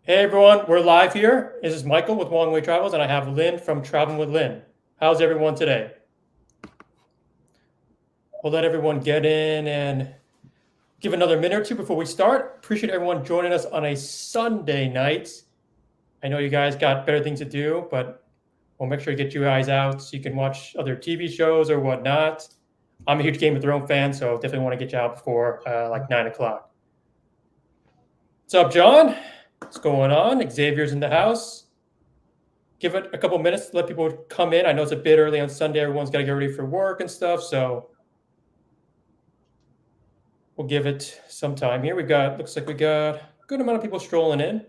Hey everyone, we're live here. This is Michael with Wong Way Travels, and I have Lynn from Traveling with Lynn. How's everyone today? We'll let everyone get in and give another minute or two before we start. Appreciate everyone joining us on a Sunday night. I know you guys got better things to do, but we'll make sure to get you guys out so you can watch other TV shows or whatnot. I'm a huge Game of Thrones fan, so definitely want to get you out before like 9 o'clock. What's up, John? What's going on? Xavier's in the house. Give it a couple minutes to let people come in. I know it's a bit early on Sunday. Everyone's got to get ready for work and stuff. So we'll give it some time here. Looks like we got a good amount of people strolling in.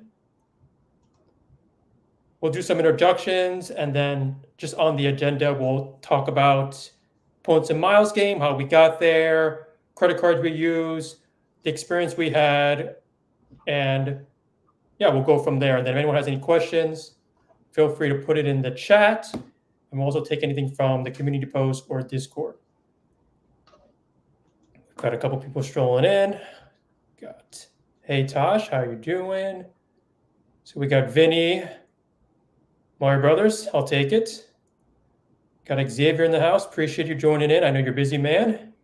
We'll do some introductions, and then just on the agenda, we'll talk about points and miles game, how we got there, credit cards we use, the experience we had, and yeah, we'll go from there. And then if anyone has any questions, feel free to put it in the chat. And we'll also take anything from the community post or Discord. We've got a couple people strolling in. Hey Tosh, how you doing? So we got Vinny, Mario Brothers, I'll take it. Got Xavier in the house. Appreciate you joining in. I know you're a busy man.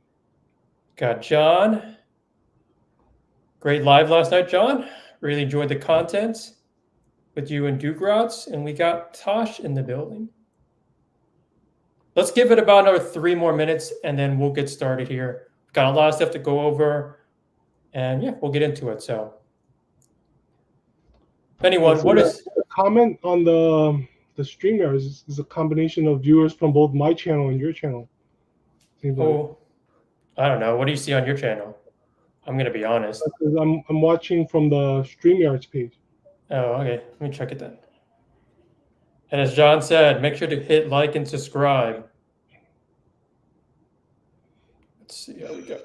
Got John. Great live last night, John. Really enjoyed the content with you and Dugrats. And we got Tosh in the building. Let's give it about another 3 more minutes, and then we'll get started here. We've got a lot of stuff to go over, and yeah, we'll get into it. So, anyone, what is a comment on the streamer is a combination of viewers from both my channel and your channel. Oh, I don't know. What do you see on your channel? I'm gonna be honest. I'm watching from the StreamYard's page. Oh, okay. Let me check it then. And as John said, make sure to hit like and subscribe. Let's see how we go.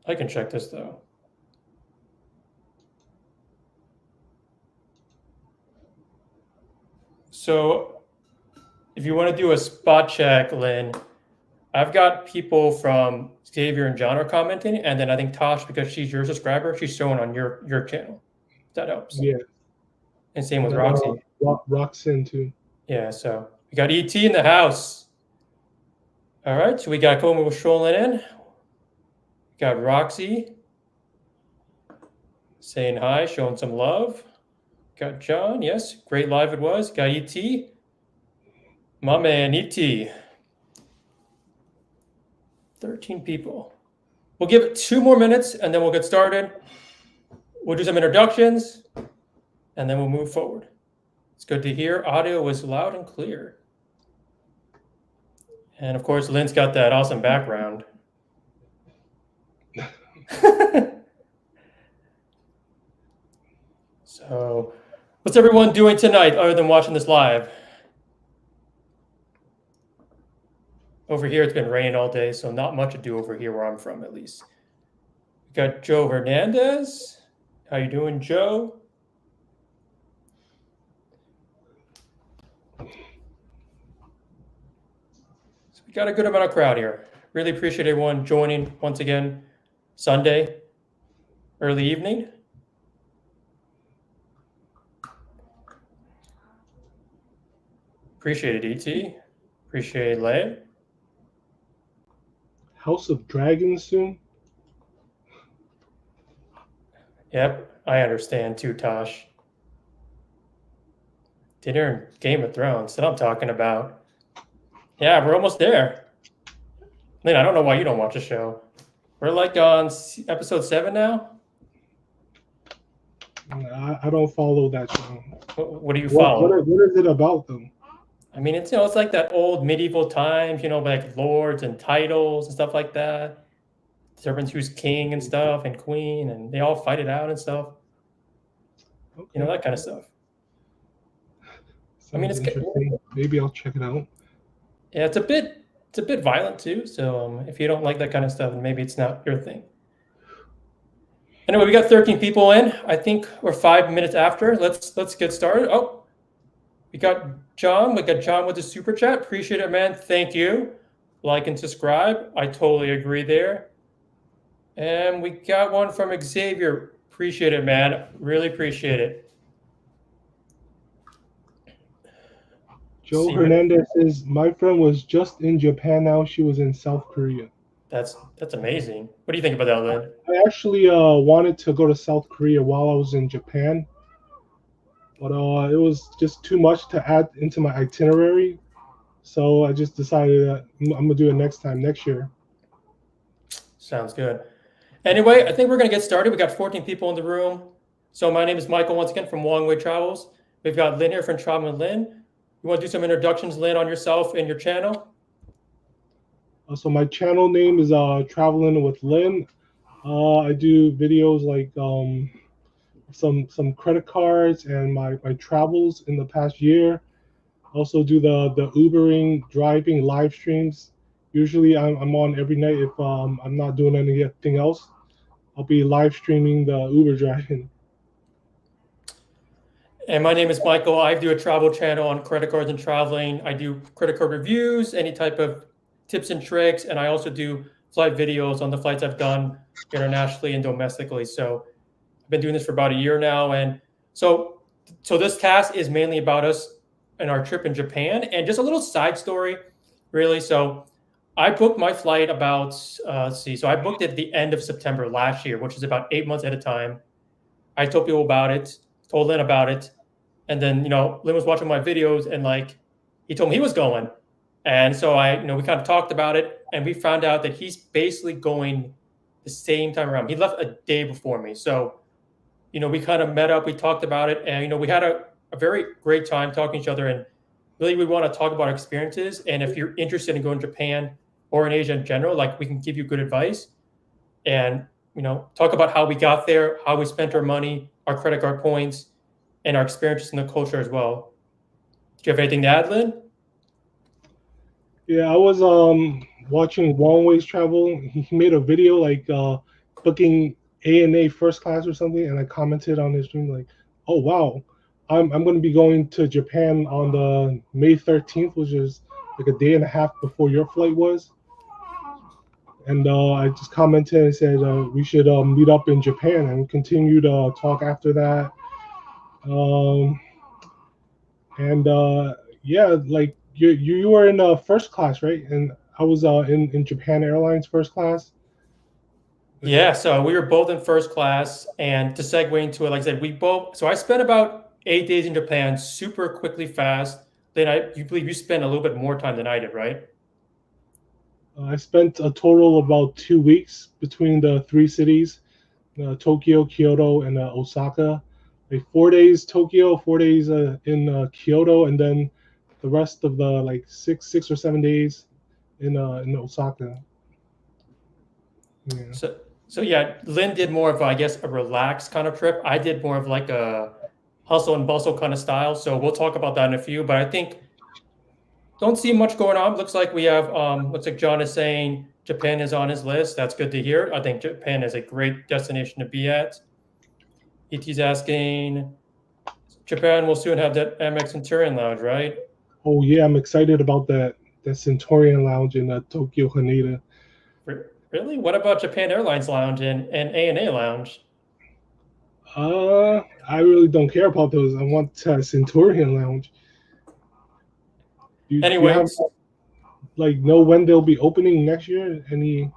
I can check this though. So if you want to do a spot check, Lynn, I've got people from Xavier and John are commenting, and then I think Tosh, because she's your subscriber, she's showing on your channel. That helps. Yeah. And same with Roxy. Roxanne too. Yeah, so we got ET in the house. All right, so we got a couple people strolling in. We got Roxy saying hi, showing some love. Got John, yes, great live it was. Got ET. My man, ET. 13 people. We'll give it 2 more minutes, and then we'll get started. We'll do some introductions, and then we'll move forward. It's good to hear. Audio was loud and clear. And of course, Lynn's got that awesome background. So, what's everyone doing tonight other than watching this live? Over here, it's been raining all day, so not much to do over here where I'm from, at least. We got Joe Hernandez. How you doing, Joe? So we got a good amount of crowd here. Really appreciate everyone joining once again. Sunday, early evening. Appreciate it, ET. Appreciate Lay. House of Dragons soon. Yep, I understand too, Tosh. Dinner and Game of Thrones. That's what I'm talking about. Yeah, we're almost there. Lynn, I don't know why you don't watch the show. We're like on episode 7 now. I don't follow that show. What do you follow? What is it about, though? I mean, it's it's like that old medieval times, like lords and titles and stuff like that. Determines who's king and stuff and queen, and they all fight it out and stuff. Okay. That kind of stuff. Sounds interesting. Maybe I'll check it out. Yeah, it's a bit violent too. So if you don't like that kind of stuff, then maybe it's not your thing. Anyway, we got 13 people in. I think we're 5 minutes after. Let's get started. Oh, we got John. We got John with the super chat. Appreciate it, man. Thank you. Like and subscribe. I totally agree there. And we got one from Xavier. Appreciate it, man. Really appreciate it. Joe See what Hernandez says, my friend was just in Japan now. She was in South Korea. that's amazing. What do you think about that, Lynn? I actually wanted to go to South Korea while I was in Japan, but it was just too much to add into my itinerary. So I just decided that I'm gonna do it next time, next year. Sounds good. Anyway, I think we're going to get started. We got 14 people in the room. So my name is Michael once again from Wong Way Travels. We've got Lynn here from Travel with Lynn. You want to do some introductions, Lynn, on yourself and your channel? So my channel name is Traveling with Lynn. I do videos like some credit cards and my travels in the past year. Also do the Ubering, driving live streams. Usually I'm on every night if I'm not doing anything else. I'll be live streaming the Uber driving. And my name is Michael. I do a travel channel on credit cards and traveling. I do credit card reviews, any type of tips and tricks, and I also do flight videos on the flights I've done internationally and domestically. So I've been doing this for about a year now, and so this cast is mainly about us and our trip in Japan, and just a little side story, really. So I booked my flight about let's see, so I booked it at the end of September last year, which is about 8 months at a time. I told people about it, told Lynn about it, and then Lynn was watching my videos, and like he told me he was going, and so we kind of talked about it, and we found out that he's basically going the same time around. He left a day before me, so we kind of met up, we talked about it, and we had a very great time talking to each other, and really we want to talk about our experiences. And if you're interested in going to Japan or in Asia in general, like we can give you good advice and talk about how we got there, how we spent our money, our credit card points, and our experiences in the culture as well. Do you have anything to add, Lynn? Yeah, I was watching Wong Way's travel. He made a video like booking ANA first class or something, and I commented on his stream like, "Oh wow, I'm going to be going to Japan on the May 13th, which is like a day and a half before your flight was." And I just commented and said we should meet up in Japan, and we continued to talk after that. Um, and yeah, like you were in first class, right? And I was in Japan Airlines first class. Yeah, so we were both in first class, and to segue into it, like I said, so I spent about 8 days in Japan, super quickly, fast. Then you believe you spent a little bit more time than I did, right? I spent a total of about 2 weeks between the three cities, Tokyo, Kyoto, and Osaka. Like 4 days Tokyo, 4 days in Kyoto, and then the rest of the like six or 7 days in Osaka. Yeah. So yeah, Lynn did more of, I guess, a relaxed kind of trip. I did more of like a hustle and bustle kind of style. So we'll talk about that in a few. But I think don't see much going on. Looks like we have looks like John is saying Japan is on his list. That's good to hear. I think Japan is a great destination to be at. ET's asking, Japan will soon have that MX Centurion Lounge, right? Oh yeah, I'm excited about that Centurion Lounge in Tokyo Haneda. Really? What about Japan Airlines Lounge and ANA Lounge? I really don't care about those. I want Centurion Lounge. Do you have Anyways, like know when they'll be opening next year? Any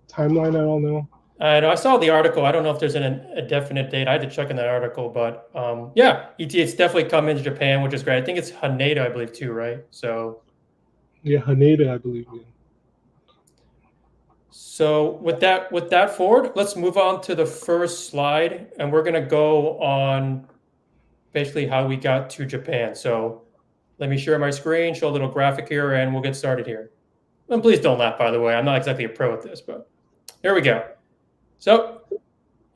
timeline? I don't know. I saw the article. I don't know if there's a definite date. I had to check in that article, but yeah, it's definitely coming to Japan, which is great. I think it's Haneda, I believe, too, right? So Yeah, Haneda, I believe. Yeah. So with that forward, let's move on to the first slide, and we're gonna go on basically how we got to Japan. So let me share my screen, show a little graphic here, and we'll get started here. And please don't laugh, by the way. I'm not exactly a pro at this, but here we go. So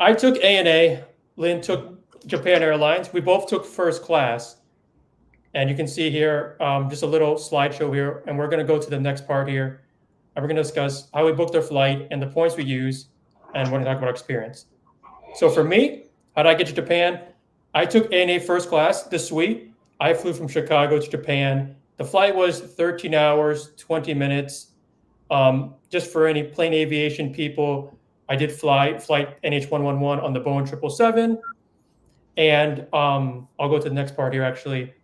I took ANA, Lynn took Japan Airlines. We both took first class. And you can see here, just a little slideshow here, and we're gonna go to the next part here. And we're going to discuss how we booked our flight and the points we use, and we're going to talk about our experience. So for me, how did I get to Japan? I took ANA first class, the suite. I flew from Chicago to Japan. The flight was 13 hours, 20 minutes. Just for any plane aviation people, I did flight NH111 on the Boeing 777. And I'll go to the next part here, actually.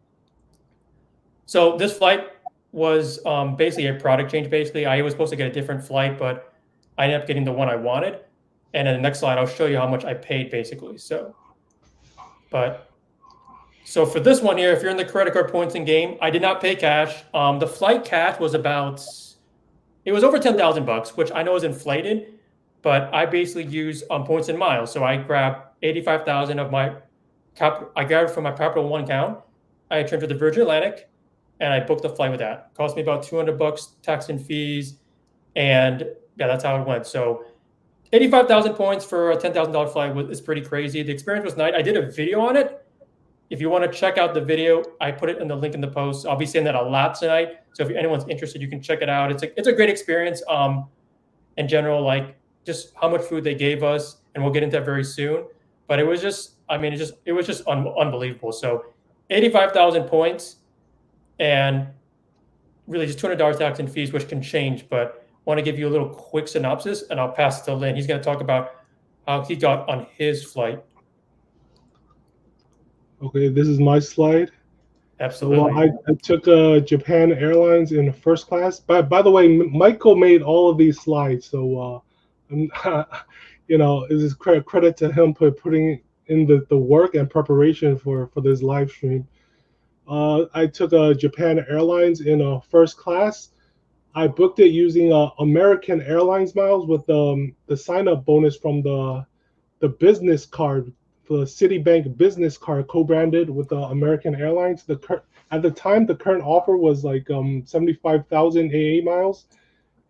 So this flight was basically a product change. Basically, I was supposed to get a different flight, but I ended up getting the one I wanted. And in the next slide, I'll show you how much I paid, basically. So for this one here, if you're in the credit card points and game, I did not pay cash. The flight cash was it was over $10,000, which I know is inflated, but I basically use points and miles. So I grabbed 85,000 of I grabbed from my Capital One account. I turned to the Virgin Atlantic, and I booked the flight with that. It cost me about $200 tax and fees, and yeah, that's how it went. So 85,000 points for a $10,000 flight is pretty crazy. The experience was nice. I did a video on it. If you want to check out the video, I put it in the link in the post. I'll be saying that a lot tonight. So if anyone's interested, you can check it out. It's a great experience. In general, like just how much food they gave us, and we'll get into that very soon. But it was just, it was just unbelievable. So 85,000 points, and really just $200 tax and fees, which can change. But I want to give you a little quick synopsis, and I'll pass it to Lynn. He's going to talk about how he got on his flight. Okay, this is my slide. Absolutely. So I took Japan Airlines in first class. By the way, Michael made all of these slides, so it is credit to him for putting in the work and preparation for this live stream. I took Japan Airlines in first class. I booked it using American Airlines miles with the sign-up bonus from the business card. The Citibank business card co-branded with the American Airlines. At the time, the current offer was like 75,000 AA miles,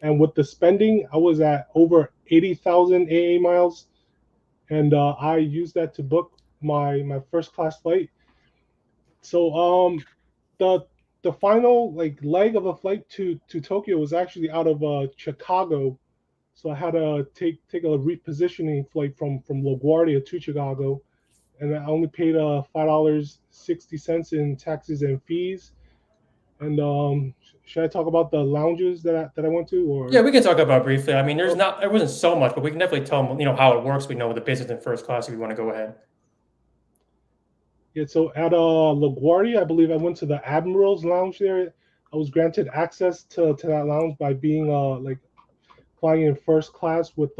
and with the spending, I was at over 80,000 AA miles, and I used that to book my first class flight. So the final leg of the flight to Tokyo was actually out of Chicago, so I had to take a repositioning flight from LaGuardia to Chicago. And I only paid $5.60 in taxes and fees. And should I talk about the lounges that I went to? Or yeah, we can talk about briefly. I mean, there wasn't so much, but we can definitely tell them, how it works. We know the business in first class. If you want to go ahead. Yeah, so at LaGuardia, I believe I went to the Admiral's Lounge there. I was granted access to that lounge by being flying in first class with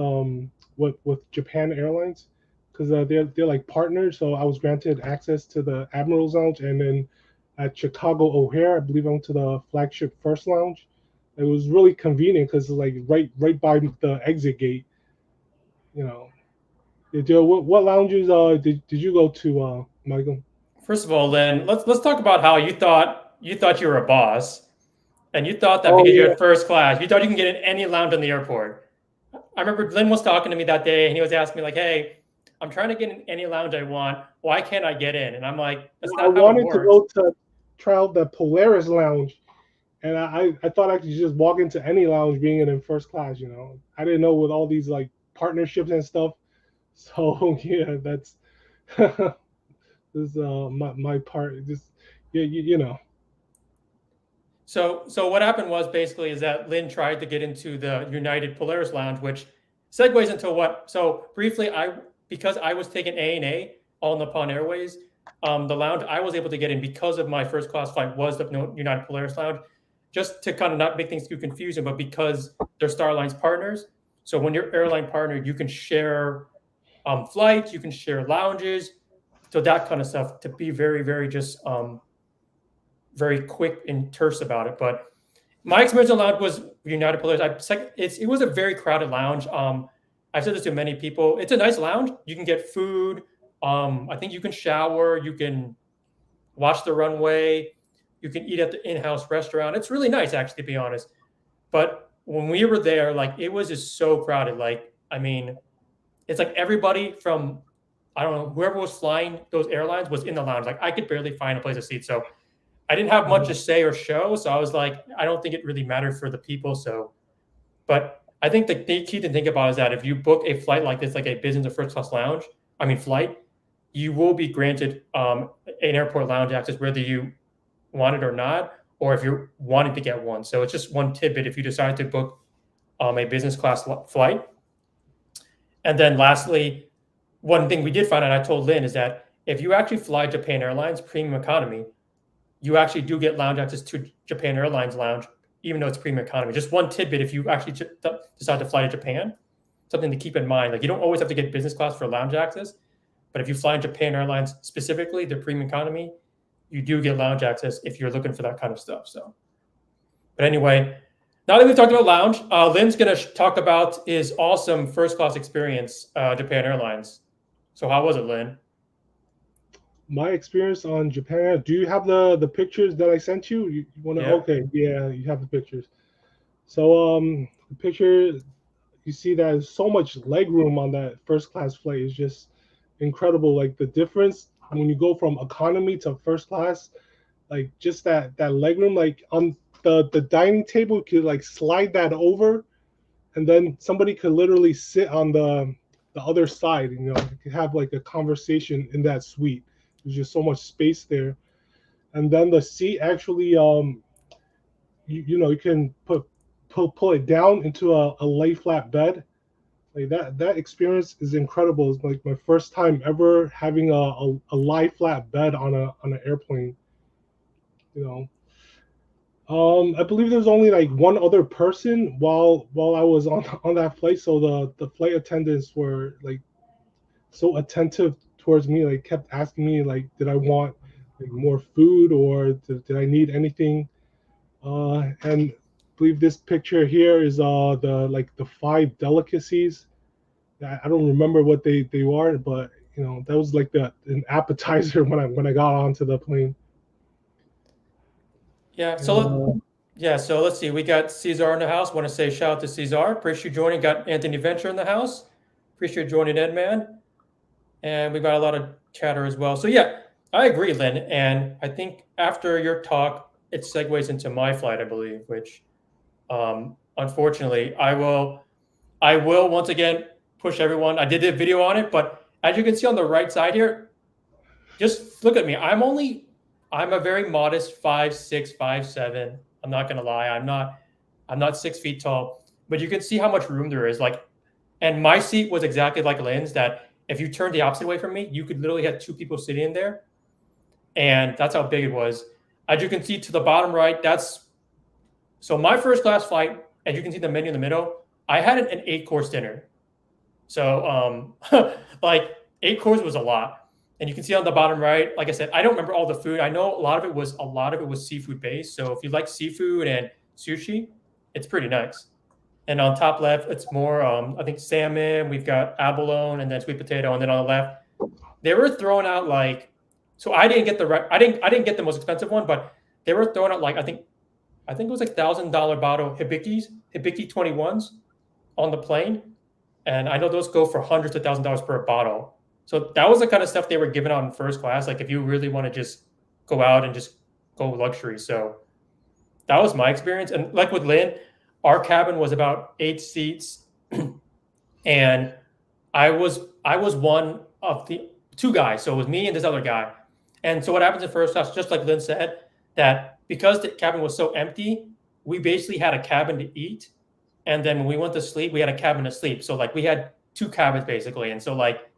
Japan Airlines, because they're like partners. So I was granted access to the Admiral's Lounge, and then at Chicago O'Hare, I believe I went to the flagship First Lounge. It was really convenient because it's like right by the exit gate. What lounges did you go to, Michael? First of all, Lynn, let's talk about how you thought you were a boss, and you thought that because you're at first class, you thought you can get in any lounge in the airport. I remember Lynn was talking to me that day, and he was asking me like, "Hey, I'm trying to get in any lounge I want. Why can't I get in?" And I'm like, "That's not how it works." I wanted to go to try out the Polaris Lounge, and I thought I could just walk into any lounge being in first class. I didn't know with all these like partnerships and stuff. So yeah, that's this is my part. Just yeah. So what happened was basically is that Lynn tried to get into the United Polaris Lounge, which segues into what? So briefly, because I was taking ANA, All Nippon Airways, the lounge I was able to get in because of my first class flight was the United Polaris Lounge, just to kind of not make things too confusing, but because they're Star Alliance partners. So when you're airline partner, you can share flights, you can share lounges, so that kind of stuff, to be very, very just very quick and terse about it. But my experience on lounge was United Polaris. It was a very crowded lounge. I've said this to many people. It's a nice lounge. You can get food. I think you can shower. You can watch the runway. You can eat at the in-house restaurant. It's really nice, actually, to be honest. But when we were there, it was just so crowded. It's like everybody from, I don't know, whoever was flying those airlines was in the lounge. I could barely find a place to seat. So I didn't have much to say or show. So I was like, I don't think it really mattered for the people. But I think the key to think about is that if you book a flight like this, like a business or first class flight, you will be granted an airport lounge access whether you want it or not, or if you're wanting to get one. So it's just one tidbit if you decide to book a business class flight. And then lastly, one thing we did find out, I told Lynn, is that if you actually fly Japan Airlines premium economy, you actually do get lounge access to Japan Airlines lounge, even though it's premium economy. Just one tidbit: if you actually decide to fly to Japan, something to keep in mind. Like, you don't always have to get business class for lounge access, but if you fly in Japan Airlines specifically, the premium economy, you do get lounge access if you're looking for that kind of stuff. So, but anyway, now that we've talked about lounge, Lynn's going to talk about his awesome first class experience, Japan Airlines. So how was it, Lynn? My experience on Japan. Do you have the pictures that I sent you? You want to? Yeah. Okay, yeah, you have the pictures. So the picture, you see that there's so much leg room on that first class flight is just incredible. Like the difference when you go from economy to first class, like just that leg room, like on the dining table, you could like slide that over, and then somebody could literally sit on the other side. You know, you could have like a conversation in that suite. There's just so much space there, and then the seat actually you know, you can pull it down into a lay flat bed. Like that experience is incredible. It's like my first time ever having a lie flat bed on an airplane. You know, I believe there's only like one other person while I was on that flight. So the flight attendants were like so attentive towards me. Like kept asking me like, did I want like more food or did I need anything? And I believe this picture here is the five delicacies. I don't remember what they are, but you know that was like an appetizer when I got onto the plane. Yeah. And So let's see. We got Cesar in the house. Want to say shout out to Cesar. Appreciate you joining. Got Anthony Venture in the house. Appreciate you joining, Ed Man. And we've got a lot of chatter as well. So yeah, I agree, Lynn. And I think after your talk, it segues into my flight, I believe, which unfortunately I will once again push everyone. I did a video on it, but as you can see on the right side here, just look at me. I'm a very modest 5'6", 5'7". I'm not gonna lie. I'm not 6 feet tall, but you can see how much room there is. Like, and my seat was exactly like Lynn's, that if you turned the opposite way from me, you could literally have two people sitting in there. And that's how big it was. As you can see to the bottom right, so my first class flight, as you can see the menu in the middle, I had an 8-course dinner. So like 8 course was a lot. And you can see on the bottom right, like I said, I don't remember all the food. I know a lot of it was seafood based. So if you like seafood and sushi, it's pretty nice. And on top left, it's more I think salmon. We've got abalone and then sweet potato. And then on the left, they were throwing out like, so I didn't get I didn't get the most expensive one, but they were throwing out like I think it was like $1,000 bottle Hibiki 21s on the plane, and I know those go for hundreds of $1,000s per bottle. So that was the kind of stuff they were giving out in first class. Like if you really want to just go out and just go luxury. So that was my experience. And like with Lynn, our cabin was about 8 seats, and I was one of the two guys. So it was me and this other guy. And so what happens in first class, just like Lynn said, that because the cabin was so empty, we basically had a cabin to eat. And then when we went to sleep, we had a cabin to sleep. So like we had two cabins basically. And so like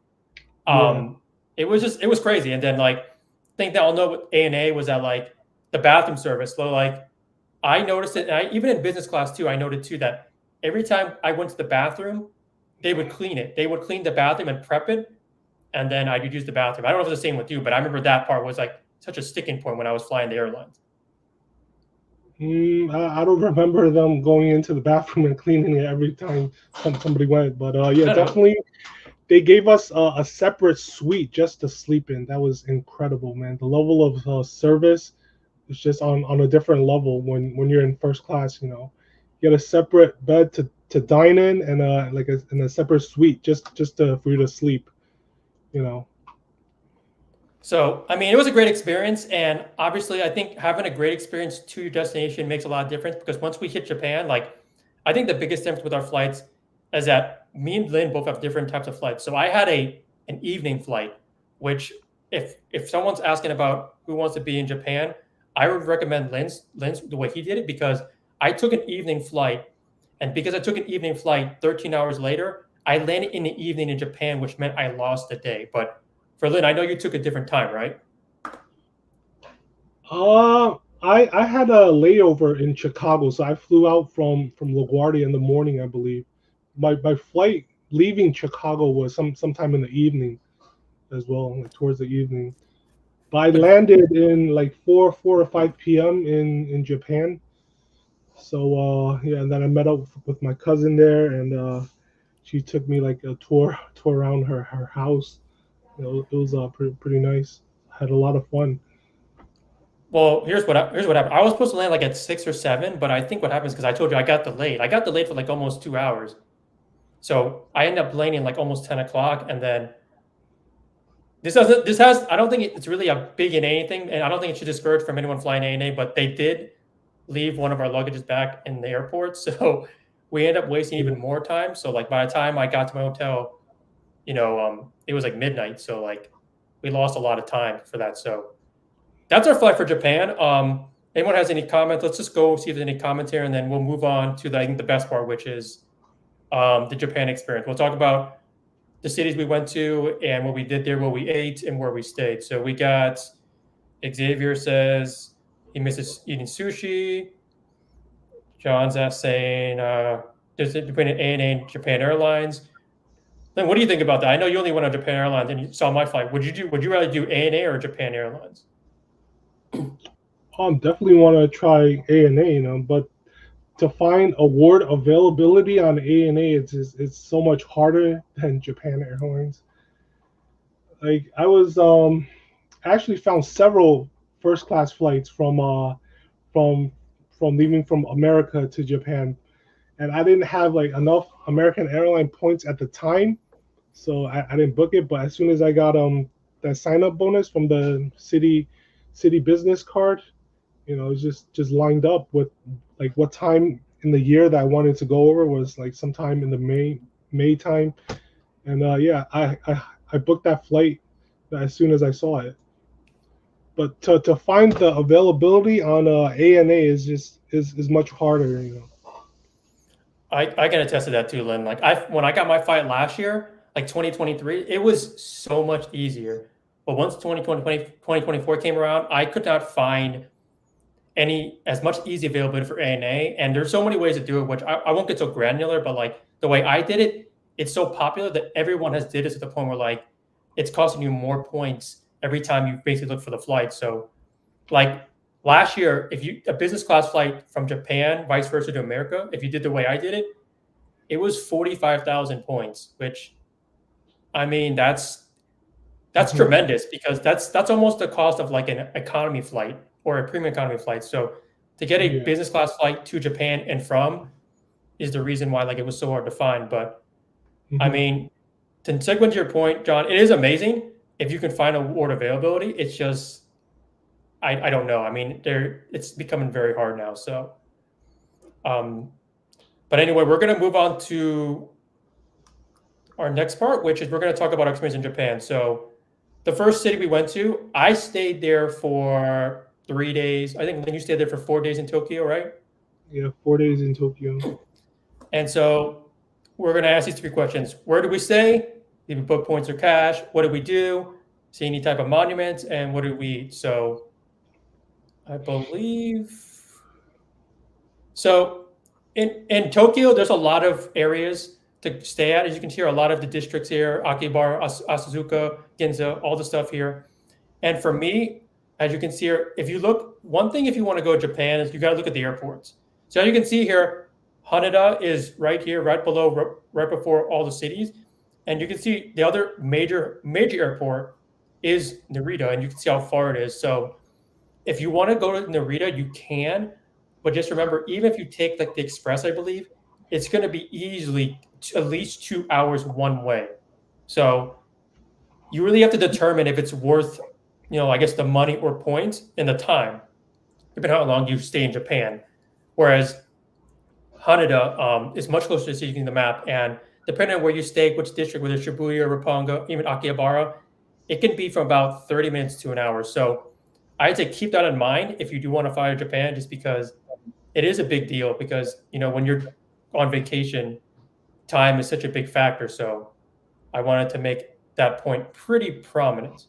yeah, it was crazy. And then like thing that I'll know with ANA was that like the bathroom service. So like I noticed it, and even in business class too, I noted too that every time I went to the bathroom, they would clean it. They would clean the bathroom and prep it, and then I would use the bathroom. I don't know if it's the same with you, but I remember that part was like such a sticking point when I was flying the airlines. I don't remember them going into the bathroom and cleaning it every time somebody went. But yeah, No, no. definitely they gave us a separate suite just to sleep in. That was incredible, man. The level of service is just on a different level when you're in first class. You know, you get a separate bed to dine in and a separate suite for you to sleep. You know. So, I mean, it was a great experience. And obviously, I think having a great experience to your destination makes a lot of difference, because once we hit Japan, like, I think the biggest difference with our flights is that me and Lynn both have different types of flights. So I had an evening flight, which if someone's asking about who wants to be in Japan, I would recommend Lynn's the way he did it, because I took an evening flight, and because I took an evening flight, 13 hours later, I landed in the evening in Japan, which meant I lost a day. But for Lynn, I know you took a different time, right? I had a layover in Chicago, so I flew out from LaGuardia in the morning, I believe. My flight leaving Chicago was sometime in the evening as well, like towards the evening. But I But landed in like 4 or 5 p.m. in Japan. So yeah, and then I met up with my cousin there, and she took me like a tour around her house. It was pretty nice. Had a lot of fun. well, here's what happened. I was supposed to land like at 6 or 7, but I think what happens because I told you I got delayed. I got delayed for like almost 2 hours. So I ended up landing like almost 10 o'clock, and then this has I don't think it's really a big ANA thing, and I don't think it should discourage from anyone flying ANA, but they did leave one of our luggages back in the airport, so we ended up wasting Yeah. even more time. So like by the time I got to my hotel, it was like midnight, so like we lost a lot of time for that. So that's our flight for Japan. Anyone has any comments? Let's just go see if there's any comments here, and then we'll move on to I think the best part, which is the Japan experience. We'll talk about the cities we went to and what we did there, what we ate, and where we stayed. So we got Xavier says he misses eating sushi. John's saying there's a between an ANA and Japan Airlines. Then what do you think about that? I know you only went on Japan Airlines and you saw my flight. Would you rather do ANA or Japan Airlines? Definitely want to try ANA, but to find award availability on ANA, it's so much harder than Japan Airlines. Like I was actually found several first class flights from from leaving from America to Japan, and I didn't have like enough American airline points at the time, so I didn't book it. But as soon as I got that sign up bonus from the city business card, it was just lined up with like what time in the year that I wanted to go over was like sometime in the May time, and yeah, I booked that flight as soon as I saw it. But to find the availability on ANA is much harder. I can attest to that too, Lynn. Like when I got my flight last year, like 2023, it was so much easier. But once 2024 came around, I could not find any as much easy availability for ANA. And there's so many ways to do it, which I won't get so granular, but like the way I did it, it's so popular that everyone has did it to the point where like it's costing you more points every time you basically look for the flight. So like last year, if you a business class flight from Japan, vice versa to America, if you did the way I did it, it was 45,000 points, which I mean that's Mhm. tremendous because that's almost the cost of like an economy flight or a premium economy flight. So to get a Yeah. business class flight to Japan and from is the reason why like it was so hard to find. But I Mhm. mean, to segue to your point, John, it is amazing if you can find award availability. It's just I don't know. I mean, it's becoming very hard now. So um, but anyway, we're gonna move on to our next part, which is we're gonna talk about our experience in Japan. So the first city we went to, I stayed there for 3 days. I think Lynn, you stayed there for 4 days in Tokyo, right? Yeah, 4 days in Tokyo. And so we're going to ask these three questions. Where did we stay? Did we book points or cash? What did we do? See any type of monuments? And what did we eat? So I believe so in Tokyo, there's a lot of areas to stay at. As you can see, a lot of the districts here, Akihabara, Asuzuka, Ginza, all the stuff here. And for me, as you can see here, if you look, one thing if you want to go to Japan is you got to look at the airports. So as you can see here, Haneda is right here, right below, right before all the cities. And you can see the other major airport is Narita, and you can see how far it is. So if you want to go to Narita, you can, but just remember, even if you take like the express, I believe it's going to be easily at least 2 hours one way. So you really have to determine if it's worth, I guess the money or points and the time, depending on how long you stay in Japan. Whereas Haneda is much closer to seeing the map, and depending on where you stay, which district, whether it's Shibuya, Roppongi, even Akihabara, it can be from about 30 minutes to an hour. So I'd say keep that in mind if you do want to fly to Japan, just because it is a big deal. Because when you're on vacation, time is such a big factor. So I wanted to make that point pretty prominent.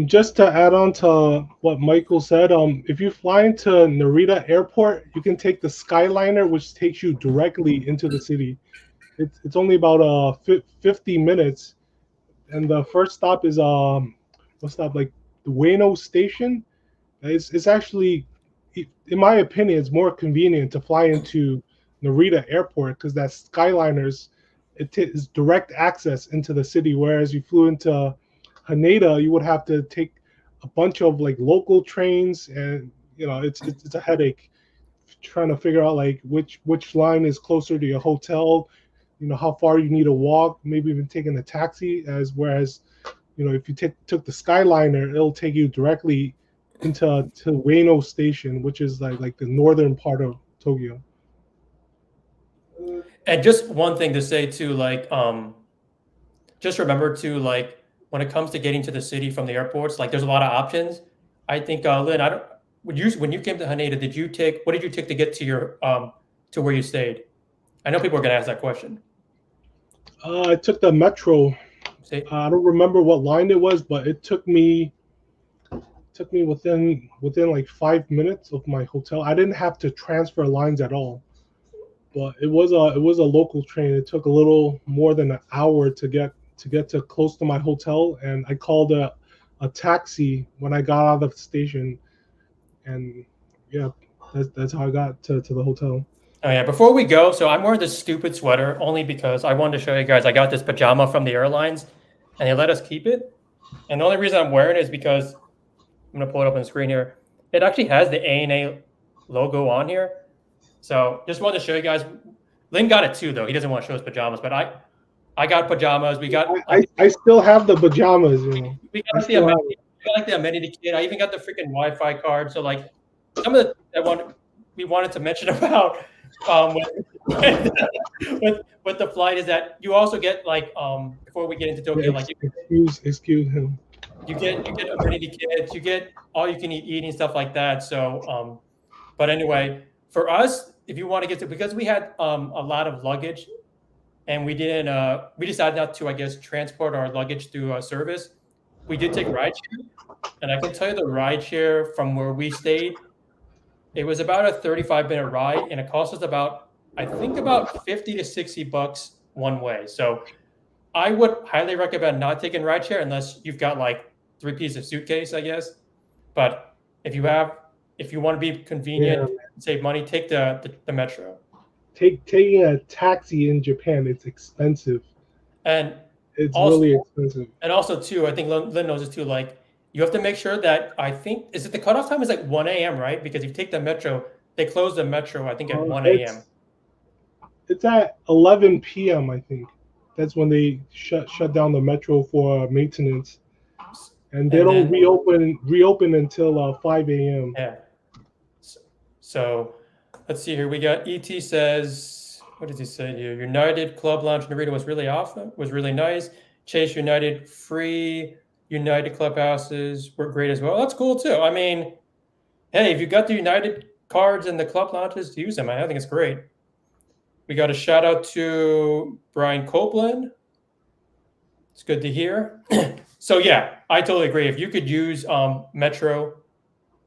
Just to add on to what Michael said, if you fly into Narita Airport, you can take the Skyliner, which takes you directly into the city. It's only about 50 minutes, and the first stop is what stop like the Ueno Station. It's actually, in my opinion, it's more convenient to fly into Narita Airport because that Skyliners is direct access into the city, whereas you flew into Haneda, you would have to take a bunch of like local trains, and it's a headache trying to figure out like which line is closer to your hotel, how far you need to walk, maybe even taking a taxi. Whereas if you took the Skyliner, it'll take you directly into Ueno Station, which is like the northern part of Tokyo. And just one thing to say too, like just remember to like when it comes to getting to the city from the airports, like there's a lot of options. I think Lynn, I don't when you came to Haneda, what did you take to get to your to where you stayed? I know people are gonna ask that question. I took the metro. I don't remember what line it was, but it took me within like 5 minutes of my hotel. I didn't have to transfer lines at all, but it was a local train. It took a little more than an hour to get to close to my hotel, and I called a taxi when I got out of the station, and yeah, that's how I got to the hotel. Oh yeah, before we go, so I'm wearing this stupid sweater only because I wanted to show you guys I got this pajama from the airlines and they let us keep it. And the only reason I'm wearing it is because I'm gonna pull it up on the screen here. It actually has the ANA logo on here. So just wanted to show you guys. Lynn got it too, though. He doesn't want to show his pajamas, but I got pajamas. We got. I still have the pajamas. We got the amenity kit. I even got the freaking Wi-Fi card. So like some of the we wanted to mention about with the flight is that you also get like before we get into Tokyo, like excuse him. You get amenity kits. You get all you can eat and stuff like that. So but anyway, for us, if you want to get to, because we had a lot of luggage and we decided not to, I guess, transport our luggage through a service. We did take rideshare, and I can tell you the rideshare from where we stayed, it was about a 35-minute ride, and it cost us about 50 to $60 one way. So I would highly recommend not taking rideshare unless you've got like 3 pieces of suitcase, I guess. But if you want to be convenient, save money, take the metro. Taking a taxi in Japan, it's expensive. And it's also, really expensive. And also too, I think Lynn knows this too, like you have to make sure that is it the cutoff time is like 1 a.m., right? Because if you take the metro, they close the metro, I think at 1 a.m. It's at 11 p.m., I think. That's when they shut down the metro for maintenance. And they don't reopen until 5 a.m. Yeah. So let's see here. We got ET says, what does he say here? United Club Lounge Narita was really awesome, was really nice. Chase United free United clubhouses were great as well. That's cool too. I mean, hey, if you got the United cards and the club lounges, use them. I think it's great. We got a shout out to Brian Copeland. It's good to hear. So yeah, I totally agree. If you could use Metro,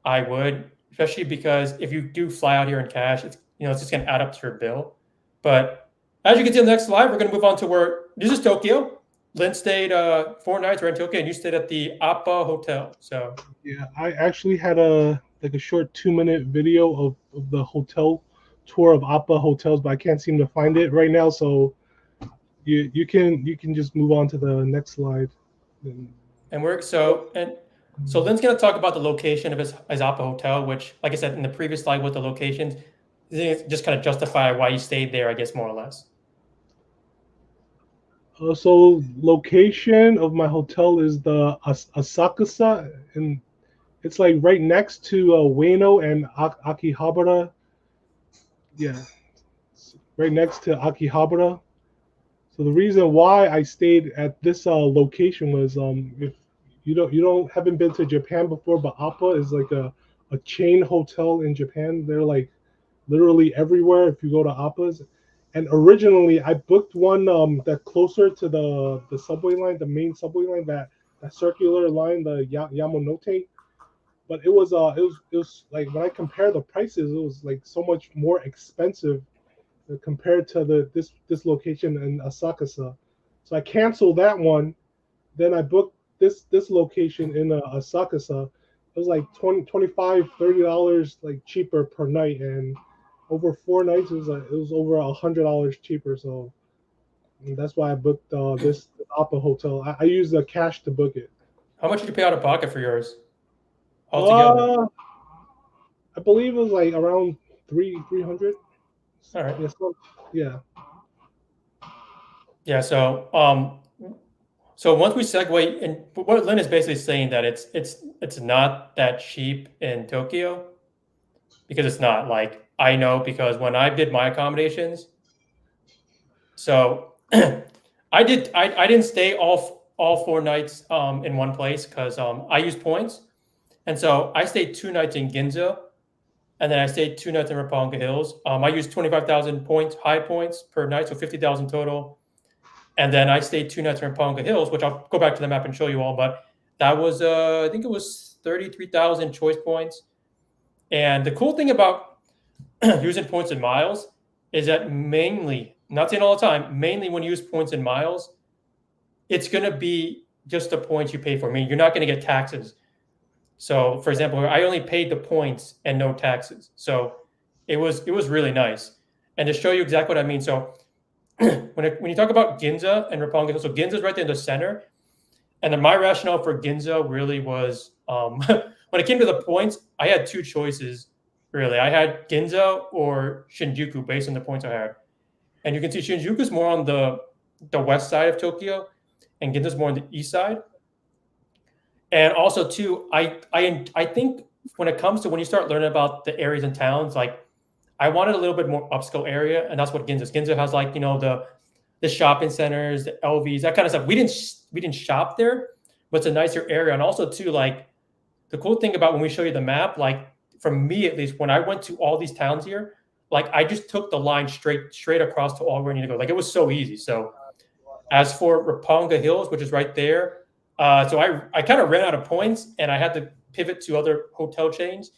I would, especially because if you do fly out here in cash, it's just going to add up to your bill. But as you can see in the next slide, we're going to move on to where this is Tokyo. Lynn stayed 4 nights. We're in Tokyo, and you stayed at the Appa Hotel. So yeah, I actually had a short 2-minute video of the hotel tour of Appa hotels, but I can't seem to find it right now. So you can just move on to the next slide. So Lynn's going to talk about the location of his Appa Hotel, which, like I said in the previous slide with the locations, just kind of justify why you stayed there, I guess, more or less. So location of my hotel is the Asakusa, and it's like right next to Ueno and Akihabara. Yeah, right next to Akihabara. So the reason why I stayed at this location was if you haven't been to Japan before, but Appa is like a chain hotel in Japan. They're like literally everywhere if you go to Appa's, And originally, I booked one that closer to the subway line, the main subway line, that circular line, the Yamanote. But it was like when I compare the prices, it was like so much more expensive compared to this location in Asakasa. So I canceled that one. Then I booked this location in Asakasa. It was like 20 25 $30 like cheaper per night, and over 4 nights it was over $100 cheaper. So that's why I booked this Appa hotel. I used the cash to book it. How much did you pay out of pocket for yours altogether? Uh, I believe it was like around 300. All right. Yeah, yeah. Yeah. So once we segue, and what Lynn is basically saying that it's not that cheap in Tokyo because it's not. Like I know because when I did my accommodations, so I didn't stay all 4 nights in one place because I used points, and so I stayed 2 nights in Ginza, and then I stayed 2 nights in Roppongi Hills. I used 25,000 points, high points per night, so 50,000 total. And then I stayed 2 nights in Roppongi Hills, which I'll go back to the map and show you all. But that was, I think it was 33,000 choice points. And the cool thing about using points and miles is that mainly, not saying all the time, mainly when you use points and miles, it's going to be just the points you pay for. I mean, you're not going to get taxes. So, for example, I only paid the points and no taxes. So it was really nice. And to show you exactly what I mean, so when you talk about Ginza and Roppongi, so Ginza is right there in the center. And then my rationale for Ginza really was when it came to the points, I had two choices. Really, I had Ginza or Shinjuku based on the points I had. And you can see Shinjuku is more on the west side of Tokyo, and Ginza is more on the east side. And also, too, I think when it comes to when you start learning about the areas and towns, like I wanted a little bit more upscale area, and that's what Ginza is. Ginza has like the shopping centers, the LVs, that kind of stuff. We didn't shop there, but it's a nicer area. And also too, like the cool thing about when we show you the map, like for me at least, when I went to all these towns here, like I just took the line straight across to all where I need to go. Like it was so easy. So as for Roppongi Hills, which is right there, so I kind of ran out of points and I had to pivot to other hotel chains.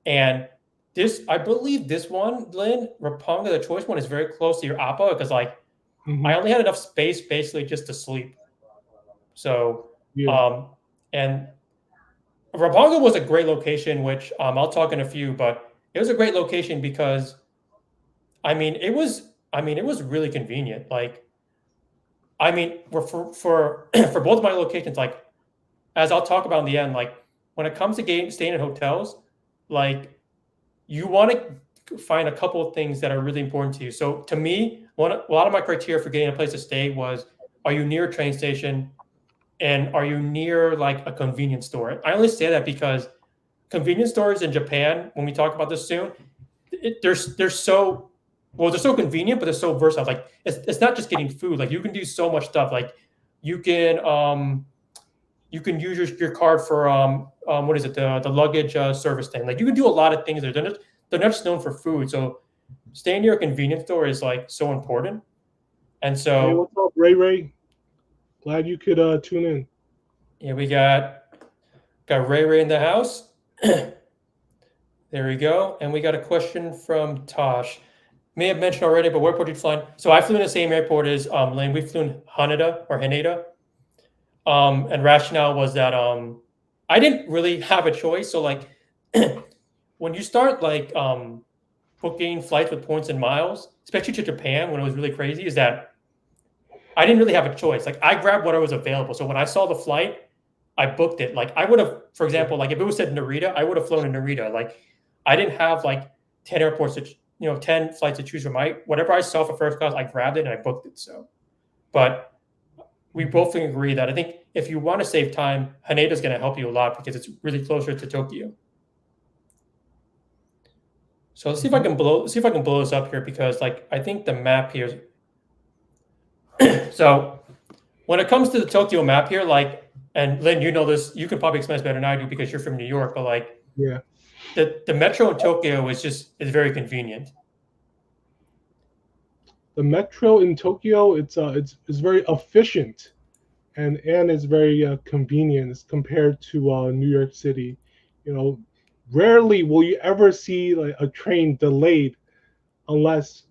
And this, I believe this one, Lynn, Roppongi, the choice one, is very close to your Appa because like I only had enough space basically just to sleep. So, Yeah. and Roppongi was a great location, which I'll talk in a few, but it was a great location because it was really convenient. Like, for for both of my locations, like as I'll talk about in the end, like when it comes to staying in hotels, like you want to find a couple of things that are really important to you. So to me, a lot of my criteria for getting a place to stay was: are you near a train station, and are you near like a convenience store? I only say that because convenience stores in Japan, when we talk about this soon, they're so they're so convenient, but they're so versatile. Like it's not just getting food. Like you can do so much stuff. Like you can um you can use your card for what is it, the luggage service thing. Like you can do a lot of things there. They're not just known for food. So staying near a convenience store is like so important. And Hey, so what's up, Ray Ray? Glad you could tune in. yeah, we got Ray in the house. There we go. And we got a question from Tosh. May have mentioned already, but where airport did you fly? So I flew in the same airport as Lane. We flew in Haneda. And rationale was that I didn't really have a choice. So like when you start like booking flights with points and miles, especially to Japan when it was really crazy, is that I didn't really have a choice. Like I grabbed whatever was available. So when I saw the flight, I booked it. Like I would have, for example, like if it was said Narita, I would have flown to Narita. Like I didn't have like 10 airports to 10 flights to choose from. Whatever I saw for first class, I grabbed it and I booked it. So, but we both agree that I think if you want to save time, Haneda is going to help you a lot because it's really closer to Tokyo. So let's see if I can blow this up here because like I think the map here. So when it comes to the Tokyo map here, like, and Lynn, you know this, you can probably explain this better than I do because you're from New York, but like Yeah. the metro in Tokyo is very convenient. the metro in Tokyo, it's very efficient, and it's very convenient as compared to New York City. You know, rarely will you ever see like a train delayed unless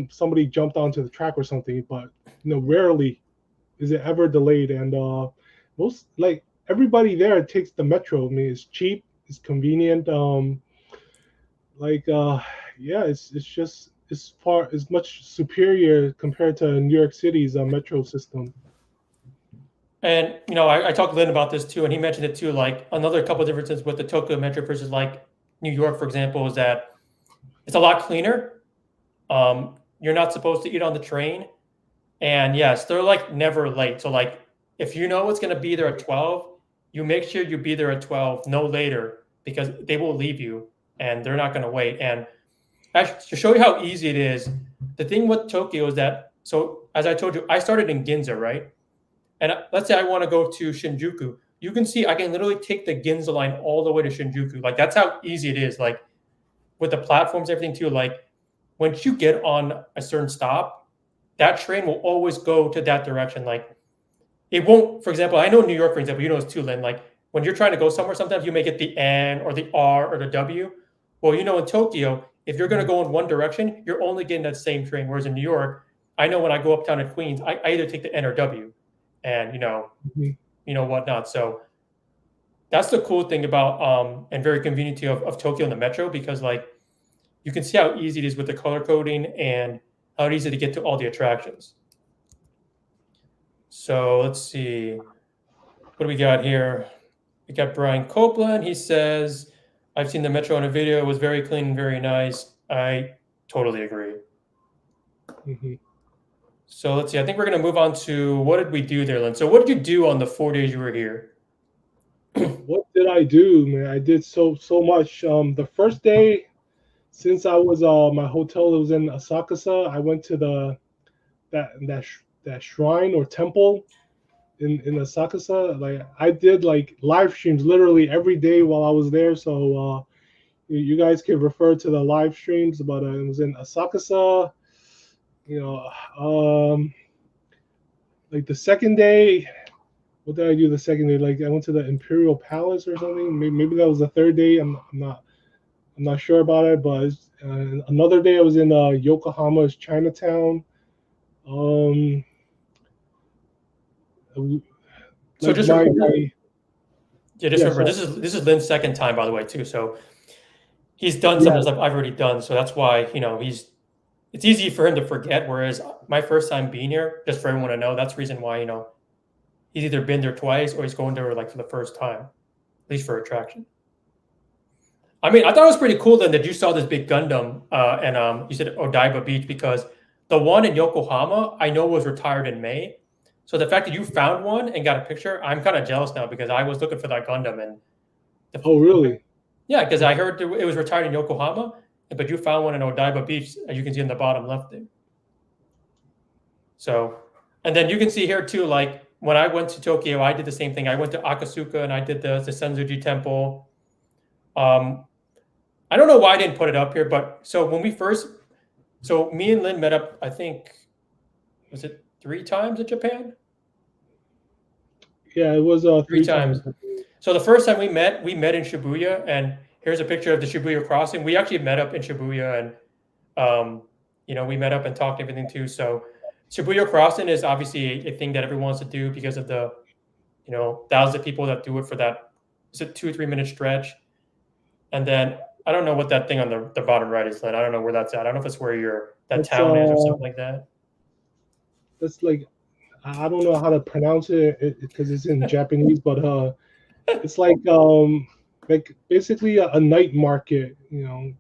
somebody jumped onto the track or something. But rarely is it ever delayed, and most like everybody there takes the metro. I mean, it's cheap, it's convenient. Like yeah, it's just it's much superior compared to New York City's metro system. And I talked to Lynn about this too, and he mentioned it too. Like another couple of differences with the Tokyo Metro versus like New York, for example, is that it's a lot cleaner. You're not supposed to eat on the train, and yes, they're like never late. So like if you know it's gonna be there at 12, you make sure you be there at 12, no later, because they will leave you and they're not gonna wait. And actually, to show you how easy it is, the thing with Tokyo is that so as I told you, I started in Ginza, right? And let's say I want to go to Shinjuku. You can see I can literally take the Ginza line all the way to Shinjuku. Like that's how easy it is. Like with the platforms, everything too. Like once you get on a certain stop, that train will always go to that direction. Like it won't. For example, I know New York, for example, it's too, Lynn. Like when you're trying to go somewhere, sometimes you may get the N or the R or the W. Well, in Tokyo, if you're going to go in one direction, you're only getting that same train. Whereas in New York, I know when I go uptown in Queens, I either take the N or W, and Mhm. whatnot. So that's the cool thing about and very convenient to of Tokyo and the metro, because like you can see how easy it is with the color coding and how easy to get to all the attractions. So let's see, what do we got here? We got Brian Copeland. He says, I've seen the metro in a video. It was very clean and very nice. I totally agree. Mhm. So let's see. I think we're going to move on to what did we do there, Lynn? So what did you do on the 4 days you were here? What did I do, man? I did so much. The first day, since I was my hotel was in Asakusa, I went to that shrine or temple in Asakusa. Like I did like live streams literally every day while I was there. So you guys can refer to the live streams. But it was in Asakusa. You know, like the second day. What did I do the second day? Like I went to the Imperial Palace or something. Maybe that was the third day. I'm not sure about it. But another day I was in Yokohama's Chinatown. Um, So like just my, remember, my yeah, just yeah. remember So this is Lynn's second time, by the way, too. So he's done some yeah. of the stuff I've already done. So that's why, it's easy for him to forget. Whereas my first time being here, just for everyone to know, that's the reason why, he's either been there twice or he's going there like for the first time, at least for attraction. I mean, I thought it was pretty cool then that you saw this big Gundam, and you said Odaiba Beach, because the one in Yokohama I know was retired in May. So the fact that you found one and got a picture, I'm kind of jealous now because I was looking for that Gundam, and Oh, really? yeah, because I heard it was retired in Yokohama, but you found one in Odaiba Beach, as you can see in the bottom left there. So, and then you can see here too, like when I went to Tokyo, I did the same thing. I went to Akasuka and I did the Senzuji Temple. Um, I don't know why I didn't put it up here, but so me and Lynn met up, I think, was it 3 times in Japan? Yeah, it was Three three times. times. So the first time we met in Shibuya, and here's a picture of the Shibuya crossing. We actually met up in Shibuya, and we met up and talked everything too. So Shibuya crossing is obviously a thing that everyone wants to do because of the, thousands of people that do it for that. Is it 2 or 3 minute stretch? And then I don't know what that thing on the bottom right is, Lynn. I don't know where that's at. I don't know if it's where that That's town is or something like that. that's like I don't know how to pronounce it because it's in Japanese, but it's like basically a night market.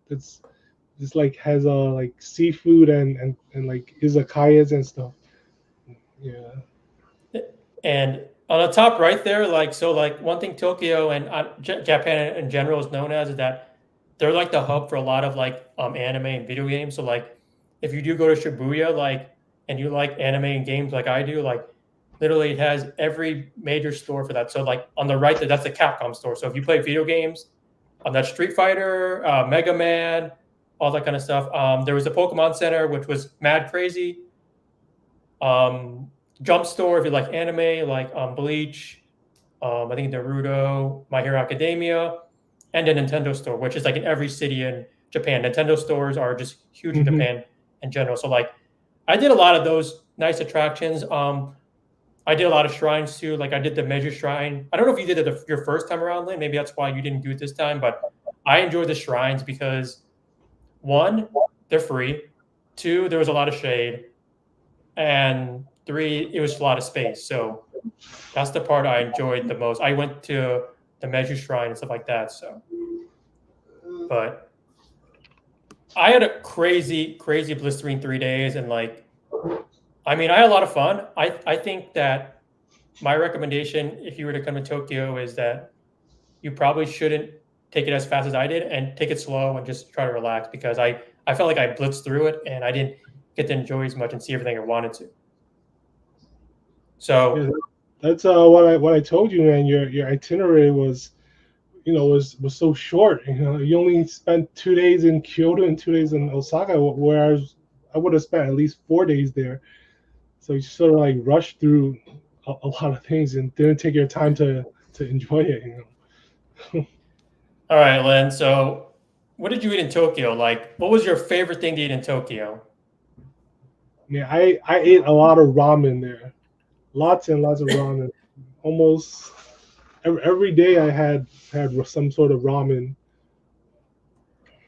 That's just like has like seafood and like izakayas and stuff. Yeah. And on the top right there, like one thing Tokyo and Japan in general is known as is that they're like the hub for a lot of like anime and video games. So like if you do go to Shibuya, and you like anime and games like I do, like literally it has every major store for that. So like on the right there, that's the Capcom store. So if you play video games, on that Street Fighter, Mega Man, all that kind of stuff. There was a Pokemon Center, which was mad crazy. Jump Store, if you like anime, like Bleach, I think Naruto, My Hero Academia, and a Nintendo Store, which is like in every city in Japan. Nintendo stores are just huge in Hmm. Japan in general. So like, I did a lot of those nice attractions. I did a lot of shrines too. Like I did the Measure Shrine. I don't know if you did it your first time around, Lynn. Maybe that's why you didn't do it this time. But I enjoyed the shrines because one, they're free. Two, there was a lot of shade, and three, it was a lot of space. So that's the part I enjoyed the most. I went to the Measure Shrine and stuff like that. So, but I had a crazy, crazy blistering 3 days, and like, I mean, I had a lot of fun. I think that my recommendation, if you were to come to Tokyo, is that you probably shouldn't take it as fast as I did, and take it slow and just try to relax, because I felt like I blitzed through it and I didn't get to enjoy as much and see everything I wanted to. Yeah, So that's what I told you, man. Your itinerary was, was so short. You only spent 2 days in Kyoto and 2 days in Osaka, whereas I would have spent at least 4 days there. So you sort of like rushed through a lot of things and didn't take your time to enjoy it. all right, Len. So what did you eat in Tokyo? Like, what was your favorite thing to eat in Tokyo? Yeah, I ate a lot of ramen there, lots and lots of ramen. Almost every day I had some sort of ramen.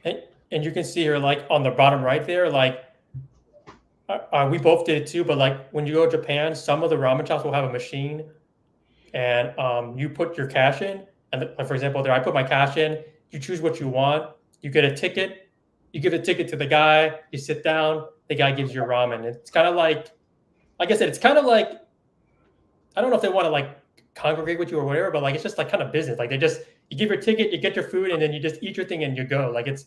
And, and you can see here, like on the bottom right there, like we both did it too. But like when you go to Japan, some of the ramen shops will have a machine, and you put your cash in. And like, for example, there I put my cash in. You choose what you want. You get a ticket. You give a ticket to the guy. You sit down. The guy gives you ramen. It's kind of like I said, it's kind of like, I don't know if they want to like congregate with you or whatever, but like it's just like kind of business. Like they just, you give your ticket, you get your food, and then you just eat your thing and you go. Like it's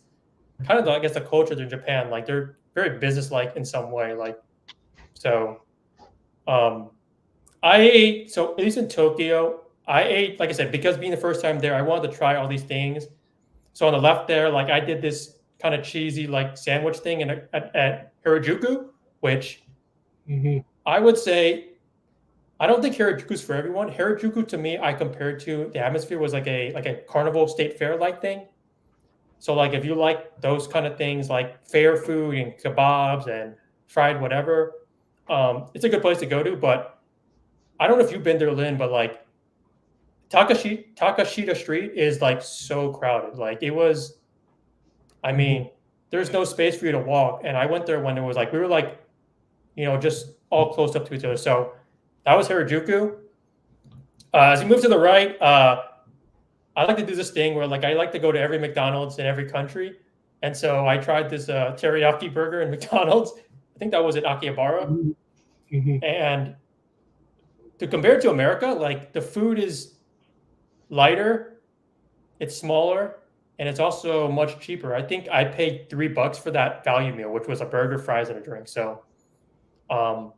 kind of the, I guess, the culture in Japan. Like they're very business-like in some way. Like so, um, I ate, so at least in Tokyo, I ate, like I said, because being the first time there, I wanted to try all these things. So on the left there, like I did this kind of cheesy like sandwich thing at Harajuku, which Hmm. I would say, I don't think Harajuku's for everyone. Harajuku to me, I compared to, the atmosphere was like a carnival state fair like thing. So like if you like those kind of things, like fair food and kebabs and fried whatever, it's a good place to go to. But I don't know if you've been there, Lynn, but like Takashita Street is like so crowded. Like it was, I Hmm. mean, there's no space for you to walk. And I went there when it was like, we were like, just all close up to each other. So that was Harajuku. As you move to the right, I like to do this thing where like I like to go to every McDonald's in every country. And so I tried this teriyaki burger in McDonald's. I think that was at Akihabara. Hmm. And to compare to America, like the food is lighter, it's smaller, and it's also much cheaper. I think I paid $3 for that value meal, which was a burger, fries, and a drink. So, um,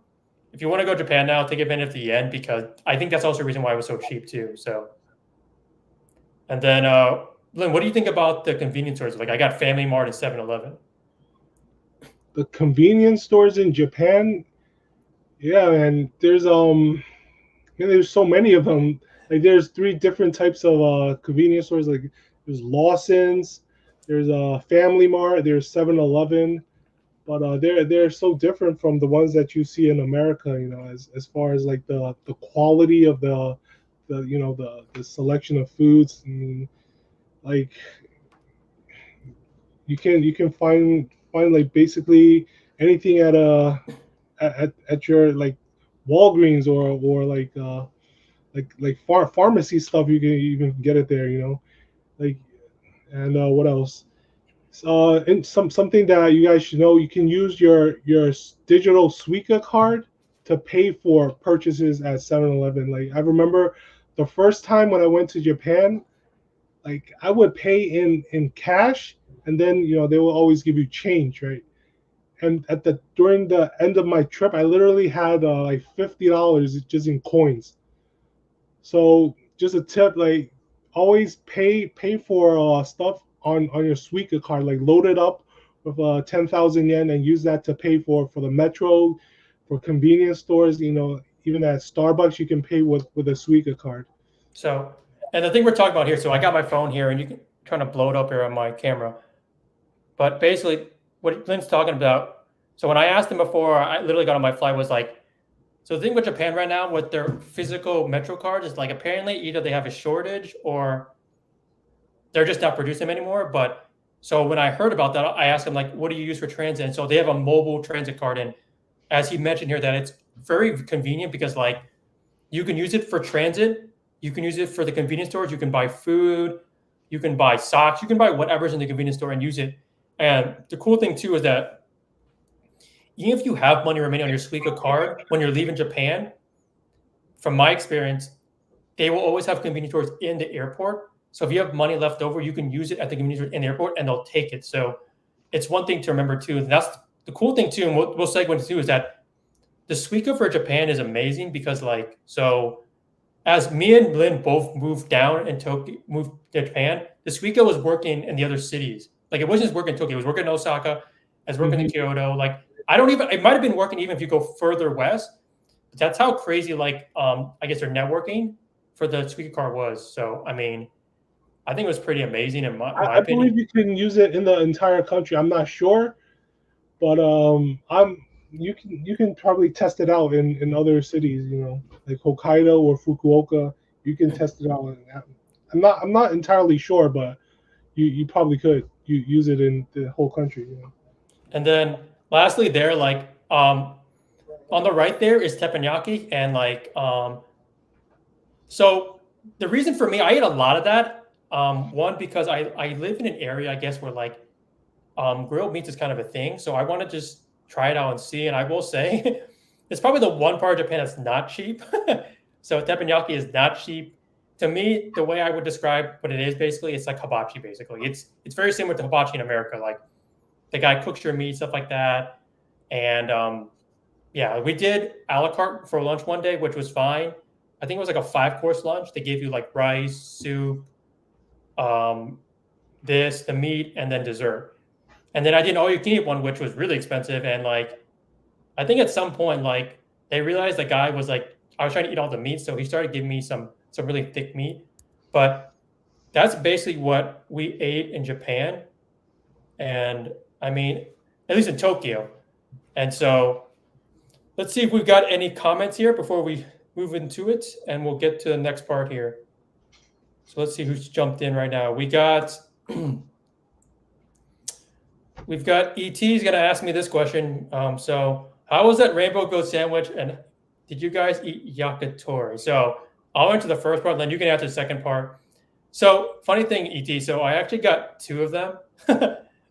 if you want to go to Japan now, take advantage of the yen, because I think that's also the reason why it was so cheap too. So, and then, Lynn, what do you think about the convenience stores? Like, I got Family Mart and 7-Eleven. The convenience stores in Japan, yeah, and there's so many of them. Like there's three different types of convenience stores. Like there's Lawson's, there's Family Mart, there's 7-Eleven, but they're so different from the ones that you see in America. As far as like the quality of the selection of foods. I mean, like you can find like basically anything at your like Walgreens or like pharmacy stuff. You can even get it there, like. And what else? And something that you guys should know, you can use your digital Suica card to pay for purchases at 7-Eleven. Like I remember the first time when I went to Japan, like I would pay in cash, and then they will always give you change, right? And during the end of my trip, I literally had like $50 just in coins. So just a tip, like always pay for stuff on your Suica card, like load it up of 10,000 yen and use that to pay for the metro, for convenience stores. Even at Starbucks, you can pay with a Suica card. So, and the thing we're talking about here, so I got my phone here, and you can try to blow it up here on my camera. But basically, what Lynn's talking about. So when I asked him before, I literally got on my flight was like, so the thing with Japan right now with their physical metro cards is like apparently either they have a shortage or they're just not producing them anymore. But so when I heard about that, I asked him like, what do you use for transit? And so they have a mobile transit card, and as he mentioned here, that it's very convenient because like you can use it for transit, you can use it for the convenience stores, you can buy food, you can buy socks, you can buy whatever's in the convenience store and use it. And the cool thing too is that even if you have money remaining on your Suica card when you're leaving Japan, from my experience, they will always have convenience stores in the airport. So if you have money left over, you can use it at the convenience store in the airport, and they'll take it. So it's one thing to remember too. And that's the cool thing too, and we'll segue into too, is that the Suica for Japan is amazing because like so as me and Lynn both moved down in Tokyo, moved to Japan, the Suica was working in the other cities. Like it wasn't just working in Tokyo, it was working in Osaka, it was working in Kyoto. Like I don't even, it might have been working even if you go further west. But that's how crazy, like, I guess their networking for the Suica card was. So, I mean, I think it was pretty amazing in my I believe opinion. you can use it in the entire country. I'm not sure, but you can probably test it out in other cities. Like Hokkaido or Fukuoka. You can test it out. I'm not entirely sure, but you probably could. You use it in the whole country. And then lastly, there, like, on the right there is teppanyaki, and like, so the reason for me, I ate a lot of that. One because I live in an area, I guess, where like grilled meats is kind of a thing. So I want to just try it out and see. And I will say, it's probably the one part of Japan that's not cheap. So teppanyaki is not cheap. To me, the way I would describe what it is basically, it's like hibachi. Basically, it's very similar to hibachi in America. Like the guy cooks your meat, stuff like that. And yeah, we did a la carte for lunch one day, which was fine. I think it was like a 5-course lunch. They gave you like rice, soup, um, the meat, and then dessert. And then I did an all you can eat one, which was really expensive. And like, I think at some point, like they realized the guy was like, I was trying to eat all the meat, so he started giving me some really thick meat. But that's basically what we ate in Japan, and I mean, at least in Tokyo. And so, let's see if we've got any comments here before we move into it, and we'll get to the next part here. So let's see who's jumped in right now. We've got ET's going to ask me this question. So, how was that rainbow goat sandwich, and did you guys eat yakitori? So, I'll answer the first part, then you can answer the second part. So, funny thing, ET. So, I actually got two of them.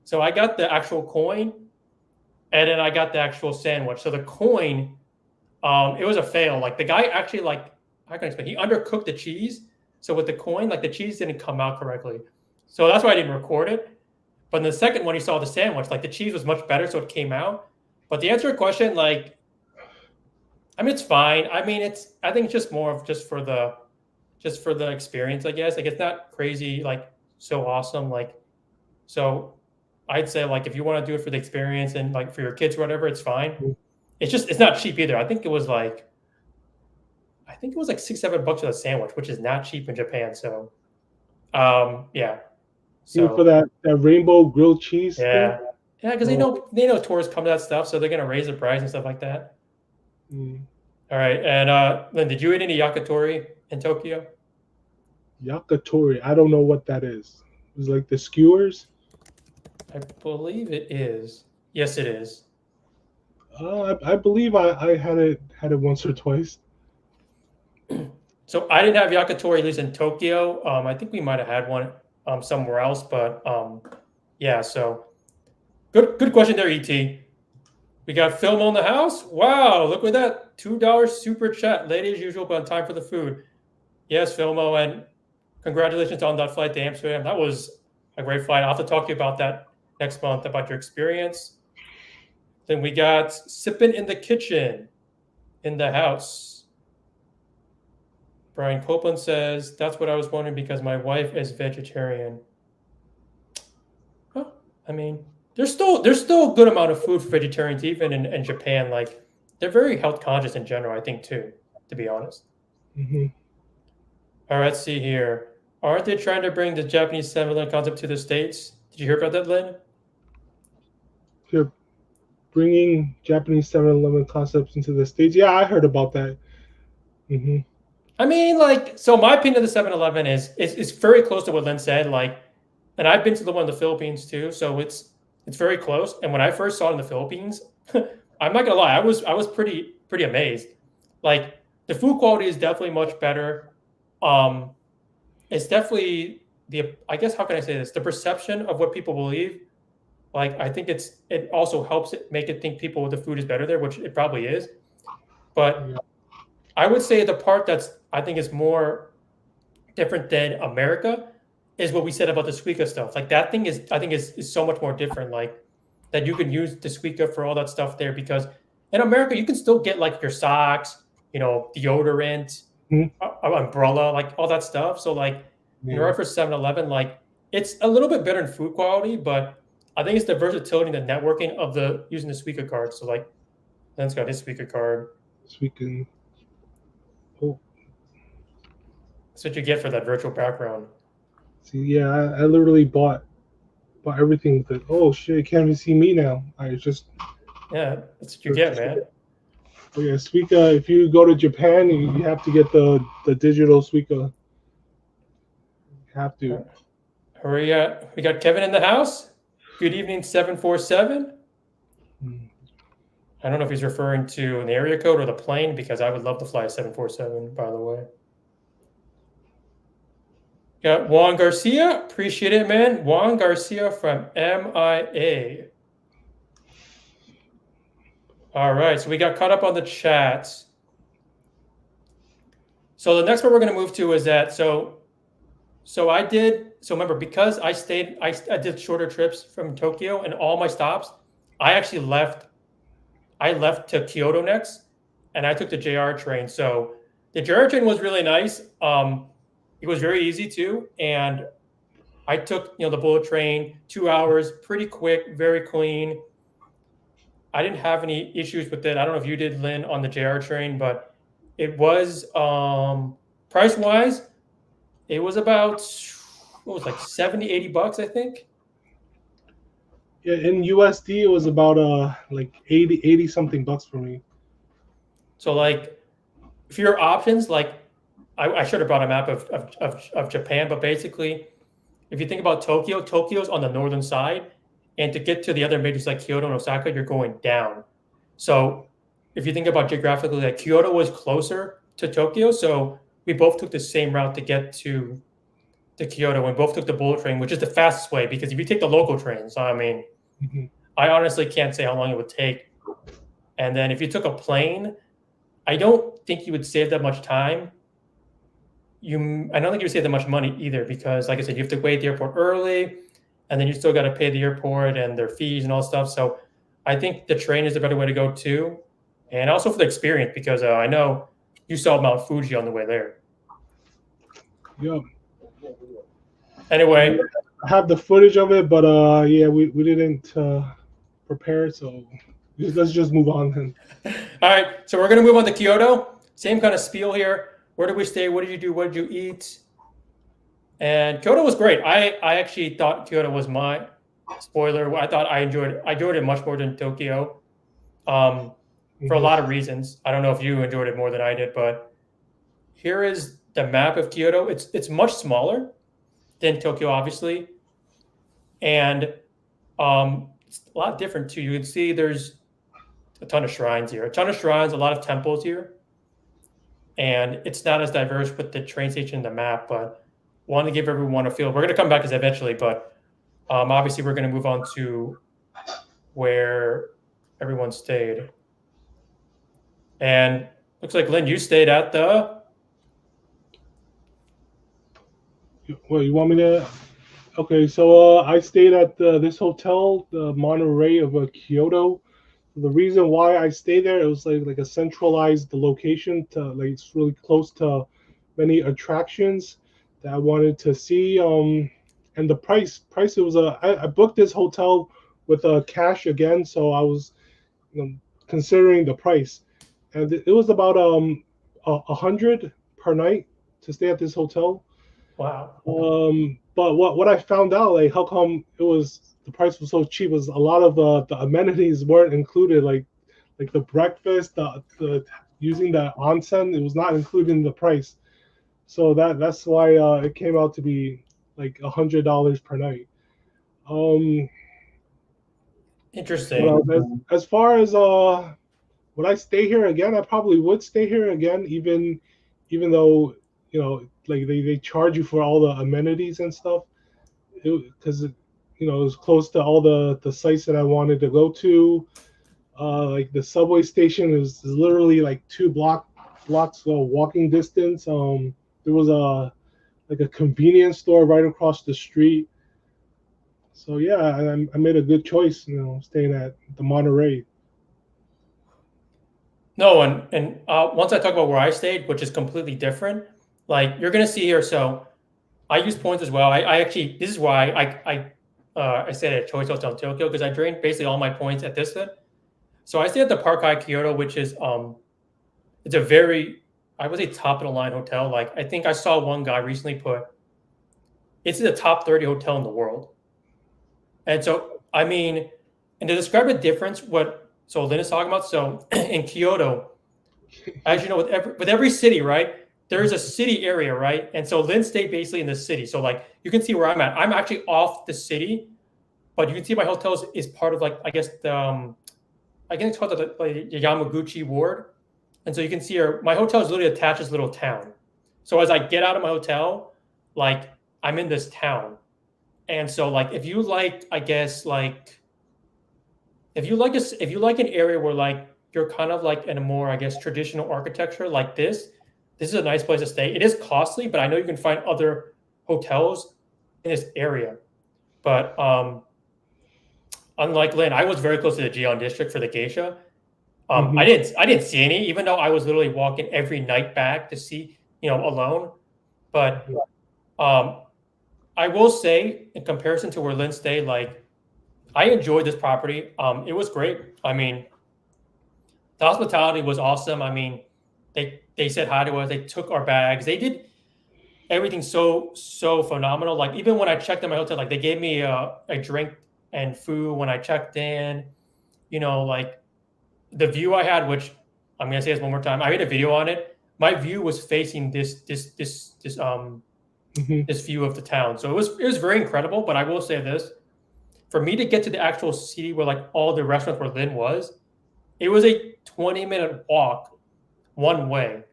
So, I got the actual coin, and then I got the actual sandwich. So, the coin, it was a fail. Like the guy actually, like, how can I explain? He undercooked the cheese. So, with the coin, like the cheese didn't come out correctly. So, that's why I didn't record it. But in the second one, you saw the sandwich. Like the cheese was much better, so it came out. But to answer your question, like, I mean, it's fine. I mean, I think it's just more of just for the experience, I guess. Like, it's not crazy, like so awesome. Like, so I'd say like if you want to do it for the experience and like for your kids or whatever, it's fine. It's not cheap either. I think it was like $6-7 for the sandwich, which is not cheap in Japan. So, yeah. Even for So that rainbow grilled cheese thing. yeah. Yeah, because they know tourists come to that stuff, so they're gonna raise the price and stuff like that. Mm. All right, and Lynn, did you eat any yakitori in Tokyo? Yakitori. I don't know what that is. It's like the skewers. I believe it is. Yes, it is. I believe I had it once or twice. So I didn't have yakitori at least in Tokyo. I think we might have had one somewhere else, but yeah. So good question there, ET. We got Film on the house. Wow, look at that $2 super chat, late as usual, but on time for the food. Yes, Filmo, and congratulations on that flight to Amsterdam. That was a great flight. I'll have to talk to you about that next month, about your experience. Then we got Sippin' in the Kitchen in the house. Brian Copeland says, that's what I was wondering because my wife is vegetarian. Huh, I mean, there's still a good amount of food for vegetarians even in Japan. Like they're very health conscious in general, I think too, to be honest. Hmm. All right, let's see here. Aren't they trying to bring the Japanese 7-Eleven concept to the States? Did you hear about that, Lynn? They're bringing Japanese 7-Eleven concepts into the States. Yeah, I heard about that. Hmm. I mean, like, so my opinion of the 7-Eleven is very close to what Lynn said. Like, and I've been to the one in the Philippines too, so it's very close. And when I first saw it in the Philippines, I'm not gonna lie, I was pretty amazed. Like the food quality is definitely much better. Um, it's definitely the I guess how can I say this? The perception of what people believe. Like I think it also helps it make it think people the food is better there, which it probably is. But Yeah. I would say the part that's I think is more different than America is what we said about the Suica stuff. Like that thing is I think is so much more different. Like that you can use the Suica for all that stuff there because in America you can still get like your socks, deodorant, Mhm. umbrella, like all that stuff. So like in Yeah. order for 7-Eleven, like it's a little bit better in food quality, but I think it's the versatility and the networking of the using the Suica card. So like Len's got his Suica card. This weekend. Oh, That's what you get for that virtual background. see, yeah, I literally bought everything. But oh shit, you can't even see me now. I just. Yeah, that's what you get, man. Oh yeah, Suica. If you go to Japan, you have to get the digital Suica. You have to. Hurry up. We got Kevin in the house. Good evening, 747. Mm. I don't know if he's referring to an area code or the plane because I would love to fly a 747, by the way. Got Juan Garcia. Appreciate it, man. Juan Garcia from MIA. All right, so we got caught up on the chats. So the next one we're going to move to is that remember because I did shorter trips from Tokyo and all my stops I left to Kyoto next and I took the JR train. So the JR train was really nice. It was very easy too, and I took the bullet train, 2 hours, pretty quick, very clean. I didn't have any issues with it. I don't know if you did, Lynn, on the JR train, but it was price wise, it was about what was it, like 70, $80, I think. Yeah, in USD it was about like 80 something bucks for me. So like for your options, like I should have brought a map of Japan, but basically if you think about Tokyo, Tokyo's on the northern side, and to get to the other majors like Kyoto and Osaka, you're going down. So if you think about geographically, like Kyoto was closer to Tokyo, so we both took the same route to get to Kyoto, and both took the bullet train, which is the fastest way. Because if you take the local trains, I mean, Hmm. I honestly can't say how long it would take. And then if you took a plane, I don't think you would save that much time. I don't think you would save that much money either because, like I said, you have to wait at the airport early, and then you still got to pay the airport and their fees and all stuff. So I think the train is a better way to go too, and also for the experience because I know you saw Mount Fuji on the way there. Yeah. Anyway, I have the footage of it, but yeah, we didn't prepare it, so let's just move on then. all right, so we're gonna move on to Kyoto. Same kind of spiel here. Where did we stay? What did you do? What did you eat? And Kyoto was great. I actually thought Kyoto was my spoiler. I thought I enjoyed it much more than Tokyo, for a Mhm. lot of reasons. I don't know if you enjoyed it more than I did, but here is the map of Kyoto. It's much smaller than Tokyo, obviously, and it's a lot different too. You can see there's a ton of shrines here, a ton of shrines, a lot of temples here, and it's not as diverse with the train station and the map. But want to give everyone a feel. We're going to come back to that eventually, but obviously we're going to move on to where everyone stayed. And looks like Lynn, you stayed at the. Well, you want me to? Okay, so I stayed at this hotel, the Monterey of Kyoto. The reason why I stayed there, it was like a centralized location to like it's really close to many attractions that I wanted to see. And the price it was I booked this hotel with cash again, so I was considering the price, and it was about 100 per night to stay at this hotel. Wow. But what I found out, like how come it was the price was so cheap, was a lot of the amenities weren't included, like the breakfast, the using the onsen, it was not included in the price. So that's why it came out to be like $100 per night. Um, Interesting. as far as would I stay here again? I probably would stay here again, even though like they charge you for all the amenities and stuff, because it was close to all the sites that I wanted to go to. Like the subway station is literally like blocks walking distance. There was a convenience store right across the street. So yeah, I made a good choice, staying at the Monterey. No, and once I talk about where I stayed, which is completely different, like you're gonna see here. So I use points as well. I actually this is why I stayed at Choice Hotel in Tokyo because I drained basically all my points at this one. So I stayed at the Park Hyatt Kyoto, which is it's a very I would say top of the line hotel. Like I think I saw one guy recently put it's in the top 30 hotel in the world. And so I mean, and to describe the difference, what so Lynn is talking about. So in Kyoto, as you know, with every city, right? There's a city area, right? And so Lynn stayed basically in the city. So like you can see where I'm at. I'm actually off the city, but you can see my hotels is part of like I guess the I think it's called the Yamaguchi ward. And so you can see here, my hotel is literally attached to this little town. So as I get out of my hotel, like I'm in this town. And so like if you like, I guess like if you like an area where like you're kind of like in a more, I guess, traditional architecture like this is a nice place to stay. It is costly, but I know you can find other hotels in this area. But unlike Lynn, I was very close to the Gion district for the geisha. Hmm. I didn't see any, even though I was literally walking every night back to see, alone. But um, I will say, in comparison to where Lynn stayed, like I enjoyed this property. It was great. I mean, the hospitality was awesome. I mean, they said hi to us. They took our bags. They did everything so phenomenal. Like even when I checked in my hotel, like they gave me a drink and food when I checked in. Like the view I had, which I'm gonna say this one more time. I made a video on it. My view was facing Hmm. this view of the town, so it was very incredible. But I will say this: for me to get to the actual city where like all the restaurants where Lynn was, it was a 20-minute walk one way.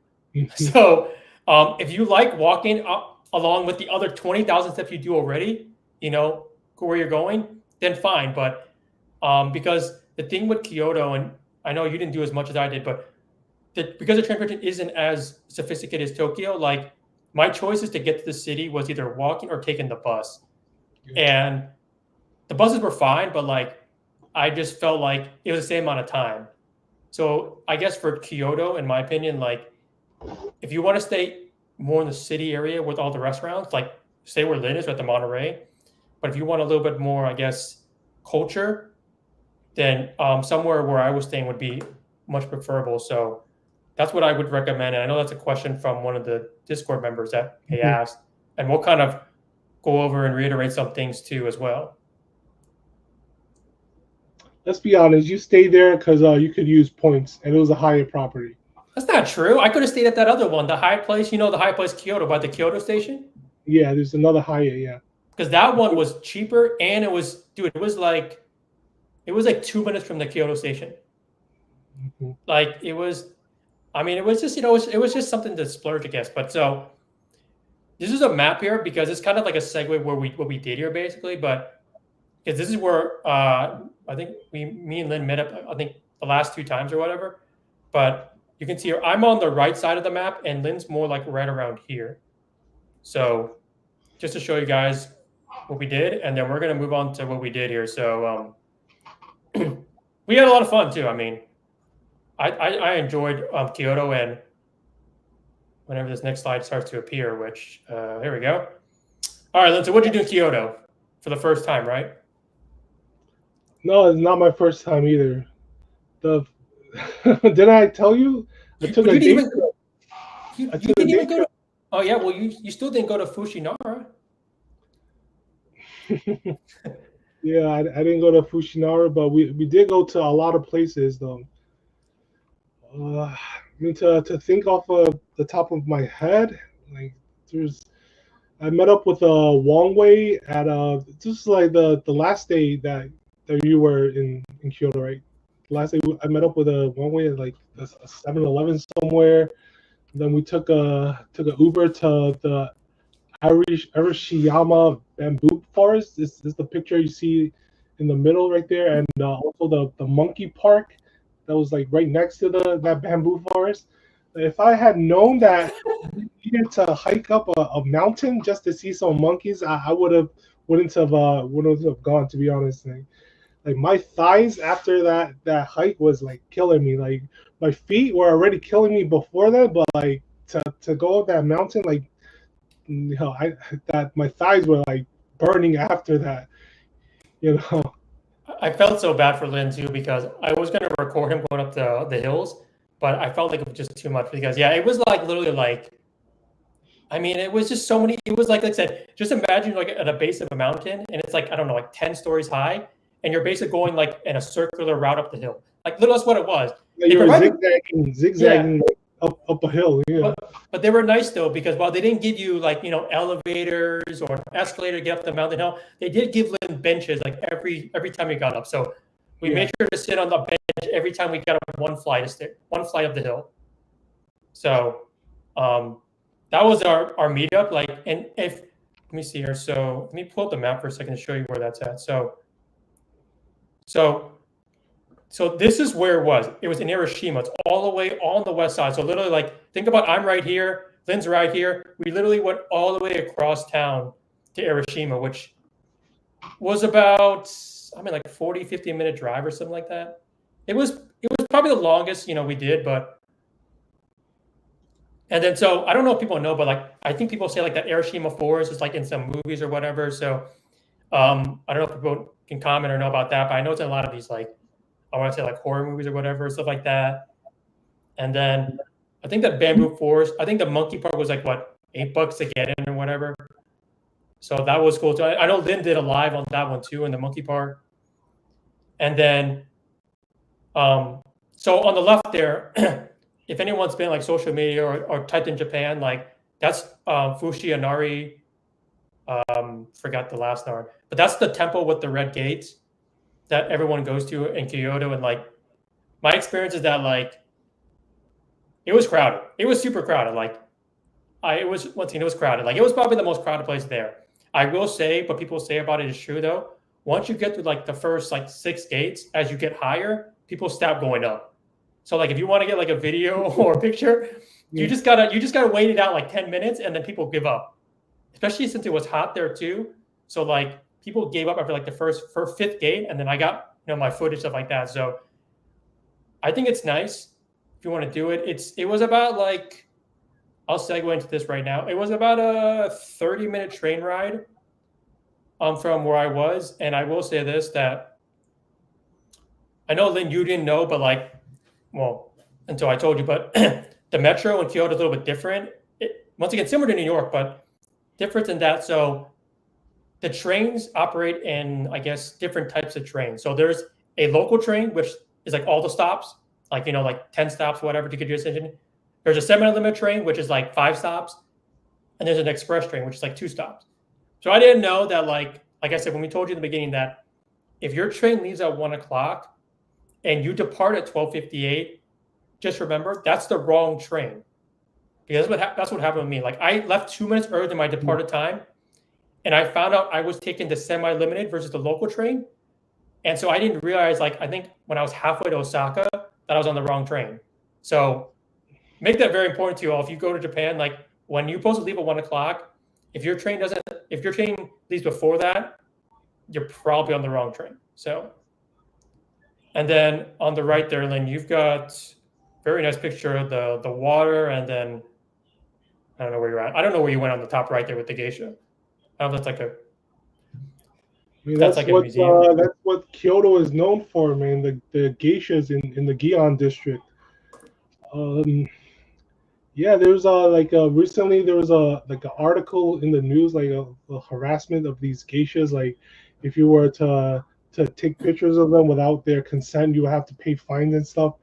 So if you like walking up along with the other 20,000 steps you do already, where you're going, then fine. But because the thing with Kyoto, and I know you didn't do as much as I did, but because the transportation isn't as sophisticated as Tokyo, like my choices to get to the city was either walking or taking the bus. And the buses were fine, but like I just felt like it was the same amount of time. So I guess for Kyoto, in my opinion, like if you want to stay more in the city area with all the restaurants, like stay where Lynn is at the Monterey. But if you want a little bit more, I guess, culture, then somewhere where I was staying would be much preferable. So that's what I would recommend. And I know that's a question from one of the Discord members that they Hmm. asked, and we'll kind of go over and reiterate some things too as well. Let's be honest, you stayed there because you could use points, and it was a Hyatt property. That's not true. I could have stayed at that other one, the High Place. The High Place Kyoto by the Kyoto station, Yeah, there's another Hyatt. Yeah. because that one was cheaper and it was, dude, it was like 2 minutes from the Kyoto station. Hmm. Like it was, I mean, it was just it was just something to splurge against. But so this is a map here because it's kind of like a segue where what we did here basically. But because this is where I think me and Lynn met up. I think the last two times or whatever. But you can see here, I'm on the right side of the map, and Lynn's more like right around here. So just to show you guys what we did, and then we're gonna move on to what we did here. So we had a lot of fun too. I mean, I enjoyed Kyoto, and whenever this next slide starts to appear, which here we go. All right, Lynn. So what did you do in Kyoto for the first time, right? No, it's not my first time either. The didn't I tell you? I You, took but a you didn't day even trip. you, I you took a didn't day even go to. Oh yeah, well you still didn't go to Fushinara. trip. Yeah, I didn't go to Fushinara, but we did go to a lot of places though. I mean, to think off of the top of my head, like there's I met up with Wong Way at this is like the last day that you were in Kyoto, right? Last day I met up with Wong Way at like a 7-Eleven somewhere. Then we took a Uber to the Arashiyama bamboo forest. This is the picture you see in the middle right there, and also the monkey park that was like right next to the that bamboo forest. If I had known that we needed to hike up a mountain just to see some monkeys, I wouldn't have gone, to be honest. Like my thighs after that hike was like killing me. Like my feet were already killing me before that, but like to go up that mountain, like I that my thighs were like burning after that. You know. I felt so bad for Lynn too because I was gonna record him going up the hills, but I felt like it was just too much because yeah, it was like literally like I mean it was just so many. It was like I said, just imagine like at a base of a mountain and it's like I don't know like 10 stories high, and you're basically going like in a circular route up the hill. Like literally that's what it was. Like They you were provided yeah, zigzagging like, up a hill. Yeah. but but they were nice though because while they didn't give you like elevators or an escalator to get up the mountain hill, they did give Lynn benches like every time you got up. So we Yeah. made sure to sit on the bench every time we got up one flight of the hill. So um, that was our meetup. Like, and if let me see here. So let me pull up the map for a second to show you where that's at. So so this is where it was. It was in Hiroshima. It's all the way on the west side. So literally, like, think about I'm right here, Lynn's right here. We literally went all the way across town to Hiroshima, which was about, I mean, like 40, 50-minute drive or something like that. It was probably the longest, we did, but and then so I don't know if people know, but like I think people say like that Hiroshima Forest is like in some movies or whatever. So I don't know if people can comment or know about that, but I know it's in a lot of these like I want to say like horror movies or whatever, stuff like that. And then I think that Bamboo Forest, I think the monkey park was like what, $8 to get in or whatever. So that was cool too. I know Lynn did a live on that one too in the monkey park. And then so on the left there, if anyone's been like social media or typed in Japan, like that's Fushinari, forgot the last name, but that's the temple with the red gates that everyone goes to in Kyoto. And like my experience is that like it was crowded. It was super crowded. Like it was once again, it was crowded. Like it was probably the most crowded place there. I will say, what people say about it is true though. Once you get to like the first like 6 gates, as you get higher, people stop going up. So like if you want to get like a video or a picture, Yeah. you just gotta wait it out like 10 minutes and then people give up. Especially since it was hot there too. So like people gave up after like the first fifth gate, and then I got my footage stuff like that. So I think it's nice if you want to do it. It was about like I'll segue into this right now. It was about a 30-minute train ride from where I was. And I will say this, that I know, Lynn, you didn't know, but like, well, until I told you, but the metro in Kyoto is a little bit different. Once again, similar to New York, but different in that. So the trains operate in, I guess, different types of trains. So there's a local train, which is like all the stops, like, like 10 stops, whatever, to get your attention. There's a semi-limit train, which is like 5 stops. And there's an express train, which is like 2 stops. So I didn't know that, like I said, when we told you in the beginning that if your train leaves at 1 o'clock and you depart at 12:58, just remember that's the wrong train, because that's what happened with me. Like I left 2 minutes earlier than my departed time, and I found out I was taking the semi-limited versus the local train, and so I didn't realize, like, I think when I was halfway to Osaka, that I was on the wrong train. So make that very important to you all. If you go to Japan, like when you're supposed to leave at 1 o'clock, if your train leaves before that, you're probably on the wrong train. So, and then on the right there, Lynn, you've got very nice picture of the water, and then I don't know where you're at. I don't know where you went on the top right there with the geisha. I don't know if that's like a I mean, That's like a museum. that's what Kyoto is known for, man. The geishas in the Gion district. Um, yeah, there was like recently there was a like an article in the news like a harassment of these geishas. Like, if you were to take pictures of them without their consent, you would have to pay fines and stuff.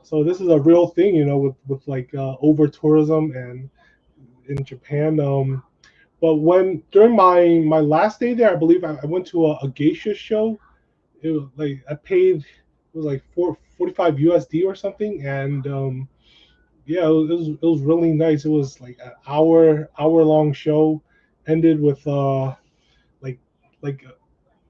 So this is a real thing, you know, with like over tourism and in Japan. But when during my last day there, I believe I went to a geisha show. It was like I paid it was like 45 USD or something, and yeah, it was really nice. It was like an hour long show, ended with like like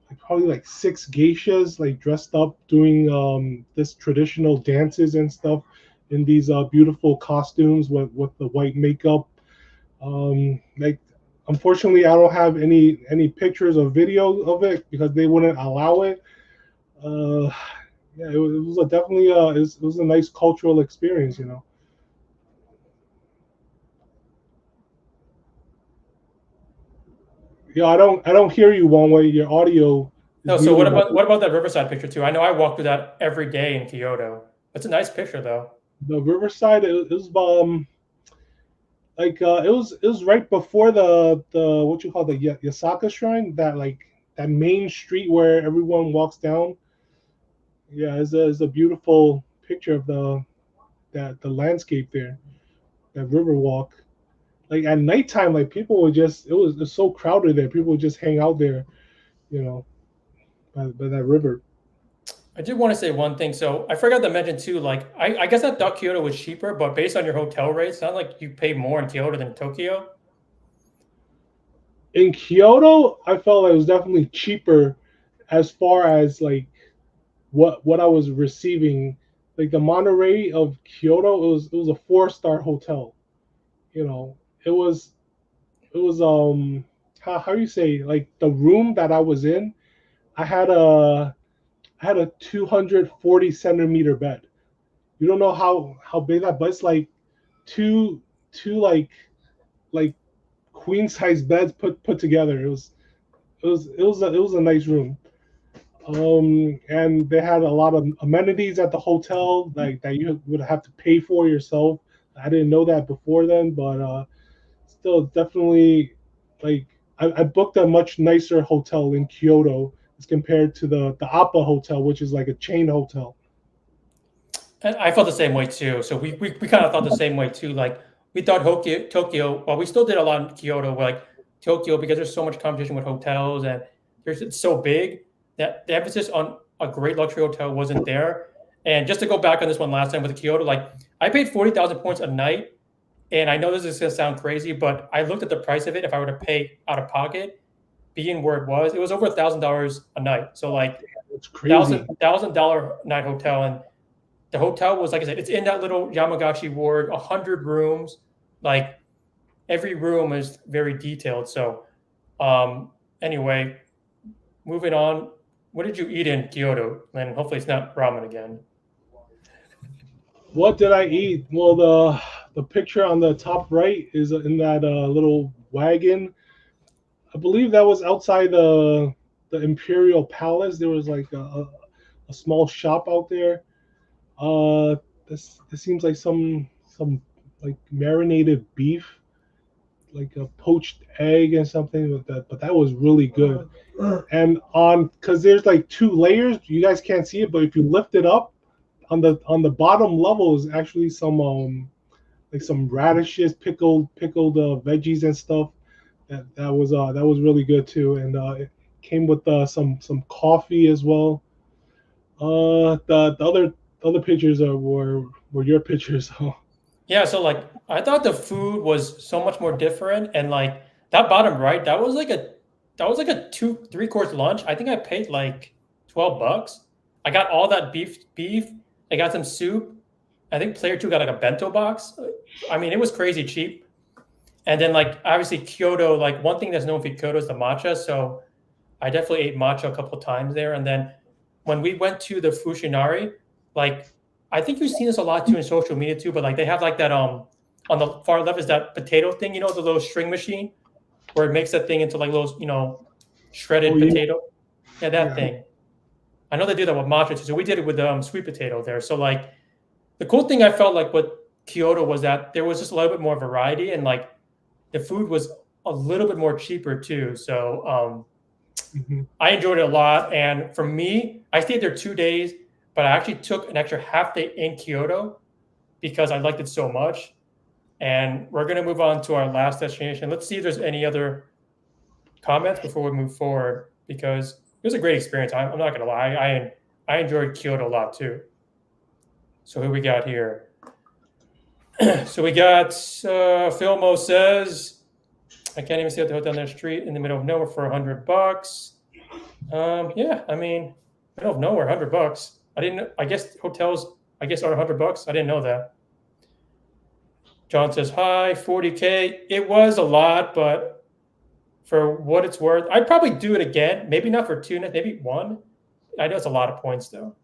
like probably like six geishas like dressed up doing this traditional dances and stuff in these beautiful costumes with the white makeup. Like unfortunately, I don't have any pictures or video of it because they wouldn't allow it. Uh, yeah, it was a definitely it was a nice cultural experience, you know. Yeah, I don't hear you, Wong Way. Your audio is No, so muted. what about that Riverside picture too? I know I walk through that every day in Kyoto. It's a nice picture though. The Riverside, it was like it was right before the what you call the Yasaka Shrine, that like that main street where everyone walks down. Yeah, it's a beautiful picture of the landscape there, that river walk. Like at nighttime, like people would just it's so crowded there. People would just hang out there, you know, by that river. I did want to say one thing. So I forgot to mention too, like I guess I thought Kyoto was cheaper, but based on your hotel rates, sounds like you pay more in Kyoto than Tokyo. In Kyoto, I felt like it was definitely cheaper as far as like what I was receiving. Like the Monterey of Kyoto, it was a 4-star hotel. You know, it was how you say, like the room that I was in, I had a 240 centimeter bed. You don't know how big that, but it's like two like queen size beds put together. It was a nice room. And they had a lot of amenities at the hotel like that you would have to pay for yourself. I didn't know that before then, but still definitely like I booked a much nicer hotel in Kyoto as compared to the Appa hotel, which is like a chain hotel. And I felt the same way too. So we kind of thought the same way too. Like we thought Tokyo, well, we still did a lot in Kyoto, like Tokyo, because there's so much competition with hotels and it's so big that the emphasis on a great luxury hotel wasn't there. And just to go back on this one last time with Kyoto, like I paid 40,000 points a night. And I know this is going to sound crazy, but I looked at the price of it. If I were to pay out of pocket, being where it was over $1,000 a night. So like It's crazy. $1,000 night hotel. And the hotel was, like I said, it's in that little Yamagashi ward, 100 rooms. Like every room is very detailed. So, anyway, moving on. What did you eat in Kyoto? And hopefully it's not ramen again. What did I eat? Well, the picture on the top right is in that little wagon. I believe that was outside the Imperial Palace. There was like a small shop out there. Uh, this seems like some like marinated beef, like a poached egg and something with that. But that was really good. And on because there's like two layers. You guys can't see it, but if you lift it up, on the bottom level is actually some like some radishes, pickled veggies and stuff. That was really good too, and it came with some coffee as well. The other pictures were your pictures. So Yeah, so like I thought the food was so much more different, and like that bottom right, that was like a 2 3 course lunch. I think I paid like $12. I got all that beef. I got some soup. I think player two got like a bento box. I mean, it was crazy cheap. And then like obviously Kyoto, like one thing that's known for Kyoto is the matcha. So I definitely ate matcha a couple times there. And then when we went to the Fushinari, like I think you've seen this a lot too in social media too, but like they have like that on the far left is that potato thing, the little string machine where it makes that thing into like little, oh shredded yeah, potato. Yeah, that Yeah. thing. I know they do that with matcha too. So we did it with sweet potato there. So like the cool thing I felt like with Kyoto was that there was just a little bit more variety and like the food was a little bit more cheaper too. So Hmm. I enjoyed it a lot. And for me, I stayed there 2 days, but I actually took an extra half day in Kyoto because I liked it so much. And we're going to move on to our last destination. Let's see if there's any other comments before we move forward because it was a great experience. I'm not going to lie. I enjoyed Kyoto a lot too. So who we got here? So we got Philmo says, I can't even see what the hotel down the street in the middle of nowhere for $100. Yeah, I mean, middle of nowhere, $100. I didn't. I guess hotels, I guess, are $100. I didn't know that. John says hi, 40K. It was a lot, but for what it's worth, I'd probably do it again. Maybe not for two nights, maybe one. I know it's a lot of points though.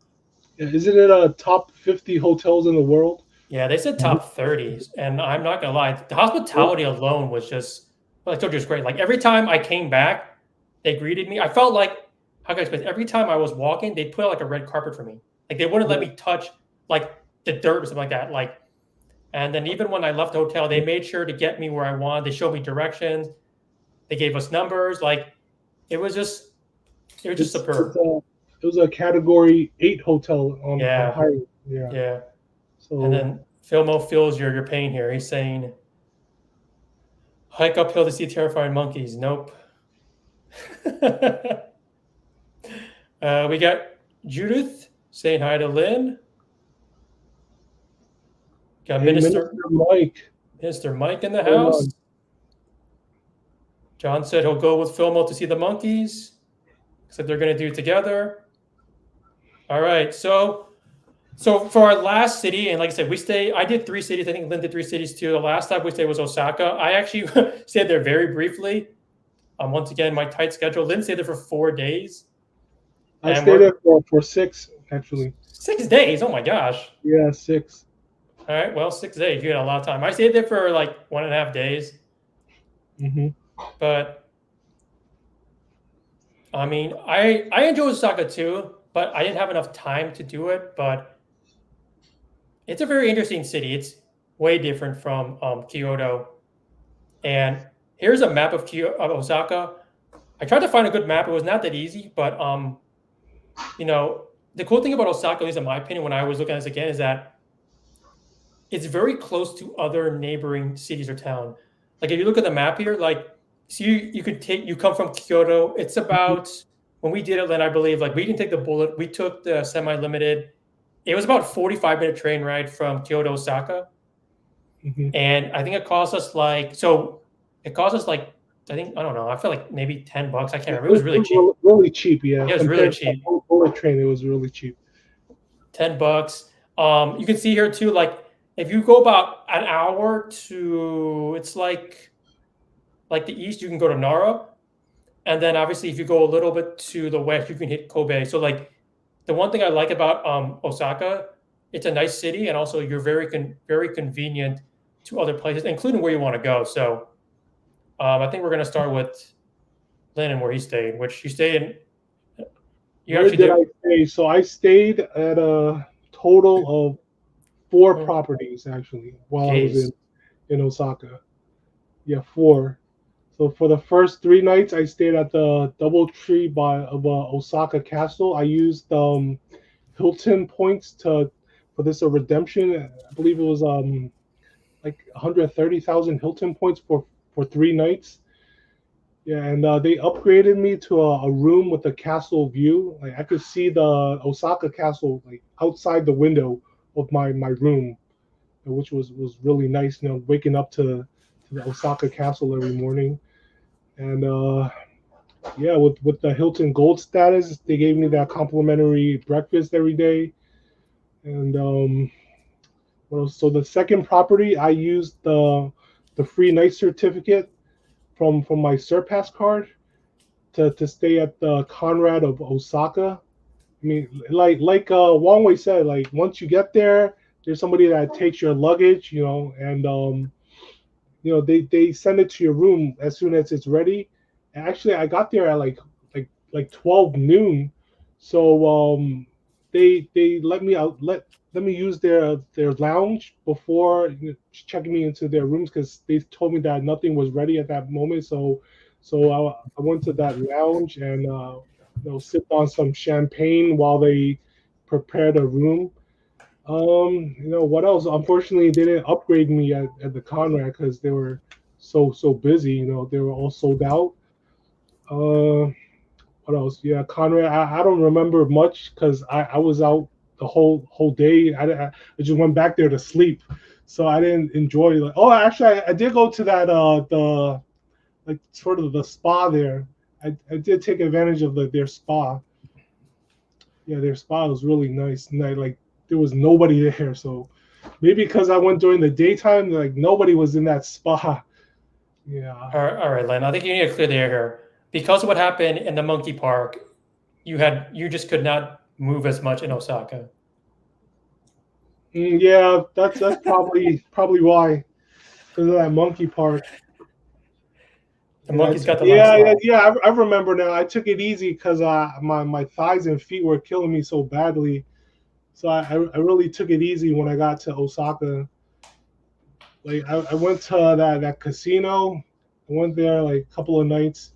Isn't it a top 50 hotels in the world? Yeah, they said top 30s, and I'm not gonna lie, the hospitality alone was just, well, I told you it was great. Like every time I came back, they greeted me. I felt like, how can I explain? Every time I was walking, they put out like a red carpet for me. Like they wouldn't let me touch like the dirt or something like that. Like, and then even when I left the hotel, they made sure to get me where I wanted. They showed me directions. They gave us numbers. Like it was just, it was just superb. It was a category 8 hotel on Yeah, Hyatt. Yeah. yeah. And So then Philmo feels your pain here. He's saying, hike uphill to see terrifying monkeys. Nope. We got Judith saying hi to Lynn. Got hey, Minister Mike. Minister Mike in the Hold house. on. John said he'll go with Philmo to see the monkeys. Said they're going to do it together. All right. So for our last city, and like I said, I did 3 cities. I think Lynn did 3 cities too. The last time we stayed was Osaka. I actually stayed there very briefly. Once again, my tight schedule. Lynn stayed there for 4 days. I stayed there for 6, actually. 6 days. Oh my gosh. Yeah, 6. All right. Well, 6 days. You had a lot of time. I stayed there for like 1.5 days. Mm-hmm. But I mean, I enjoy Osaka too, but I didn't have enough time to do it. But it's a very interesting city. It's way different from Kyoto. And here's a map of Osaka. I tried to find a good map. It was not that easy, but you know, the cool thing about Osaka, at least in my opinion, when I was looking at this again, is that it's very close to other neighboring cities or town. Like if you look at the map here, like so you come from Kyoto. It's about when we did it, Len, I believe, like we didn't take the bullet, we took the semi-limited. It was about 45-minute train ride from Kyoto, Osaka. Mm-hmm. And I think it cost us like I think, I don't know, I feel like maybe $10. I can't remember. It was really cheap. Really cheap, yeah. Yeah, it was really cheap. Bullet train, it was really cheap. $10. You can see here too, like if you go about an hour to, it's like the east, you can go to Nara, and then obviously if you go a little bit to the west, you can hit Kobe. So like the one thing I like about Osaka, it's a nice city, and also you're very convenient to other places, including where you want to go. So I think we're going to start with Lynn and where he stayed, which he stayed in. Where did I stay? So I stayed at a total of 4 properties actually while I was in Osaka. Yeah, 4. So for the first 3 nights, I stayed at the DoubleTree of Osaka Castle. I used Hilton points for this redemption. I believe it was like 130,000 Hilton points for 3 nights. Yeah, and they upgraded me to a room with a castle view. Like I could see the Osaka Castle like outside the window of my room, which was really nice. You know, waking up to the Osaka Castle every morning, and yeah, with the Hilton Gold status, they gave me that complimentary breakfast every day, and well, so the second property, I used the free night certificate from my Surpass card to stay at the Conrad of Osaka. I mean, like Wong Way said, like once you get there, there's somebody that takes your luggage, you know, and they send it to your room as soon as it's ready. And actually, I got there at like like 12 noon. So they let me out let me use their lounge before checking me into their rooms because they told me that nothing was ready at that moment. So I went to that lounge and sipped on some champagne while they prepared a room. What else? Unfortunately, they didn't upgrade me at the Conrad because they were so busy. They were all sold out. Uh, what else? Yeah, Conrad. I don't remember much because I was out the whole day. I just went back there to sleep, so I didn't enjoy. Like, oh, actually, I did go to that the like sort of the spa there. I did take advantage of their spa. Yeah, their spa was really nice. Like there was nobody there, so maybe because I went during the daytime, like nobody was in that spa. Yeah. All right, Len. I think you need to clear the air here because of what happened in the monkey park. You just could not move as much in Osaka. Yeah, that's probably why because of that monkey park. The Yeah, monkey's got the yeah, yeah, lifestyle. yeah. I remember now. I took it easy because my thighs and feet were killing me so badly. So I really took it easy when I got to Osaka. Like I went to that casino. I went there like a couple of nights.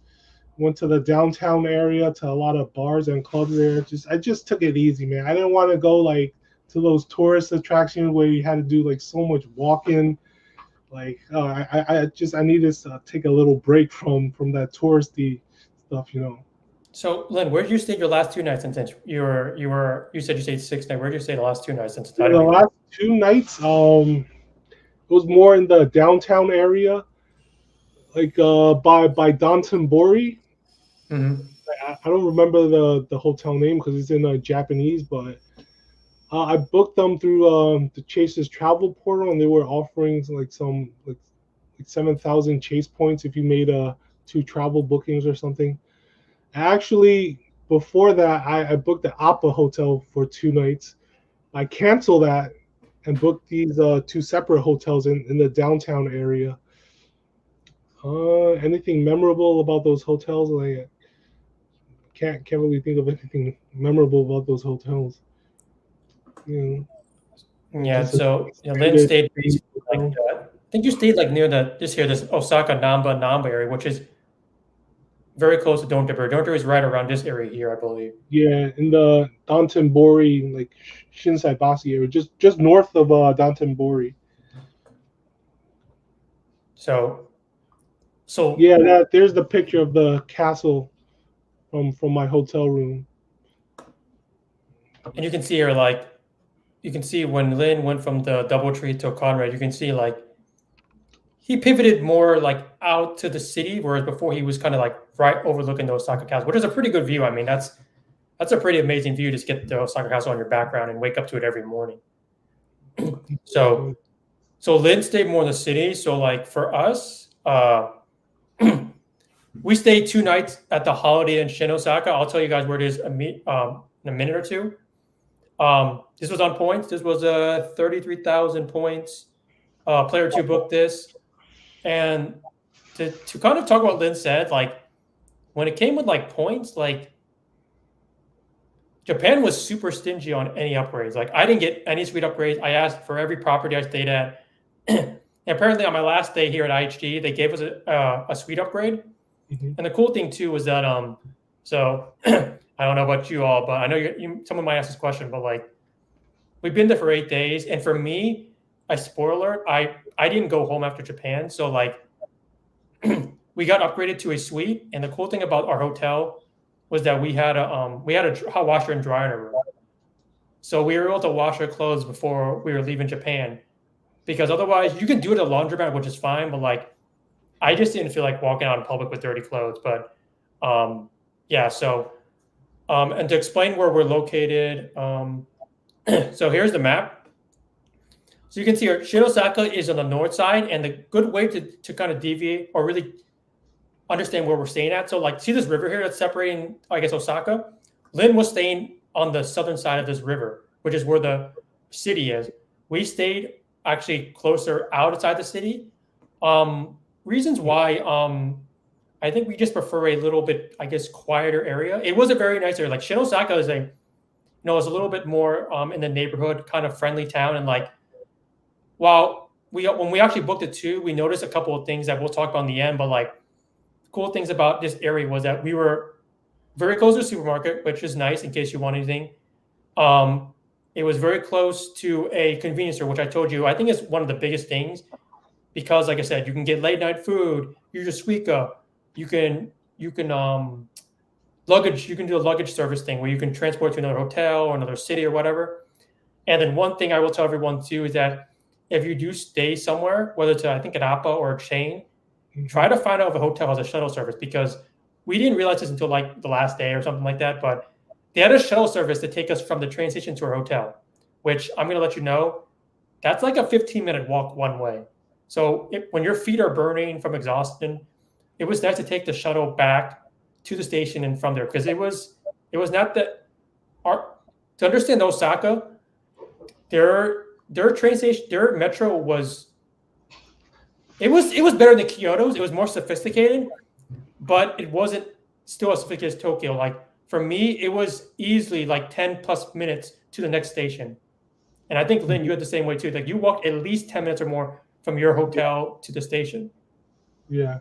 Went to the downtown area to a lot of bars and clubs there. I just took it easy, man. I didn't want to go like to those tourist attractions where you had to do like so much walking. Like I needed to take a little break from that touristy stuff. So, Len, where did you stay your last 2 nights? And since you said you stayed 6 nights, where did you stay the last 2 nights? Since Yeah, the last 2 nights, it was more in the downtown area, like by Downton. Mm-hmm. I don't remember the hotel name because it's in Japanese, but I booked them through the Chase's travel portal, and they were offering like some like 7,000 Chase points if you made 2 travel bookings or something. Actually, before that, I booked the Appa hotel for 2 nights. I canceled that and booked these 2 separate hotels in the downtown area. Anything memorable about those hotels? Like, can't really think of anything memorable about those hotels. You Yeah, just a so Lynn standard stayed basically like hotel. I think you stayed like near this Osaka Namba area, which is very close to Dontabu. Dontabu is right around this area here, I believe. Yeah, in the Downton, like Shinsaibashi area, just north of Downton. So so Yeah, there's the picture of the castle from my hotel room. and you can see here like you can see when Lynn went from the DoubleTree to Conrad, you can see like he pivoted more like out to the city, whereas before he was kind of like right overlooking the Osaka Castle, which is a pretty good view. I mean, that's a pretty amazing view. Just get the Osaka Castle on your background and wake up to it every morning. So so Lynn stayed more in the city. So like for us, we stayed 2 nights at the Holiday Inn Shin Osaka. I'll tell you guys where it is in a minute or two. This was on points. This was 33,000 points. Player two booked this, and to kind of talk about what Lynn said, like when it came with like points, like Japan was super stingy on any upgrades. Like I didn't get any suite upgrades. I asked for every property I stayed at. And apparently, on my last day here at IHG, they gave us a suite upgrade. Mm-hmm. And the cool thing too was that so I don't know about you all, but I know someone might ask this question, but like we've been there for 8 days, and for me, I spoiler, I didn't go home after Japan, so like we got upgraded to a suite, and the cool thing about our hotel was that we had a hot washer and dryer in our room, so we were able to wash our clothes before we were leaving Japan, because otherwise you can do it at a laundromat, which is fine, but like I just didn't feel like walking out in public with dirty clothes. But yeah, so and to explain where we're located, so here's the map. So you can see here, Shin Osaka is on the north side, and the good way to kind of deviate or really understand where we're staying at. So like, see this river here that's separating, I guess, Osaka? Lynn was staying on the southern side of this river, which is where the city is. We stayed actually closer outside the city. Reasons why I think we just prefer a little bit, I guess, quieter area. It was a very nice area. Like Shin Osaka is it's a little bit more in the neighborhood, kind of friendly town. And like, while when we actually booked it too, we noticed a couple of things that we'll talk about in the end. But like, cool things about this area was that we were very close to a supermarket, which is nice in case you want anything. It was very close to a convenience store, which I told you I think is one of the biggest things because, like I said, you can get late night food. Use your Suica. You can luggage. You can do a luggage service thing where you can transport to another hotel or another city or whatever. And then one thing I will tell everyone too is that if you do stay somewhere, whether it's I think an APA or a chain, try to find out if a hotel has a shuttle service because we didn't realize this until like the last day or something like that. But they had a shuttle service to take us from the train station to our hotel, which I'm going to let you know, that's like a 15-minute walk one way. So when your feet are burning from exhaustion, it was nice to take the shuttle back to the station and from there because it was not that to understand Osaka, their train station, their metro was better than Kyoto's. It was more sophisticated, but it wasn't still as sophisticated as Tokyo. Like for me, it was easily like 10 plus minutes to the next station. And I think Lynn, you had the same way too. Like you walked at least 10 minutes or more from your hotel to the station. Yeah.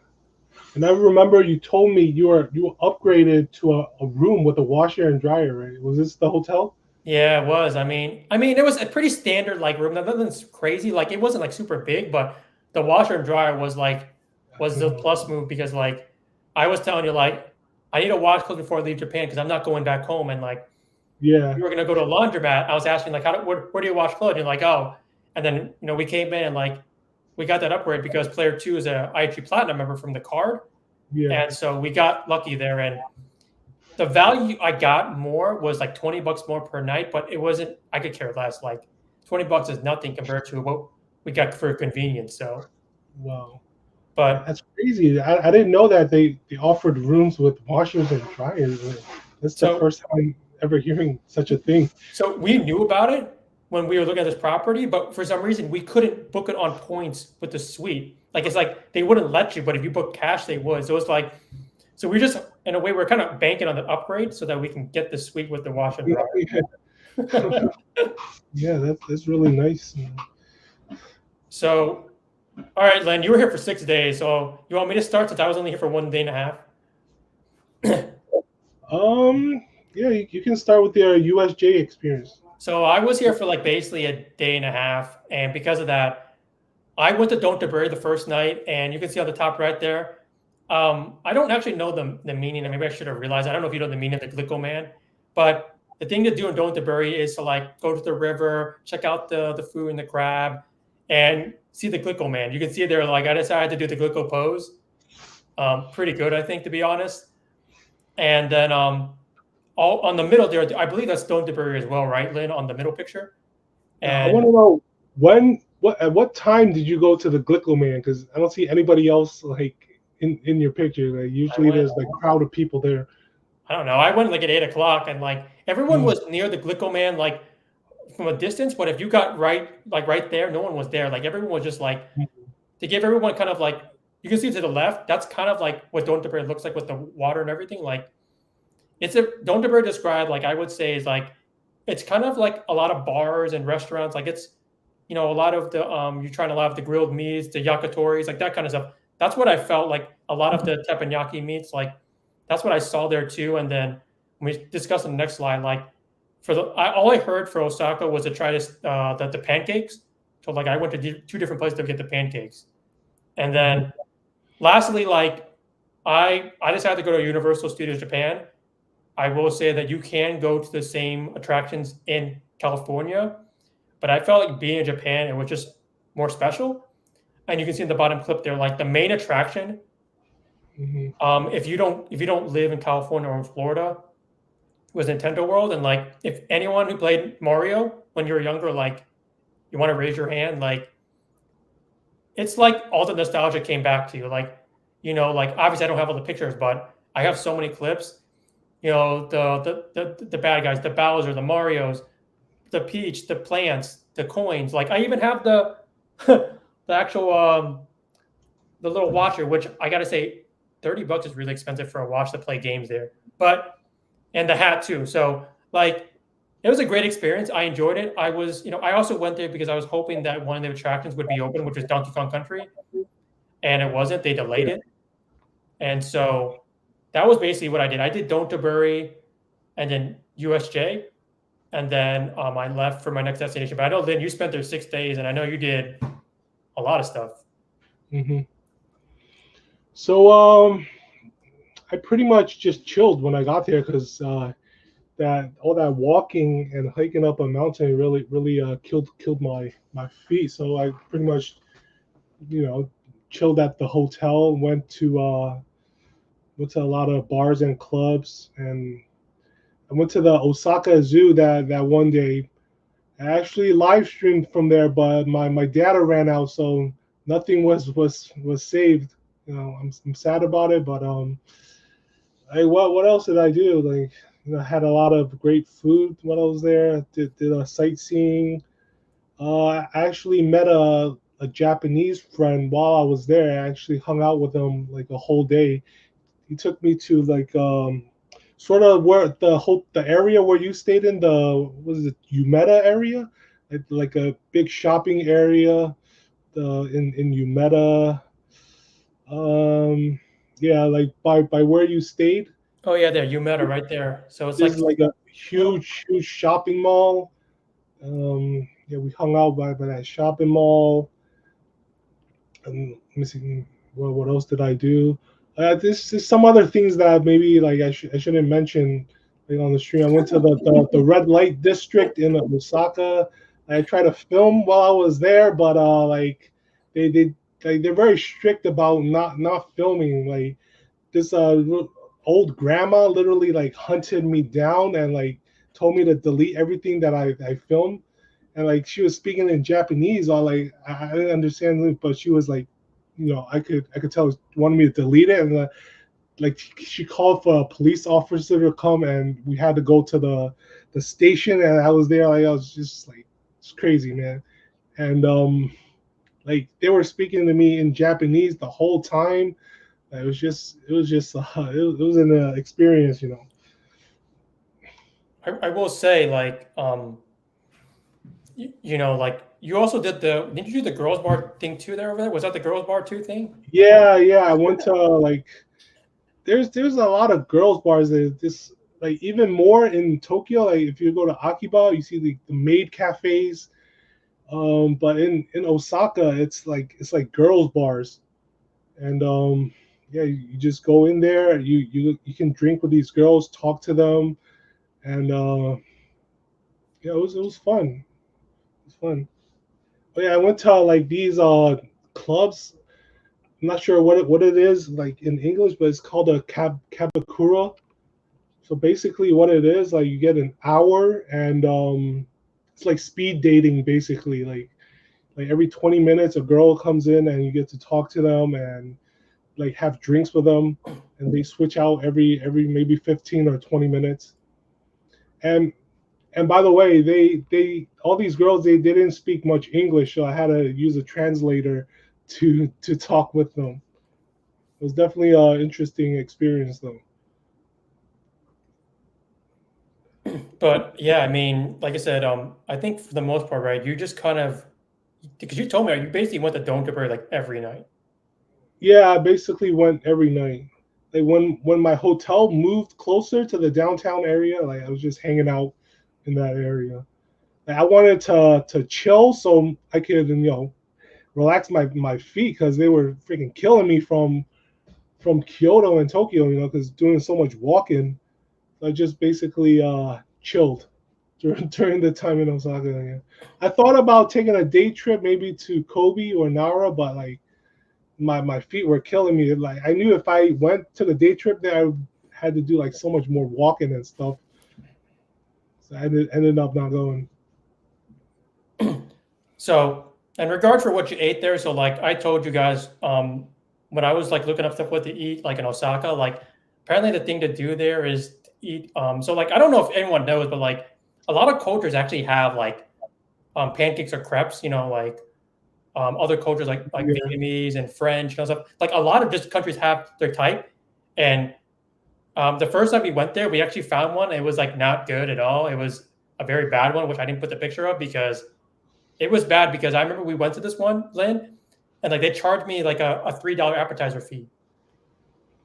And I remember you told me you were upgraded to a room with a washer and dryer, right? Was this the hotel? Yeah, it was. I mean, it was a pretty standard like room. Nothing crazy. Like it wasn't like super big, but the washer and dryer was the plus move because like I was telling you like I need to wash clothes before I leave Japan because I'm not going back home and like yeah, you were gonna go to a laundromat. I was asking like where do you wash clothes? And you're like, oh, and then we came in and like we got that upgrade because player 2 is a IHG Platinum member from the card. yeah. And so we got lucky there. And the value I got more was like $20 more per night, but it wasn't, I could care less. Like $20 is nothing compared to what we got for convenience. So, Wow. but That's crazy. I didn't know that they offered rooms with washers and dryers. That's the first time I'm ever hearing such a thing. So we knew about it when we were looking at this property, but for some reason we couldn't book it on points with the suite. Like it's like they wouldn't let you, but if you book cash, they would. So it's like, so we just in a way we're kind of banking on the upgrade so that we can get the suite with the washer and dryer. Yeah, that's really nice. So, all right, Len, you were here for 6 days. So you want me to start since I was only here for 1 day and a half? Yeah, you can start with your USJ experience. So I was here for like basically a day and a half, and because of that, I went to Downtown the first night, and you can see on the top right there. I don't actually know the meaning, and maybe I should have realized. I don't know if you know the meaning of the Glico Man, but the thing to do in Downtown is to like go to the river, check out the food and the crab, and see the Glico Man. You can see there like I decided to do the Glico pose. Pretty good, I think, to be honest. And then all on the middle there, I believe that's Downtown as well, right, Lynn, on the middle picture? And I want to know at what time did you go to the Glico Man? Because I don't see anybody else like in your picture. Like usually there's like a crowd of people there. I don't know. I went like at 8 o'clock, and like everyone was near the Glico Man, like from a distance. But if you got right there, no one was there. Like everyone was just like to give everyone kind of like you can see to the left. That's kind of like what Downtown looks like with the water and everything. Like it's Downtown described like I would say is like it's kind of like a lot of bars and restaurants. Like it's a lot of the you're trying to have the grilled meats, the yakitoris, like that kind of stuff. That's what I felt like a lot of the teppanyaki meats, like that's what I saw there too. And then when we discussed in the next slide, like all I heard for Osaka was to try this the pancakes. So like I went to 2 different places to get the pancakes, and then lastly, like I decided to go to Universal Studios Japan. I will say that you can go to the same attractions in California, but I felt like being in Japan, it was just more special. And you can see in the bottom clip there, like the main attraction. If you don't live in California or in Florida, was Nintendo World. And like, if anyone who played Mario when you were younger, like you want to raise your hand, like it's like all the nostalgia came back to you. Like, like obviously I don't have all the pictures, but I have so many clips. The bad guys, the Bowser, the Marios, the Peach, the plants, the coins. Like I even have the the actual the little watcher, which I gotta say, $30 is really expensive for a watch to play games there. But and the hat too. So like it was a great experience. I enjoyed it. I was, I also went there because I was hoping that one of the attractions would be open, which was Donkey Kong Country, and it wasn't. They delayed it, and so that was basically what I did. I did Don'tabury, and then USJ, and then I left for my next destination. But I know, Lynn, you spent there 6 days, and I know you did a lot of stuff. Mm-hmm. So I pretty much just chilled when I got there because that all that walking and hiking up a mountain really killed my feet. So I pretty much chilled at the hotel. Went to a lot of bars and clubs, and I went to the Osaka Zoo that one day. I actually live streamed from there, but my data ran out, so nothing was saved. I'm sad about it, but what else did I do? Like, I had a lot of great food when I was there. Did a sightseeing. I actually met a Japanese friend while I was there. I actually hung out with him like a whole day. He took me to like sort of where the area where you stayed in, the was it Umeda area, like a big shopping area in Umeda. Yeah, like by where you stayed. Oh yeah, there you met her right there. So it's There's like like a little. huge shopping mall. Yeah, we hung out by that shopping mall. Let me see. What else did I do? This is some other things that maybe like I shouldn't mention like on the stream. I went to the red light district in Osaka. I tried to film while I was there, but like they like, they're very strict about not filming. Like this old grandma literally like hunted me down and like told me to delete everything that I filmed, and like she was speaking in Japanese. All like I didn't understand, but she was like, I could tell she wanted me to delete it, and like she called for a police officer to come, and we had to go to the station, and I was there. Like I was just like, it's crazy, man. And like they were speaking to me in Japanese the whole time. It was an experience. I will say, like, like you also didn't you do the girls bar thing too there over there? Was that the girls bar too thing? Yeah. I went to like there's a lot of girls bars. There's this like even more in Tokyo. Like if you go to Akiba, you see the maid cafes. But in Osaka, it's like girls bars, and yeah, you just go in there. You can drink with these girls, talk to them, and yeah, it was fun. It was fun. But yeah, I went to like these clubs. I'm not sure what it is like in English, but it's called a kabakura. So basically, what it is, like you get an hour, and it's like speed dating. Basically, like every 20 minutes, a girl comes in, and you get to talk to them and like have drinks with them, and they switch out every maybe 15 or 20 minutes. And and by the way, they all these girls they didn't speak much English, so I had to use a translator to talk with them. It was definitely an interesting experience, though. But yeah, I mean, like I said, I think for the most part, right, you just kind of because you told me you basically went to Don'tabury like every night. Yeah, I basically went every night. Like when my hotel moved closer to the downtown area, like I was just hanging out in that area. Like, I wanted to chill so I could relax my feet because they were freaking killing me from Kyoto and Tokyo, because doing so much walking. So I just basically chilled during the time in Osaka. Yeah. I thought about taking a day trip maybe to Kobe or Nara, but like my feet were killing me. Like I knew if I went to the day trip there, I had to do like so much more walking and stuff. So I ended up not going. So, in regard for what you ate there, so like I told you guys, when I was like looking up stuff what to eat, like in Osaka, like apparently the thing to do there is to eat. So like I don't know if anyone knows, but like a lot of cultures actually have like pancakes or crepes. Like other cultures like Yeah. Vietnamese and French and stuff. Like a lot of just countries have their type, And the first time we went there, we actually found one. It was like not good at all. It was a very bad one, which I didn't put the picture of because it was bad. Because I remember we went to this one, Lynn, and like they charged me like a $3 appetizer fee.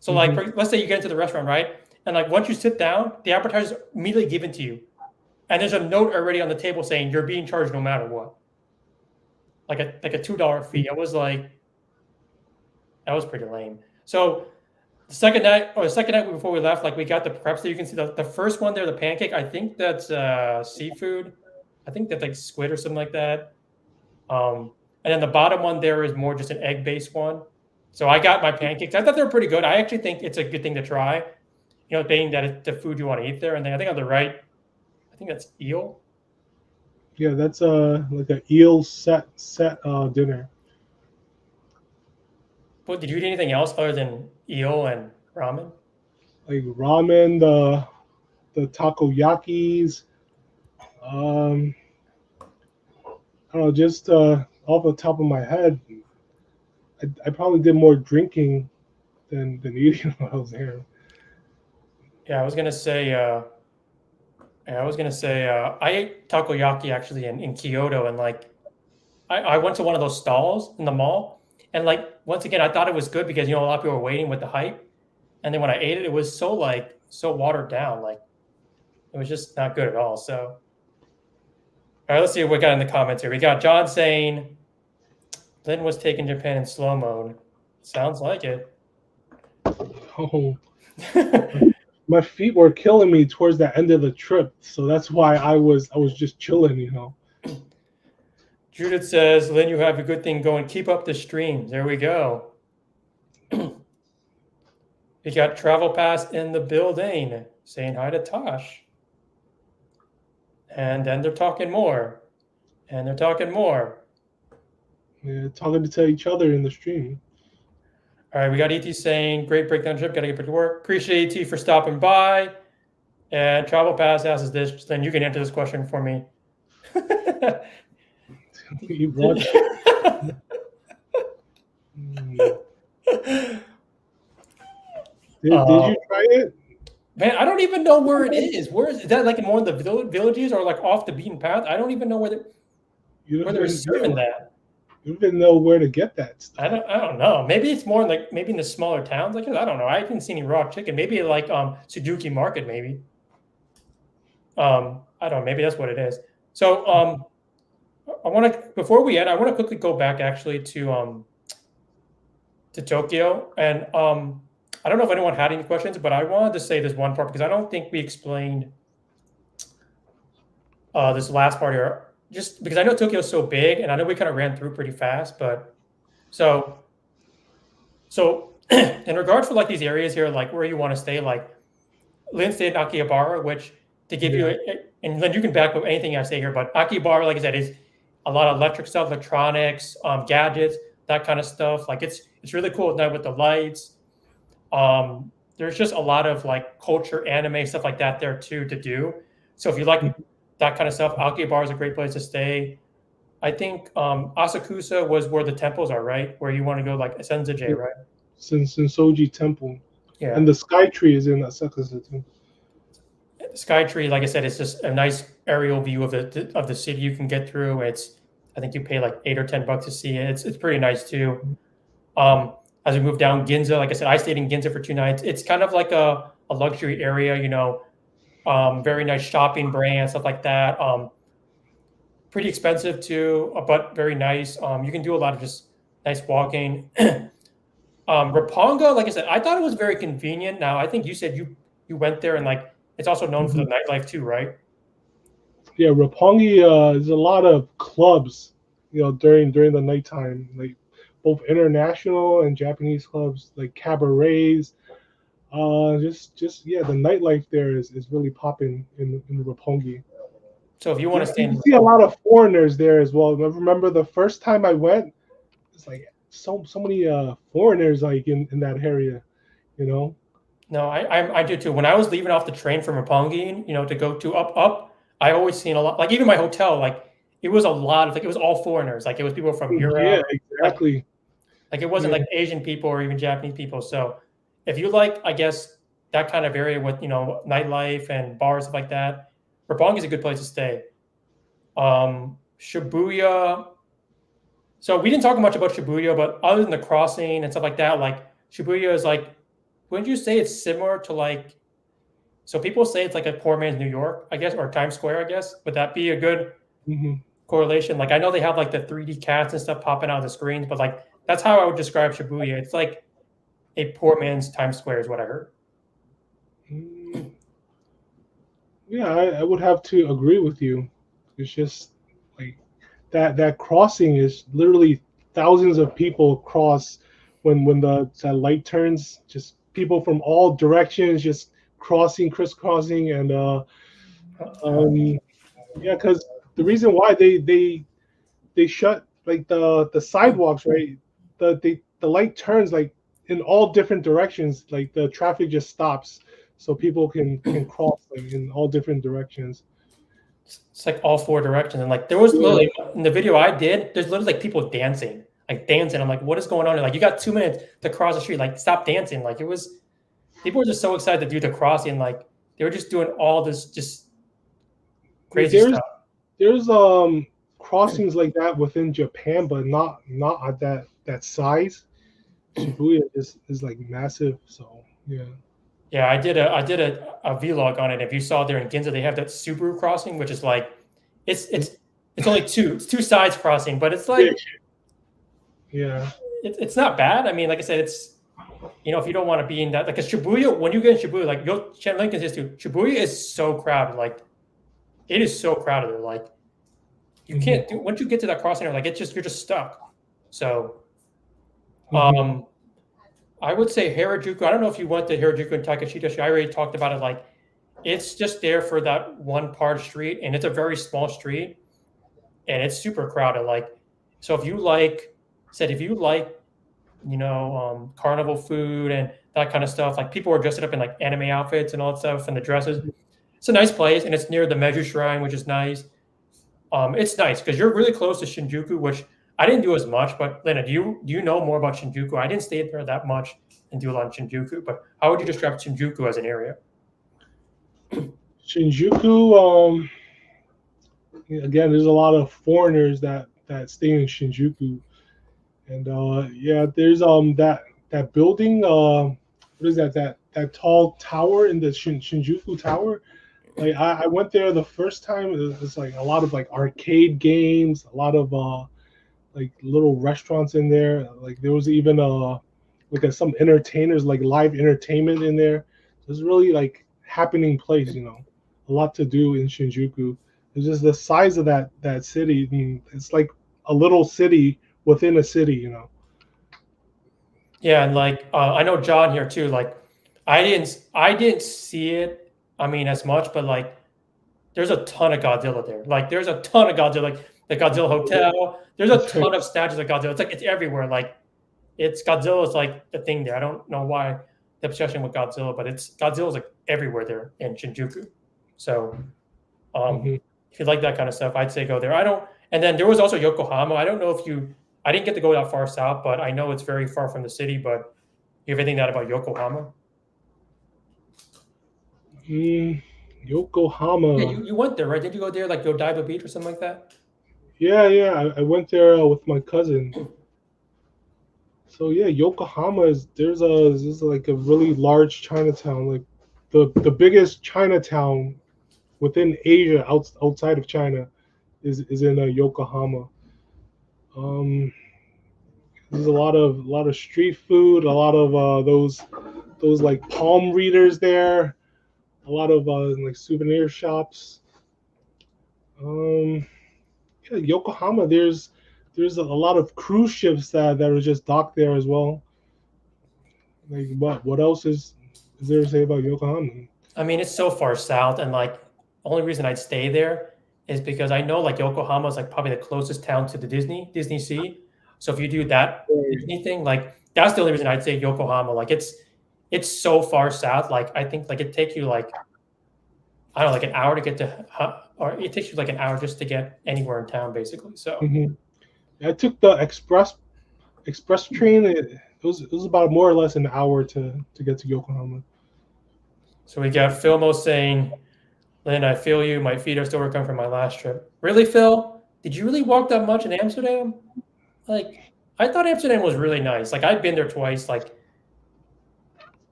So like, let's say you get into the restaurant, right? And like once you sit down, the appetizer is immediately given to you, and there's a note already on the table saying you're being charged no matter what. Like a $2 fee. I was like, that was pretty lame. So the second night before we left, like we got the preps that you can see. The first one there, the pancake, I think that's seafood. I think that's like squid or something like that. And then the bottom one there is more just an egg-based one. So I got my pancakes. I thought they were pretty good. I actually think it's a good thing to try, being that it's the food you want to eat there. And then I think on the right, I think that's eel. Yeah, that's like an eel set dinner. But did you eat anything else other than eel and ramen? Like ramen, the takoyakis. I don't know, just off the top of my head, I probably did more drinking than eating while I was there. Yeah, I was gonna say. I ate takoyaki actually in Kyoto, and like I went to one of those stalls in the mall, and like once again I thought it was good because a lot of people were waiting with the hype, and then when I ate it, it was so watered down, like it was just not good at all. So, all right, let's see what we got in the comments here. We got John saying Lynn was taking Japan in slow mode. Sounds like it. Oh, my feet were killing me towards the end of the trip, so that's why I was just chilling. Judith says, Lynn, you have a good thing going. Keep up the stream. There we go. We got Travel Pass in the building saying hi to Tosh. And then they're talking more. And they're talking more. Yeah, talking to each other in the stream. All right, we got ET saying, great breakdown trip. Got to get back to work. Appreciate ET for stopping by. And Travel Pass asks this. Then you can answer this question for me. You brought Did you try it? Man, I don't even know where it is. Where is that? Like in one of the villages or like off the beaten path? I don't even know where they're serving that. You don't even know where to get that stuff. I don't know. Maybe it's more like maybe in the smaller towns. Like I don't know. I didn't see any raw chicken. Maybe like Suzuki Market. Maybe. I don't know. Maybe that's what it is. So I want to before we end, I want to quickly go back actually to Tokyo, and I don't know if anyone had any questions, but I wanted to say this one part because I don't think we explained this last part here. Just because I know Tokyo is so big, and I know we kind of ran through pretty fast, but so in regards to like these areas here, like where you want to stay, like Lynn stayed in Akihabara, which to give you, and Lynn, you can back up anything I say here, but Akihabara, like I said, is a lot of electric stuff, electronics, gadgets, that kind of stuff. Like it's really cool at night with the lights. There's just a lot of like culture, anime, stuff like that there too to do. So if you like that kind of stuff, Akihabara is a great place to stay. I think Asakusa was where the temples are, right? Where you want to go, like Senzaji, right? Sensoji Temple. Yeah. And the Sky Tree is in Asakusa too. The Sky Tree, like I said, it's just a nice aerial view of the city you can get through. I think you pay like $8 or $10 to see it. It's pretty nice too. As we move down Ginza, like I said, I stayed in Ginza for 2 nights. It's kind of like a luxury area, very nice shopping brands, stuff like that. Pretty expensive too, but very nice. You can do a lot of just nice walking. Roppongi, like I said, I thought it was very convenient. Now, I think you said you went there and like it's also known for the nightlife too, right? Yeah, Roppongi there's a lot of clubs, during the nighttime, like both international and Japanese clubs, like cabarets. Just the nightlife there is really popping in Roppongi. So if you want to stay, you see a lot of foreigners there as well. I remember the first time I went, it's like so many foreigners like in that area, No, I do too. When I was leaving off the train from Roppongi, to go to up, I always seen a lot. Like even my hotel, like it was a lot of it was all foreigners. Like it was people from Europe. Yeah, exactly. Like it wasn't like Asian people or even Japanese people. So if you like, I guess that kind of area with nightlife and bars stuff like that, Roppongi is a good place to stay. Shibuya. So we didn't talk much about Shibuya, but other than the crossing and stuff like that, like Shibuya is like, wouldn't you say it's similar to like? So people say it's like a poor man's New York, I guess, or Times Square, I guess. Would that be a good correlation? Like I know they have like the 3D cats and stuff popping out of the screens, but like that's how I would describe Shibuya. It's like a poor man's Times Square is what I heard. Yeah, I would have to agree with you. It's just like that crossing is literally thousands of people cross when that light turns. Just people from all directions just crossing, crisscrossing, and yeah, because the reason why they shut like the sidewalks, right? The light turns like in all different directions. Like the traffic just stops, so people can cross like in all different directions. It's like all four directions, and like there was literally in the video I did, there's literally like people dancing, like dancing. I'm like, what is going on? Like you got 2 minutes to cross the street, like stop dancing. Like it was, people were just so excited to do the crossing, like they were just doing all this just crazy stuff. There's crossings like that within Japan, but not at that size. Shibuya is like massive, so yeah. Yeah, I did a vlog on it. If you saw there in Ginza, they have that Subaru crossing, which is like it's only it's two sides crossing, but it's like yeah, it's not bad. I mean, like I said, it's if you don't want to be in that, like a Shibuya, when you get in Shibuya, like your link is too. Shibuya is so crowded, like it is so crowded there. Like you can't do once you get to that crossing, like you're just stuck. So, I would say Harajuku. I don't know if you went to Harajuku and Takashita. I already talked about it. Like, it's just there for that one part street, and it's a very small street, and it's super crowded. Like, so if you like, carnival food and that kind of stuff, like people are dressed up in like anime outfits and all that stuff, and the dresses. It's a nice place, and it's near the Meiju Shrine, which is nice. It's nice because you're really close to Shinjuku, which I didn't do as much, but Lena, do you know more about Shinjuku? I didn't stay there that much and do a lot in Shinjuku, but how would you describe Shinjuku as an area? Shinjuku, again, there's a lot of foreigners that stay in Shinjuku, and yeah, there's that building. What is that tall tower in the Shinjuku Tower? Like I went there the first time. It's like a lot of like arcade games, a lot of like little restaurants in there. Like there was even some entertainers, like live entertainment in there. So it's really like happening place, a lot to do in Shinjuku. It's just the size of that city. I mean, it's like a little city within a city. Yeah, and like I know John here too. Like I didn't see it. I mean, as much, but like there's a ton of Godzilla there. Like there's a ton of Godzilla. Like the Godzilla Hotel. There's a ton of statues of Godzilla. It's like it's everywhere. Like Godzilla is like the thing there. I don't know why the obsession with Godzilla, but Godzilla's like everywhere there in Shinjuku. So if you like that kind of stuff, I'd say go there. And then there was also Yokohama. I don't know if I didn't get to go that far south, but I know it's very far from the city. But you have anything that about Yokohama? Yokohama. Yeah, you went there, right? Did you go there, like Odaiba Beach or something like that? Yeah. I went there with my cousin. So yeah, Yokohama there's like a really large Chinatown, like the biggest Chinatown within Asia outside of China is in Yokohama. There's a lot of street food, a lot of those like palm readers there, a lot of like souvenir shops. Yeah, Yokohama, there's a lot of cruise ships that are just docked there as well. Like what else is there to say about Yokohama? I mean, it's so far south, and like the only reason I'd stay there is because I know like Yokohama is like probably the closest town to the Disney Sea. So if you do that Disney thing, like that's the only reason I'd say Yokohama. Like it's so far south. Like I think like it takes you like I don't know, like an hour to get to, or it takes you like an hour just to get anywhere in town, basically. So I took the express train. it was about more or less an hour to get to Yokohama. So we got Philmo saying, Lynn, I feel you. My feet are still recovering from my last trip. Really, Phil? Did you really walk that much in Amsterdam? Like, I thought Amsterdam was really nice. Like, I've been there twice. Like,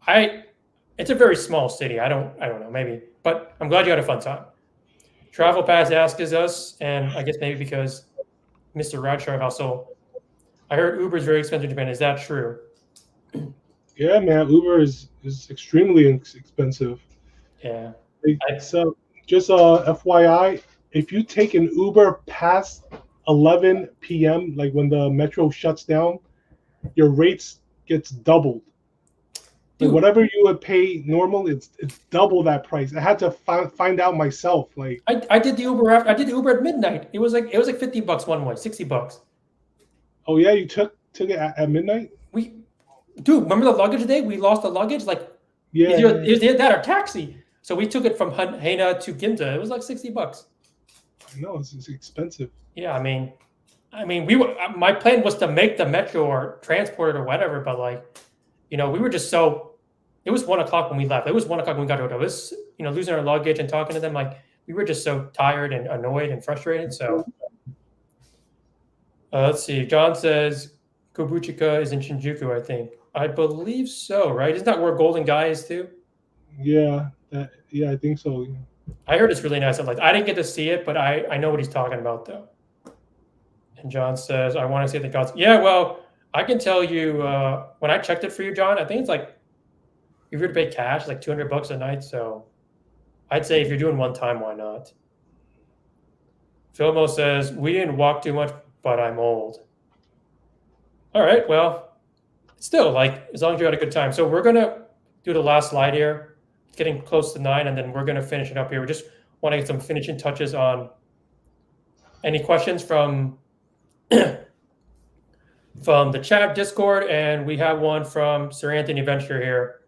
it's a very small city. I don't know, maybe, but I'm glad you had a fun time. Travel Pass asks us, and I guess maybe because Mr. Radshar Hustle, I heard Uber is very expensive in Japan. Is that true? Yeah, man, Uber is extremely expensive. Yeah. It's just FYI, if you take an Uber past 11 p.m., like when the metro shuts down, your rates gets doubled. Like Dude, whatever you would pay normal, it's double that price. I had to find out myself. Like I did the Uber after I did the Uber at midnight. It was like $50 one way, $60. oh yeah, you took it at midnight. Dude, remember the luggage day? We lost the luggage. Like, Yeah, it was that or taxi. So we took it from Haina to Ginza. It was like $60. I know it's expensive. Yeah, I mean, my plan was to make the metro or transport it or whatever, but like, we were just so. It was 1 o'clock when we left. It was 1 o'clock when we got to hotel. It was losing our luggage and talking to them. Like we were just so tired and annoyed and frustrated. So let's see. John says Kobuchika is in Shinjuku. I think. I believe so. Right? Isn't that where Golden Guy is too? Yeah, I think so. I heard it's really nice. I'm like, I didn't get to see it, but I know what he's talking about though. And John says, I want to see the gods. Yeah, well, I can tell you when I checked it for you, John. I think it's like if you're to pay cash, like $200 a night. So I'd say if you're doing one time, why not? Filmo says, we didn't walk too much, but I'm old. All right, well, still, like, as long as you had a good time. So we're going to do the last slide here. It's getting close to 9, and then we're going to finish it up here. We just want to get some finishing touches on any questions from from the chat Discord, and we have one from Sir Anthony Venture here.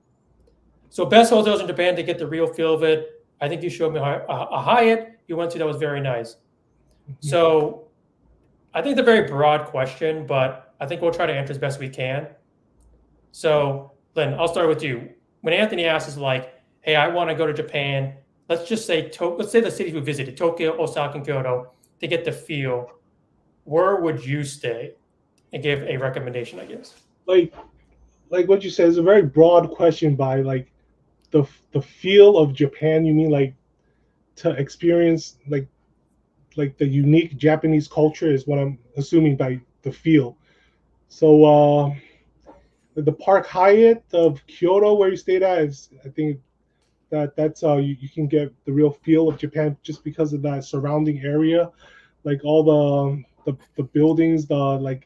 So best hotels in Japan to get the real feel of it. I think you showed me a Hyatt you went to that was very nice. So I think it's a very broad question, but I think we'll try to answer as best we can. So Lynn, I'll start with you. When Anthony asks us like, hey, I want to go to Japan, let's just say let's say the cities we visited, Tokyo, Osaka, and Kyoto, to get the feel, where would you stay? And give a recommendation, I guess. Like what you said is a very broad question by like the feel of Japan. You mean like to experience like the unique Japanese culture is what I'm assuming by the feel. So the Park Hyatt of Kyoto where you stayed at is, I think that's you can get the real feel of Japan just because of that surrounding area, like all the buildings, the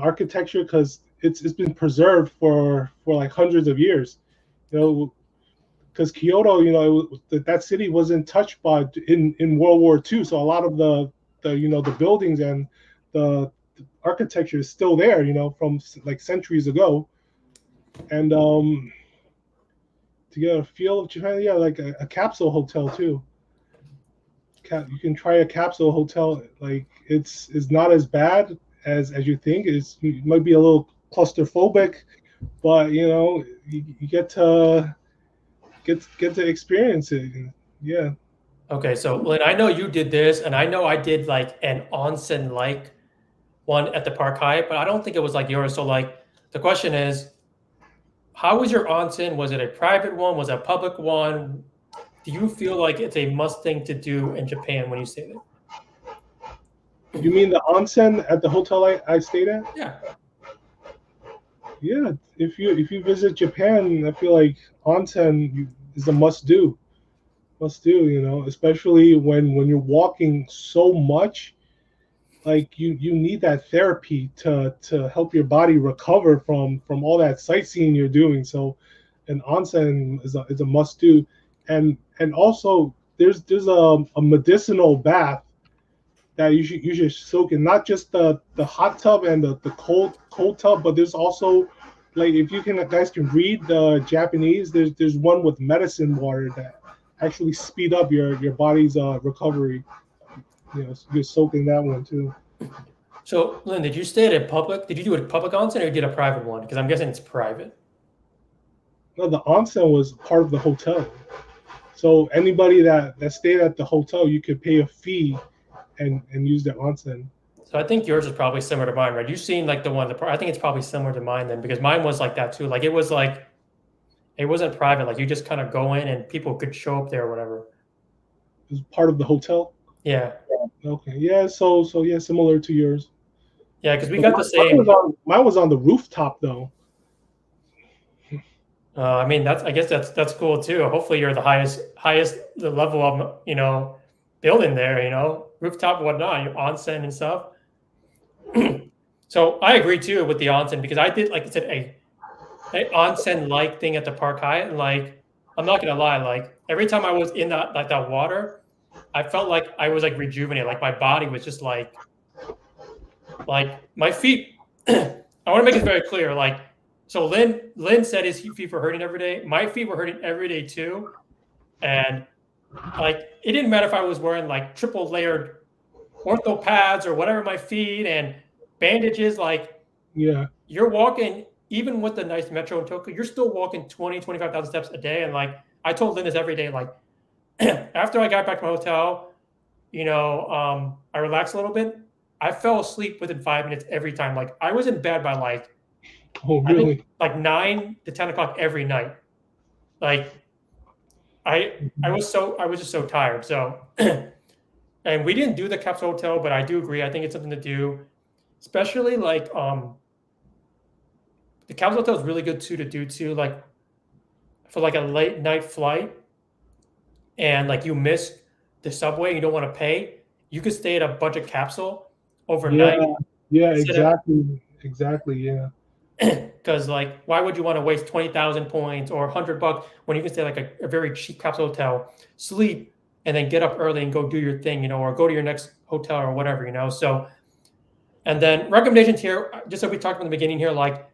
architecture, because it's been preserved for like hundreds of years, because Kyoto, that city wasn't touched by in World War II, so a lot of the buildings and the architecture is still there, from like centuries ago, and to get a feel of Japan, yeah, like a capsule hotel too. You can try a capsule hotel. Like it's not as bad as you think. You might be a little claustrophobic, but you get to experience it. Yeah. Okay, so Lynn, I know you did this, and I know I did like an onsen like one at the Park Hyatt, but I don't think it was like yours. So like the question is, how was your onsen? Was it a private one? Was it a public one? Do you feel like it's a must thing to do in Japan when you stay there? You mean the onsen at the hotel I stayed at? Yeah. Yeah. If you visit Japan, I feel like onsen is a must do. Especially when you're walking so much, like you need that therapy to help your body recover from all that sightseeing you're doing. So an onsen is a must do, and also there's a medicinal bath that you should soak in, not just the hot tub and the cold tub, but there's also, like, if you guys can read the Japanese, there's one with medicine water that actually speed up your body's recovery. You soak in that one too. So, Lynn, did you stay at a public? Did you do a public onsen or you did a private one? Because I'm guessing it's private. No, the onsen was part of the hotel. So anybody that stayed at the hotel, you could pay a fee and use the onsen. So I think yours is probably similar to mine, right? You've seen like the one, I think it's probably similar to mine then, because mine was like that too. Like it wasn't private. Like you just kind of go in and people could show up there or whatever. It was part of the hotel. Yeah. Okay. Yeah. So yeah, similar to yours. Yeah, because we But got the same. Mine was on the rooftop though. I mean, I guess that's cool too. Hopefully, you're the highest the level of building there. Rooftop, whatnot, your onsen and stuff. So I agree too with the onsen because I did, like I said, a onsen like thing at the Park Hyatt, and like I'm not gonna lie, like every time I was in that water, I felt like I was like rejuvenated, like my body was just like my feet. I want to make it very clear, like. So Lynn said his feet were hurting every day. My feet were hurting every day too, and like it didn't matter if I was wearing like triple layered ortho pads or whatever my feet and bandages. Like Yeah. you're walking, even with the nice metro in Tokyo, you're still walking 25,000 steps a day. And like I told Lynn this every day, like after I got back to my hotel, I relaxed a little bit. I fell asleep within 5 minutes every time. Like I was in bed by like. Oh, I really? think like 9 to 10 o'clock every night. Like I was just so tired. So and we didn't do the capsule hotel, but I do agree. I think it's something to do, especially like the capsule hotel is really good too to do too, like for like a late night flight and like you miss the subway and you don't want to pay, you could stay at a budget capsule overnight. Yeah, exactly. Yeah. Because like why would you want to waste 20,000 points or $100 when you can stay like a very cheap capsule hotel, sleep and then get up early and go do your thing, or go to your next hotel or whatever. So and then recommendations here, just like we talked about in the beginning here, like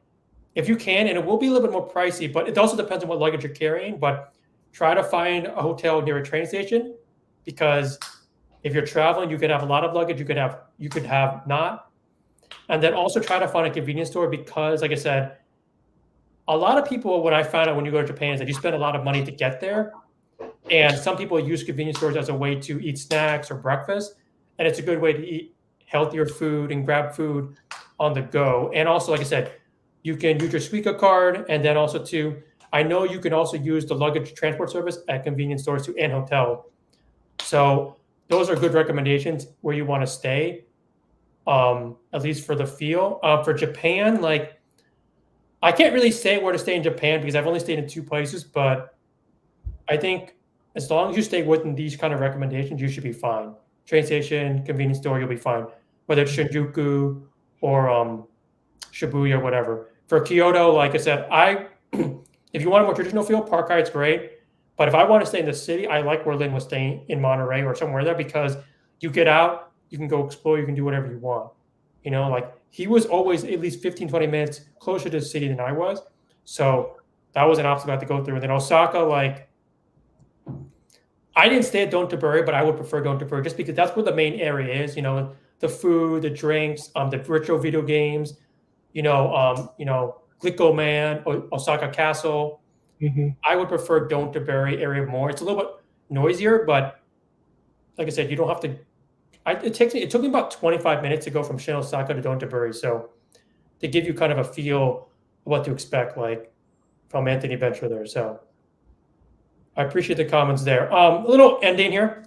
if you can, and it will be a little bit more pricey, but it also depends on what luggage you're carrying, but try to find a hotel near a train station, because if you're traveling you could have a lot of luggage, you could have not. And then also try to find a convenience store, because like I said, a lot of people, what I found out when you go to Japan is that you spend a lot of money to get there. And some people use convenience stores as a way to eat snacks or breakfast. And it's a good way to eat healthier food and grab food on the go. And also, like I said, you can use your Suica card. And then also too, I know you can also use the luggage transport service at convenience stores too and hotel. So those are good recommendations where you want to stay. At least for the feel. For Japan, like I can't really say where to stay in Japan because I've only stayed in 2 places, but I think as long as you stay within these kind of recommendations, you should be fine. Train station, convenience store, you'll be fine. Whether it's Shinjuku or Shibuya, whatever. For Kyoto, like I said, if you want a more traditional feel, Park Hyatt's great. But if I want to stay in the city, I like where Lynn was staying in Monterey or somewhere there, because you get out, you can go explore, you can do whatever you want. Like he was always at least 15, 20 minutes closer to the city than I was. So that was an obstacle I had to go through. And then Osaka, like I didn't stay at Dontaburi, but I would prefer Dontaburi just because that's where the main area is, the food, the drinks, the virtual video games, Glico Man, Osaka Castle. Mm-hmm. I would prefer Dontaburi area more. It's a little bit noisier, but like I said, you don't have to. It took me about 25 minutes to go from Shin Osaka to Dontaburi, so to give you kind of a feel of what to expect, like from Anthony Venture there. So I appreciate the comments there. A little ending here.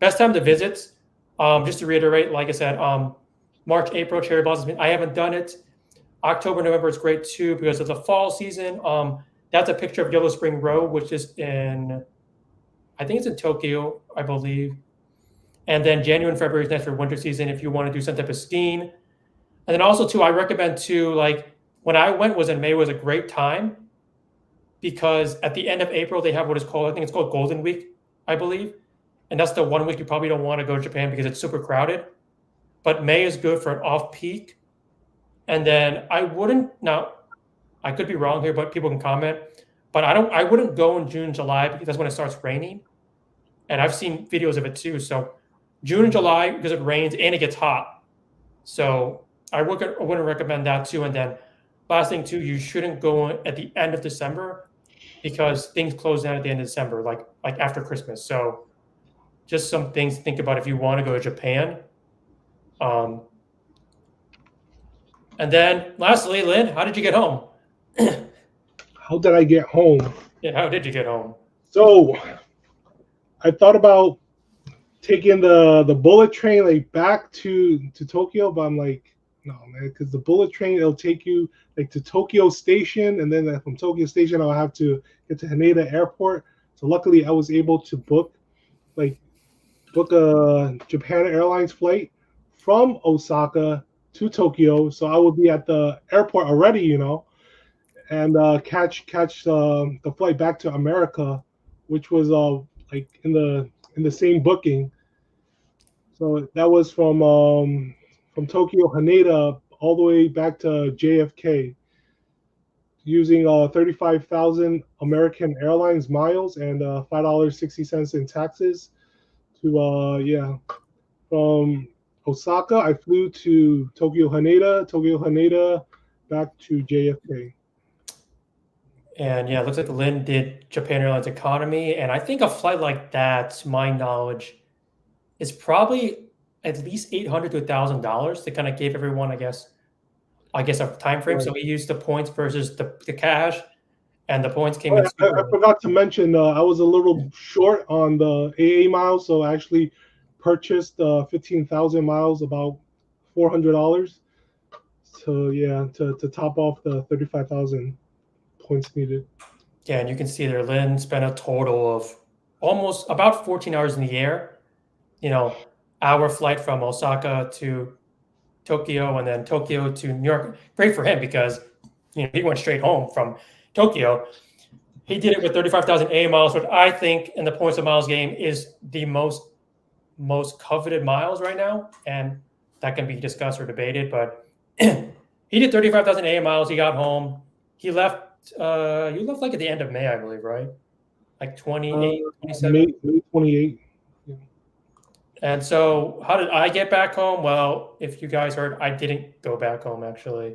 Best time to visit. Just to reiterate, like I said, March, April, cherry blossoms. I haven't done it. October, November is great too because of the fall season. That's a picture of Yellow Spring Road, which is I think it's in Tokyo, I believe. And then January and February is nice for winter season if you want to do some type of skiing. And then also too, I recommend too, like when I went was in May, was a great time because at the end of April, they have what is called, I think it's called Golden Week, I believe. And that's the 1 week you probably don't want to go to Japan because it's super crowded. But May is good for an off-peak. And then I could be wrong here, but people can comment. But I wouldn't go in June, July because that's when it starts raining. And I've seen videos of it too. So June and July, because it rains and it gets hot. So I wouldn't recommend that too. And then last thing too, you shouldn't go at the end of December because things close down at the end of December, like after Christmas. So just some things to think about if you want to go to Japan. And then lastly, Lynn, how did you get home? How did I get home? Yeah, how did you get home? So I thought about taking the bullet train like back to Tokyo, but I'm like, no, man, because the bullet train it'll take you like to Tokyo Station, and then from Tokyo Station I'll have to get to Haneda Airport. So luckily I was able to book a Japan Airlines flight from Osaka to Tokyo. So I would be at the airport already, and catch the flight back to America, which was like in the same booking. So that was from Tokyo Haneda all the way back to JFK using 35,000 American Airlines miles and $5.60 in taxes to from Osaka I flew to Tokyo Haneda back to JFK. And yeah, it looks like Lynn did Japan Airlines economy, and I think a flight like that, to my knowledge, is probably at least $800 to $1,000. They kind of gave everyone, I guess, a time frame. Right. So we used the points versus the cash, and the points came Oh, in I super. forgot to mention I was a little short on the AA miles, so I actually purchased 15,000 miles, about $400. So yeah, to top off the 35,000 points needed. Yeah, and you can see there, Lynn spent a total of almost about 14 hours in the air. Hour flight from Osaka to Tokyo, and then Tokyo to New York. Great for him because he went straight home from Tokyo. He did it with 35,000 A miles, which I think in the points of miles game is the most coveted miles right now, and that can be discussed or debated. But he did 35,000 A miles. He got home. He left. You left like at the end of May, I believe, right? Like 28, 27. May 28. And so, how did I get back home? Well, if you guys heard, I didn't go back home. Actually,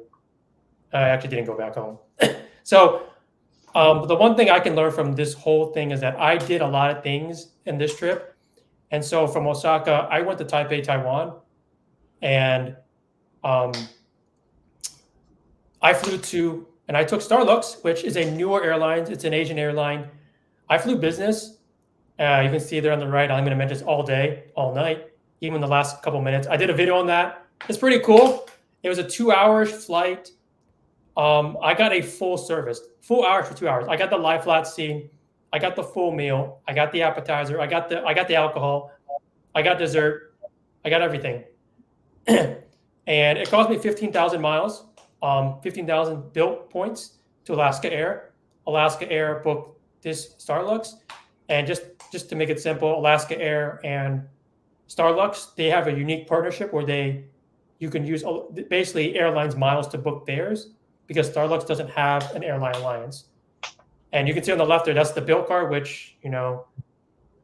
I actually didn't go back home. So, the one thing I can learn from this whole thing is that I did a lot of things in this trip. And so, from Osaka, I went to Taipei, Taiwan, and I flew to, and I took Starlux, which is a newer airline. It's an Asian airline. I flew business. You can see there on the right. I'm going to mention this all day, all night, even the last couple minutes. I did a video on that. It's pretty cool. It was a 2-hour flight. I got a full service, full hours for 2 hours. I got the lie flat seat. I got the full meal. I got the appetizer. I got the alcohol. I got dessert. I got everything. And it cost me 15,000 miles, 15,000 built points to Alaska Air. Alaska Air booked this Starlux. And just to make it simple, Alaska Air and Starlux, they have a unique partnership where you can use basically airlines miles to book theirs because Starlux doesn't have an airline alliance. And you can see on the left there, that's the bill card, which,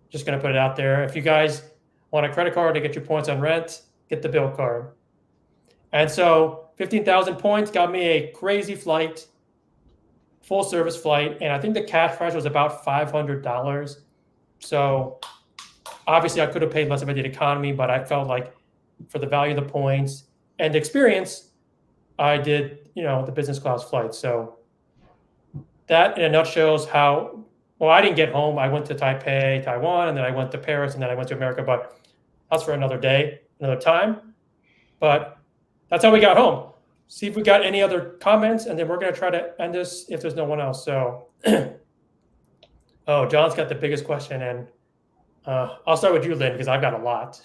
just going to put it out there. If you guys want a credit card to get your points on rent, get the bill card. And so 15,000 points got me a crazy flight, full service flight. And I think the cash price was about $500. So obviously I could have paid less if I did economy, but I felt like for the value of the points and the experience, I did, the business class flight. So that in a nutshell is how, well, I didn't get home. I went to Taipei, Taiwan, and then I went to Paris, and then I went to America, but that's for another day, another time. But that's how we got home. See if we got any other comments, and then we're going to try to end this if there's no one else. So, oh, John's got the biggest question, and I'll start with you, Lynn, because I've got a lot.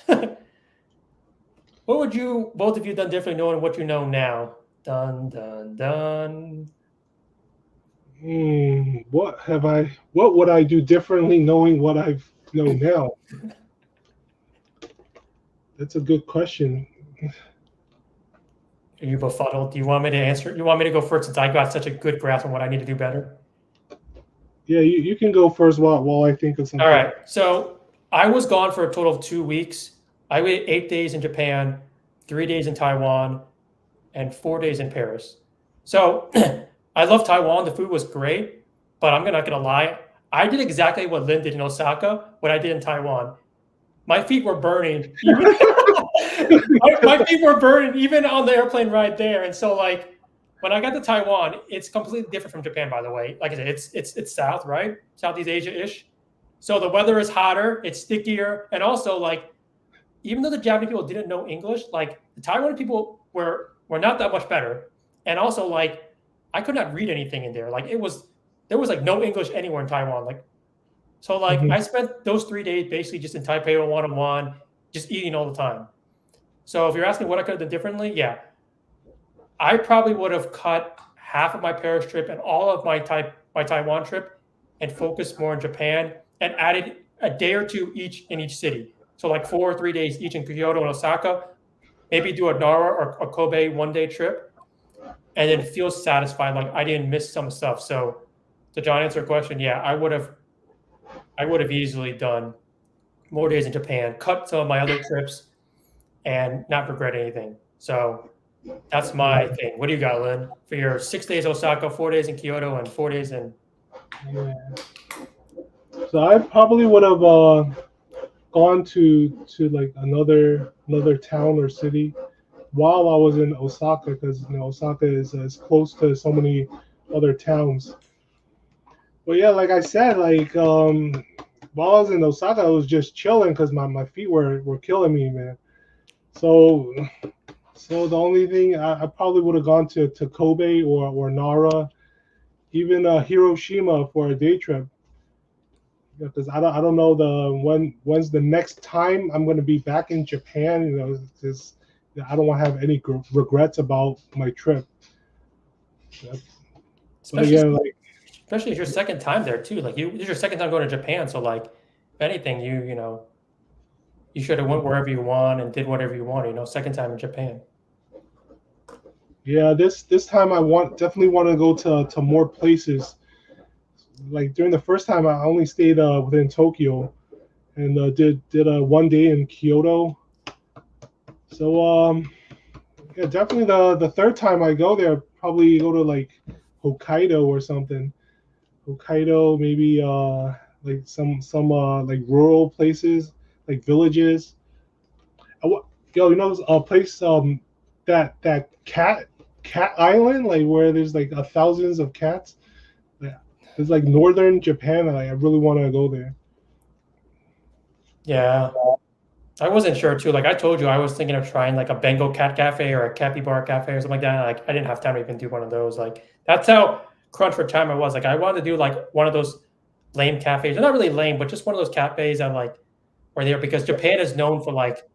What would you, both of you, done differently knowing what you know now? Dun, dun, dun. What would I do differently knowing what I know now? That's a good question. Are you befuddled? Do you want me to answer? You want me to go first since I got such a good grasp on what I need to do better? Yeah, you can go first while I think of something. All right. So I was gone for a total of 2 weeks. I waited 8 days in Japan, 3 days in Taiwan, and 4 days in Paris. So I love Taiwan. The food was great, but I'm not gonna lie. I did exactly what Lynn did in Osaka, what I did in Taiwan. My feet were burning. Even my feet were burning even on the airplane ride there. And so like when I got to Taiwan, it's completely different from Japan, by the way. Like I said, it's south, right? Southeast Asia-ish. So the weather is hotter, it's stickier, and also like even though the Japanese people didn't know English, like the Taiwan people were not that much better. And also like I could not read anything in there. Like there was like no English anywhere in Taiwan. Like so like Mhm. I spent those 3 days basically just in Taipei 101, just eating all the time. So if you're asking what I could have done differently, yeah, I probably would have cut half of my Paris trip and all of my Taiwan trip and focused more in Japan and added a day or two each in each city. So like 4 or 3 days each in Kyoto and Osaka, maybe do a Nara or a Kobe 1 day trip, and then feel satisfied like I didn't miss some stuff. So to John answer your question, yeah, I would have easily done more days in Japan, cut some of my other trips, and not regret anything. So that's my thing. What do you got, Lynn? For your 6 days Osaka, 4 days in Kyoto, and 4 days in Yeah. So I probably would have gone to like another town or city while I was in Osaka because Osaka is close to so many other towns. But yeah, like I said, like while I was in Osaka, I was just chilling because my feet were killing me, man. So so the only thing I probably would have gone to Kobe or Nara, even Hiroshima for a day trip. Because I don't know when's the next time I'm going to be back in Japan. Just I don't want to have any regrets about my trip. But especially again, like especially if your second time there too. Like this is your second time going to Japan, so like if anything, you should have went wherever you want and did whatever you want. Second time in Japan. yeah, this time I definitely want to go to more places. Like during the first time, I only stayed within Tokyo and did a 1 day in Kyoto. So yeah, definitely the third time I go there, probably go to like Hokkaido or something. Hokkaido, maybe like some like rural places, like villages. Yo, a place that cat island, like where there's like thousands of cats. Yeah, it's like northern Japan. And I really want to go there. Yeah, I wasn't sure too. Like I told you, I was thinking of trying like a Bengal cat cafe or a capybara cafe or something like that. Like I didn't have time to even do one of those. Like that's how crunch for time I was. Like I wanted to do like one of those lame cafes. They're not really lame, but just one of those cafes that like were there because Japan is known for like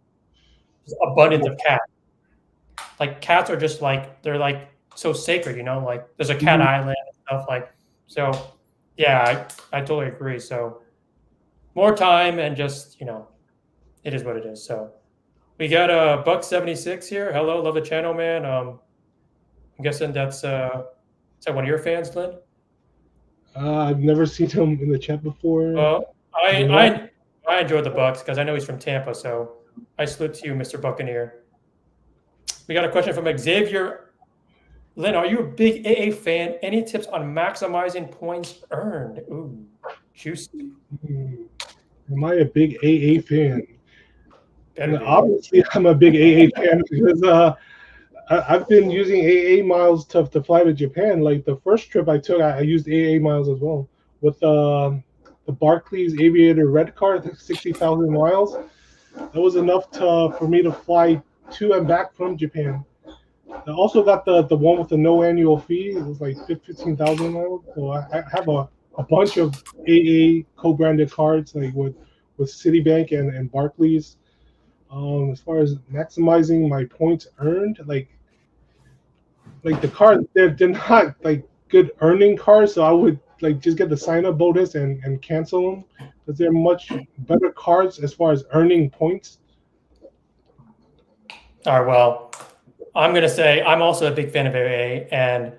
abundance of cats. Like cats are just like they're like so sacred, like there's a cat Mhm. island and stuff like so yeah, I totally agree. So more time and just, it is what it is. So we got a buck 76 here. Hello, love the channel, man. I'm guessing that's is that one of your fans, Lynn? I've never seen him in the chat before. Well, I don't know. I enjoy the Bucks because I know he's from Tampa, so I salute to you, Mr. Buccaneer. We got a question from Xavier. Lynn, are you a big AA fan? Any tips on maximizing points earned? Ooh, juicy. Hmm. Am I a big AA fan? Better be. Obviously, I'm a big AA fan because I've been using AA miles to fly to Japan. Like the first trip I took, I used AA miles as well with the Barclays Aviator Red Card, 60,000 miles. That was enough for me to fly to and back from Japan. I also got the one with the no annual fee. It was like 15,000 miles. So I have a bunch of AA co-branded cards like with Citibank and Barclays. As far as maximizing my points earned, like the cards, they're not like good earning cards, so I would like just get the sign up bonus and cancel them because they're much better cards as far as earning points. All right, well, I'm going to say I'm also a big fan of AA, and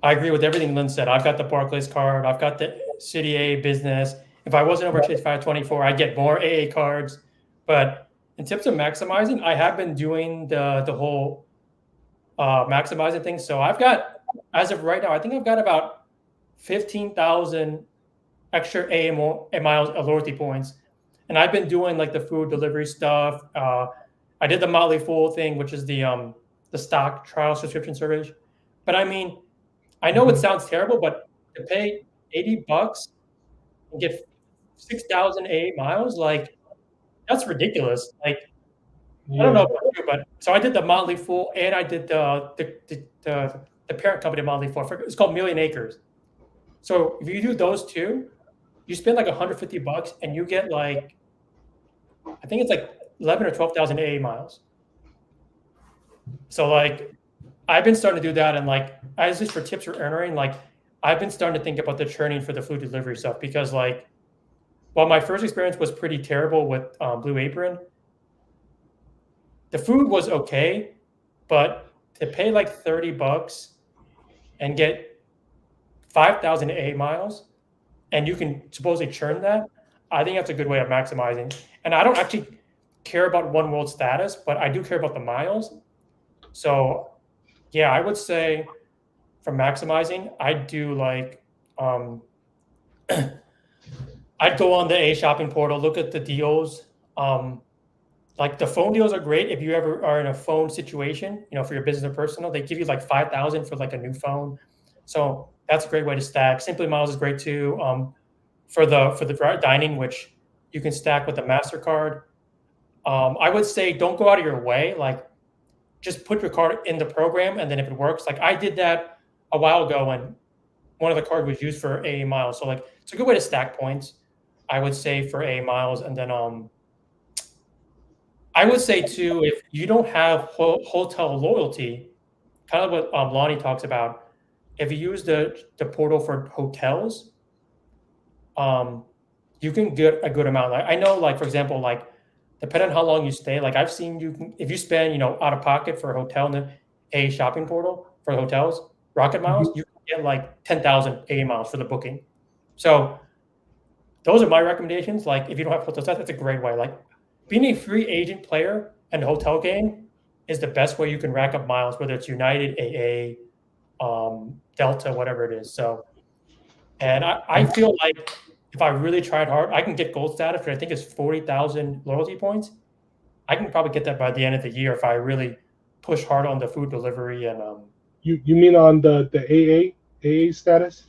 I agree with everything Lynn said. I've got the Barclays card. I've got the City AA business. If I wasn't over Chase 524, I'd get more AA cards. But in tips of maximizing, I have been doing the whole maximizing thing. So I've got, as of right now, I think I've got about 15,000 extra miles loyalty points, and I've been doing like the food delivery stuff. I did the Motley Fool thing, which is the stock trial subscription service. But I mean, I know it sounds terrible, but to pay $80 and get 6,000 AA miles, like that's ridiculous. Like I don't know Yeah. about you, but so I did the Motley Fool and I did the parent company of Motley Fool. It's called Million Acres. So if you do those two, you spend like $150 and you get like, I think it's like 11 or 12,000 AA miles. So like I've been starting to do that, and like as just for tips for earning, like I've been starting to think about the churning for the food delivery stuff, because like while my first experience was pretty terrible with Blue Apron, the food was okay, but to pay like $30 and get 5,000 AA miles, and you can supposedly churn that, I think that's a good way of maximizing. And I don't actually care about one world status, but I do care about the miles. So yeah, I would say for maximizing, I'd do like I'd go on the A shopping portal, look at the deals. Like the phone deals are great if you ever are in a phone situation, you know, for your business or personal. They give you like 5,000 for like a new phone, so that's a great way to stack. Simply Miles is great too. For the dining, which you can stack with the MasterCard. I would say don't go out of your way. Like just put your card in the program, and then if it works, like I did that a while ago when one of the cards was used for AA miles. So like it's a good way to stack points, I would say, for AA miles. And then I would say too, if you don't have hotel loyalty, kind of what Lonnie talks about, if you use the portal for hotels, you can get a good amount. Like I know, like for example, like depending on how long you stay, like I've seen if you spend, you know, out of pocket for a hotel in the A shopping portal for hotels, Rocket Miles, you can get like 10,000 A miles for the booking. So those are my recommendations. Like if you don't have hotels, that's a great way. Like being a free agent player in the hotel game is the best way you can rack up miles, whether it's United, AA, Delta, whatever it is. So, and I feel like if I really tried hard, I can get gold status, which I think is 40,000 loyalty points. I can probably get that by the end of the year if I really push hard on the food delivery and You mean on the AA status?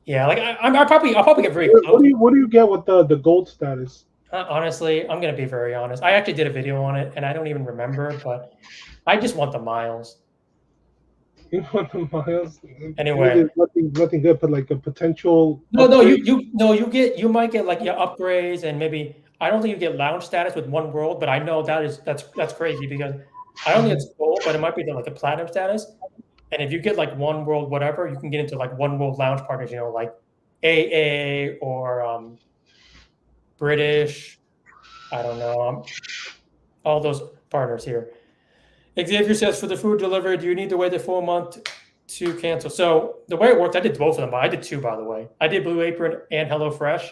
yeah, like I'll probably get very close. What do you get with the gold status? Honestly, I'm gonna be very honest. I actually did a video on it, and I don't even remember, but I just want the miles. You want the miles? Anyway, nothing good, but like a potential. no, you might get like upgrades, and maybe I don't think you get lounge status with One World, but I know that's crazy, because I don't think it's gold, but it might be like a platinum status. And if you get like One World whatever, you can get into like One World lounge partners, you know, like AA or British, I don't know, all those partners here. Xavier says, for the food delivery, do you need to wait the full month to cancel? So the way it worked, I did both of them, but I did two, by the way. I did Blue Apron and HelloFresh.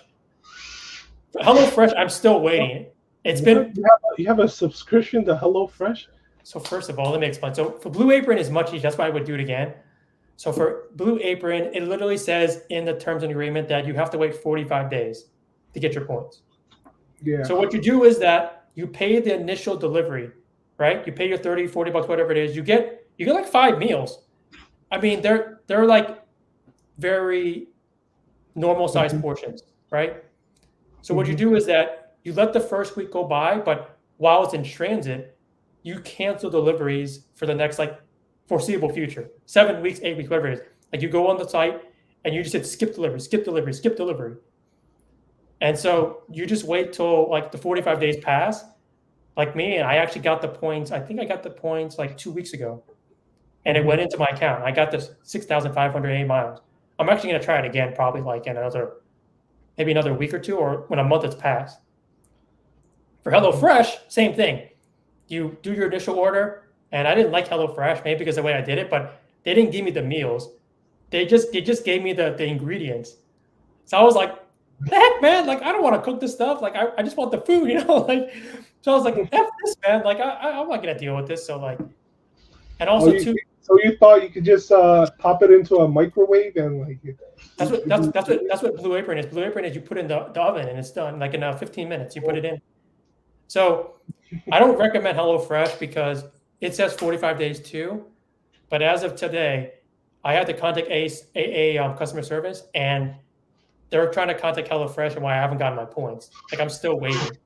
For HelloFresh, I'm still waiting. It's been you have a subscription to HelloFresh. So first of all, let me explain. So for Blue Apron is much easier. That's why I would do it again. So for Blue Apron, it literally says in the terms and agreement that you have to wait 45 days to get your points. Yeah. So what you do is that you pay the initial delivery, right? You pay your 30, 40 bucks, whatever it is. You get like 5 meals. I mean, they're like very normal sized portions, right? So what you do is that you let the first week go by, but while it's in transit, you cancel deliveries for the next like foreseeable future, 7 weeks, 8 weeks, whatever it is. Like you go on the site and you just hit skip delivery, skip delivery, skip delivery. And so you just wait till like the 45 days pass. Like me, and I actually got the points. I think I got the points like 2 weeks ago, and it went into my account. I got this 6,508 miles. I'm actually going to try it again, probably like in maybe another week or two, or when a month has passed. For HelloFresh, same thing. You do your initial order, and I didn't like HelloFresh, maybe because of the way I did it, but they didn't give me the meals. They just gave me the ingredients. So I was like, the heck, man, like I don't want to cook this stuff. Like I just want the food, you know, like So I was like, F this, man. Like, I'm not gonna deal with this. So like, and also too, So you thought you could just pop it into a microwave and like that's what Blue Apron is. Blue Apron is you put in the oven and it's done like in 15 minutes. You put it in. So I don't recommend HelloFresh because it says 45 days too. But as of today, I had to contact a customer service, and they're trying to contact HelloFresh and why I haven't gotten my points. Like I'm still waiting.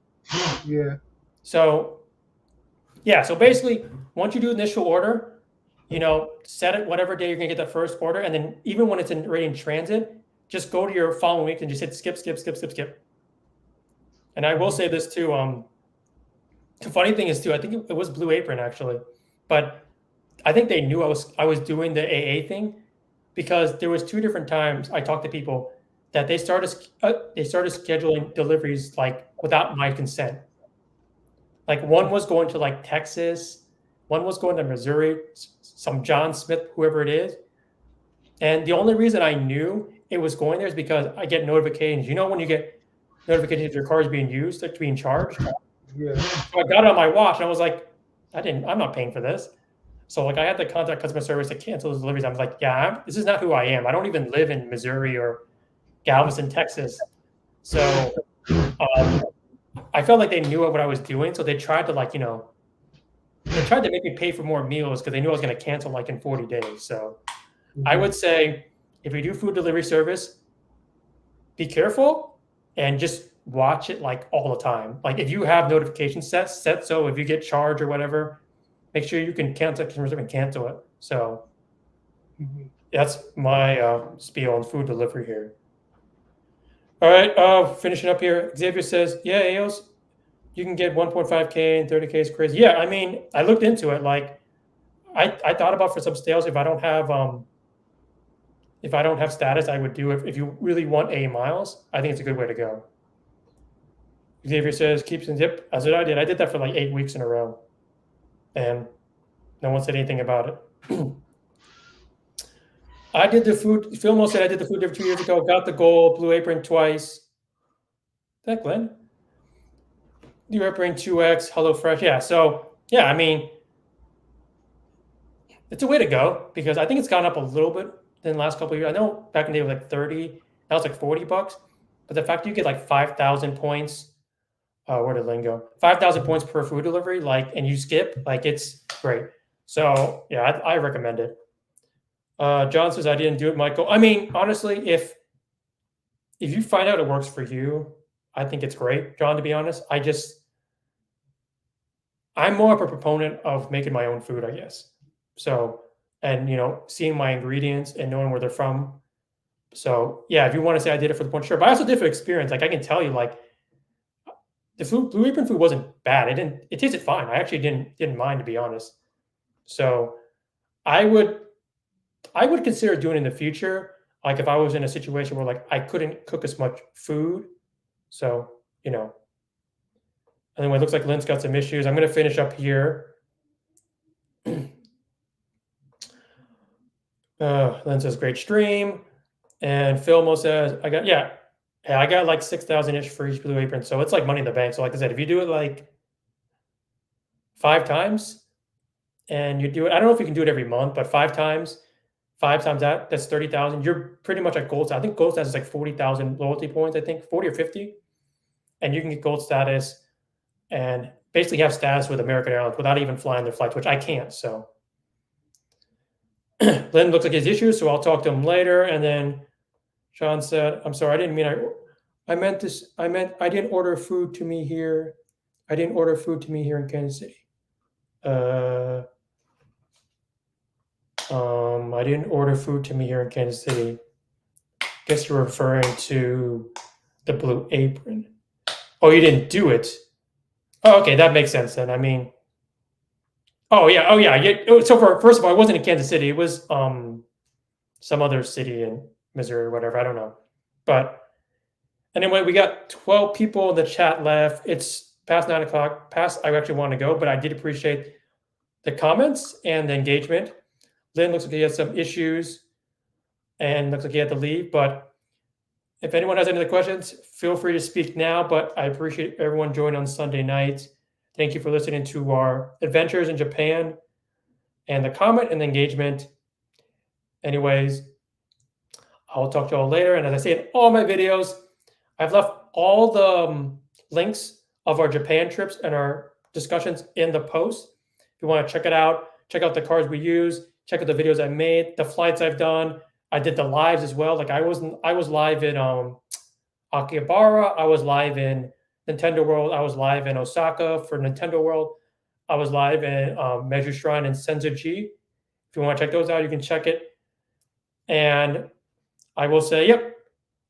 Yeah. So yeah, so basically, once you do initial order, set it whatever day you're gonna get that first order, and then even when it's already in transit, just go to your following week and just hit skip, skip, skip, skip, skip. And I will say this too. The funny thing is too, I think it was Blue Apron actually, but I think they knew I was doing the AA thing because there was 2 different times I talked to people that they started scheduling deliveries like without my consent. Like one was going to like Texas, one was going to Missouri, some John Smith, whoever it is. And the only reason I knew it was going there is because I get notifications. You know when you get notifications your car is being used, like being charged? Yeah. So I got it on my watch and I was like, I'm not paying for this. So like I had to contact customer service to cancel those deliveries. I was like, yeah, this is not who I am. I don't even live in Missouri or Galveston, Texas. So I felt like they knew what I was doing. So they tried to they tried to make me pay for more meals because they knew I was going to cancel like in 40 days. So I would say if you do food delivery service, be careful and just watch it like all the time. Like if you have notifications set so if you get charged or whatever, make sure you can cancel customer service and cancel it. So that's my spiel on food delivery here. All right, finishing up here. Xavier says, yeah, AOS, you can get 1.5K and 30K is crazy. Yeah, I mean, I looked into it. Like I thought about for some sales, if I don't have status, I would do it. If you really want A miles, I think it's a good way to go. Xavier says, keeps in zip. That's what I did. I did that for like 8 weeks in a row. And no one said anything about it. I did the food. Philmo said I did the food delivery 2 years ago. Got the goal. Blue Apron twice. Is that Glenn? Blue Apron 2X. HelloFresh. Yeah. So yeah, I mean, it's a way to go because I think it's gone up a little bit in the last couple of years. I know back in the day it was like 30. Now it's like $40. But the fact you get like 5,000 points. Where did Lynn go? 5,000 points per food delivery, and you skip, it's great. So yeah, I recommend it. John says I didn't do it, Michael. I mean, honestly, if you find out it works for you, I think it's great, John. To be honest, I'm more of a proponent of making my own food, I guess. So, and seeing my ingredients and knowing where they're from. So yeah, if you want to say I did it for the point, sure. But I also did it for experience. Like I can tell you, the Blue Apron food wasn't bad. It tasted fine. I actually didn't mind, to be honest. So I would consider doing it in the future. Like if I was in a situation where I couldn't cook as much food. So, anyway, it looks like Lynn's got some issues. I'm going to finish up here. Lynn says, great stream. And Philmo says, I got like 6,000-ish for each Blue Apron. So it's like money in the bank. So like I said, if you do it 5 times and you do it, I don't know if you can do it every month, but 5 times that's 30,000. You're pretty much at gold status. I think gold status is like 40,000 loyalty points, I think 40 or 50. And you can get gold status and basically have status with American Airlines without even flying their flights, which I can't. So Lynn looks like his issues, so I'll talk to him later. And then Sean said, I'm sorry, I didn't mean I meant this. I didn't order food to me here. I didn't order food to me here in Kansas City. I didn't order food to me here in Kansas City. Guess you're referring to the Blue Apron. Oh, you didn't do it. Oh, okay, that makes sense then. I mean, oh yeah. So first of all, it wasn't in Kansas City. It was some other city in Missouri or whatever. I don't know. But anyway, we got 12 people in the chat left. It's past 9 o'clock. Past I actually want to go, but I did appreciate the comments and the engagement. Lynn looks like he has some issues and looks like he had to leave. But if anyone has any other questions, feel free to speak now. But I appreciate everyone joining on Sunday night. Thank you for listening to our adventures in Japan and the comment and the engagement. Anyways, I'll talk to you all later. And as I say in all my videos, I've left all the links of our Japan trips and our discussions in the post. If you want to check it out, check out the cards we use, check out the videos I made, the flights I've done. I did the lives as well. Like I was live in Akihabara. I was live in Nintendo World. I was live in Osaka for Nintendo World. I was live in Meiju Shrine in Senzu-ji. If you want to check those out, you can check it. And I will say, yep,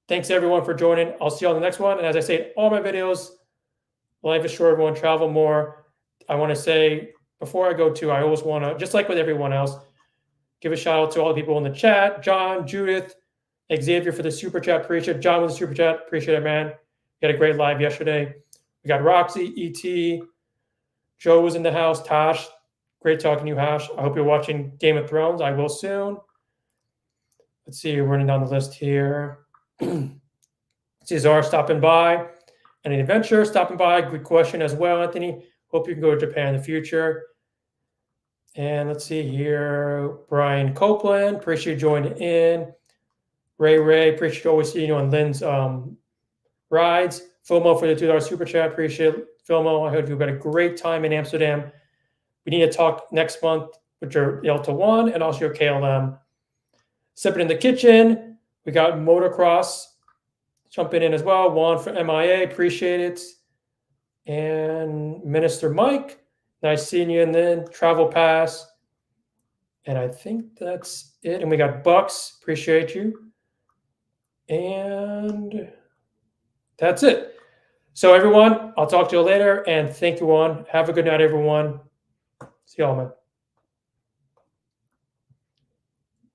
thanks everyone for joining. I'll see you on the next one. And as I say in all my videos, life is short, everyone, travel more. I want to say, before I go to, I always want to, just like with everyone else, give a shout out to all the people in the chat. John, Judith, Xavier for the super chat. Appreciate it. John with the super chat. Appreciate it, man. We had a great live yesterday. We got Roxy, ET. Joe was in the house. Tosh, great talking to you, Hash. I hope you're watching Game of Thrones. I will soon. Let's see, we're running down the list here. Cesar stopping by. Any adventure stopping by? Good question as well, Anthony. Hope you can go to Japan in the future. And let's see here. Brian Copeland, appreciate you joining in. Ray, appreciate always seeing you on Lynn's rides. Filmo for the $2 super chat. Appreciate it. Filmo, I hope you've got a great time in Amsterdam. We need to talk next month with your Delta One and also your KLM. Sipping in the kitchen. We got motocross jumping in as well. Juan from MIA, appreciate it. And Minister Mike, nice seeing you. And then Travel Pass. And I think that's it. And we got Bucks, appreciate you. And that's it. So everyone, I'll talk to you later. And thank you, Juan. Have a good night, everyone. See y'all, man.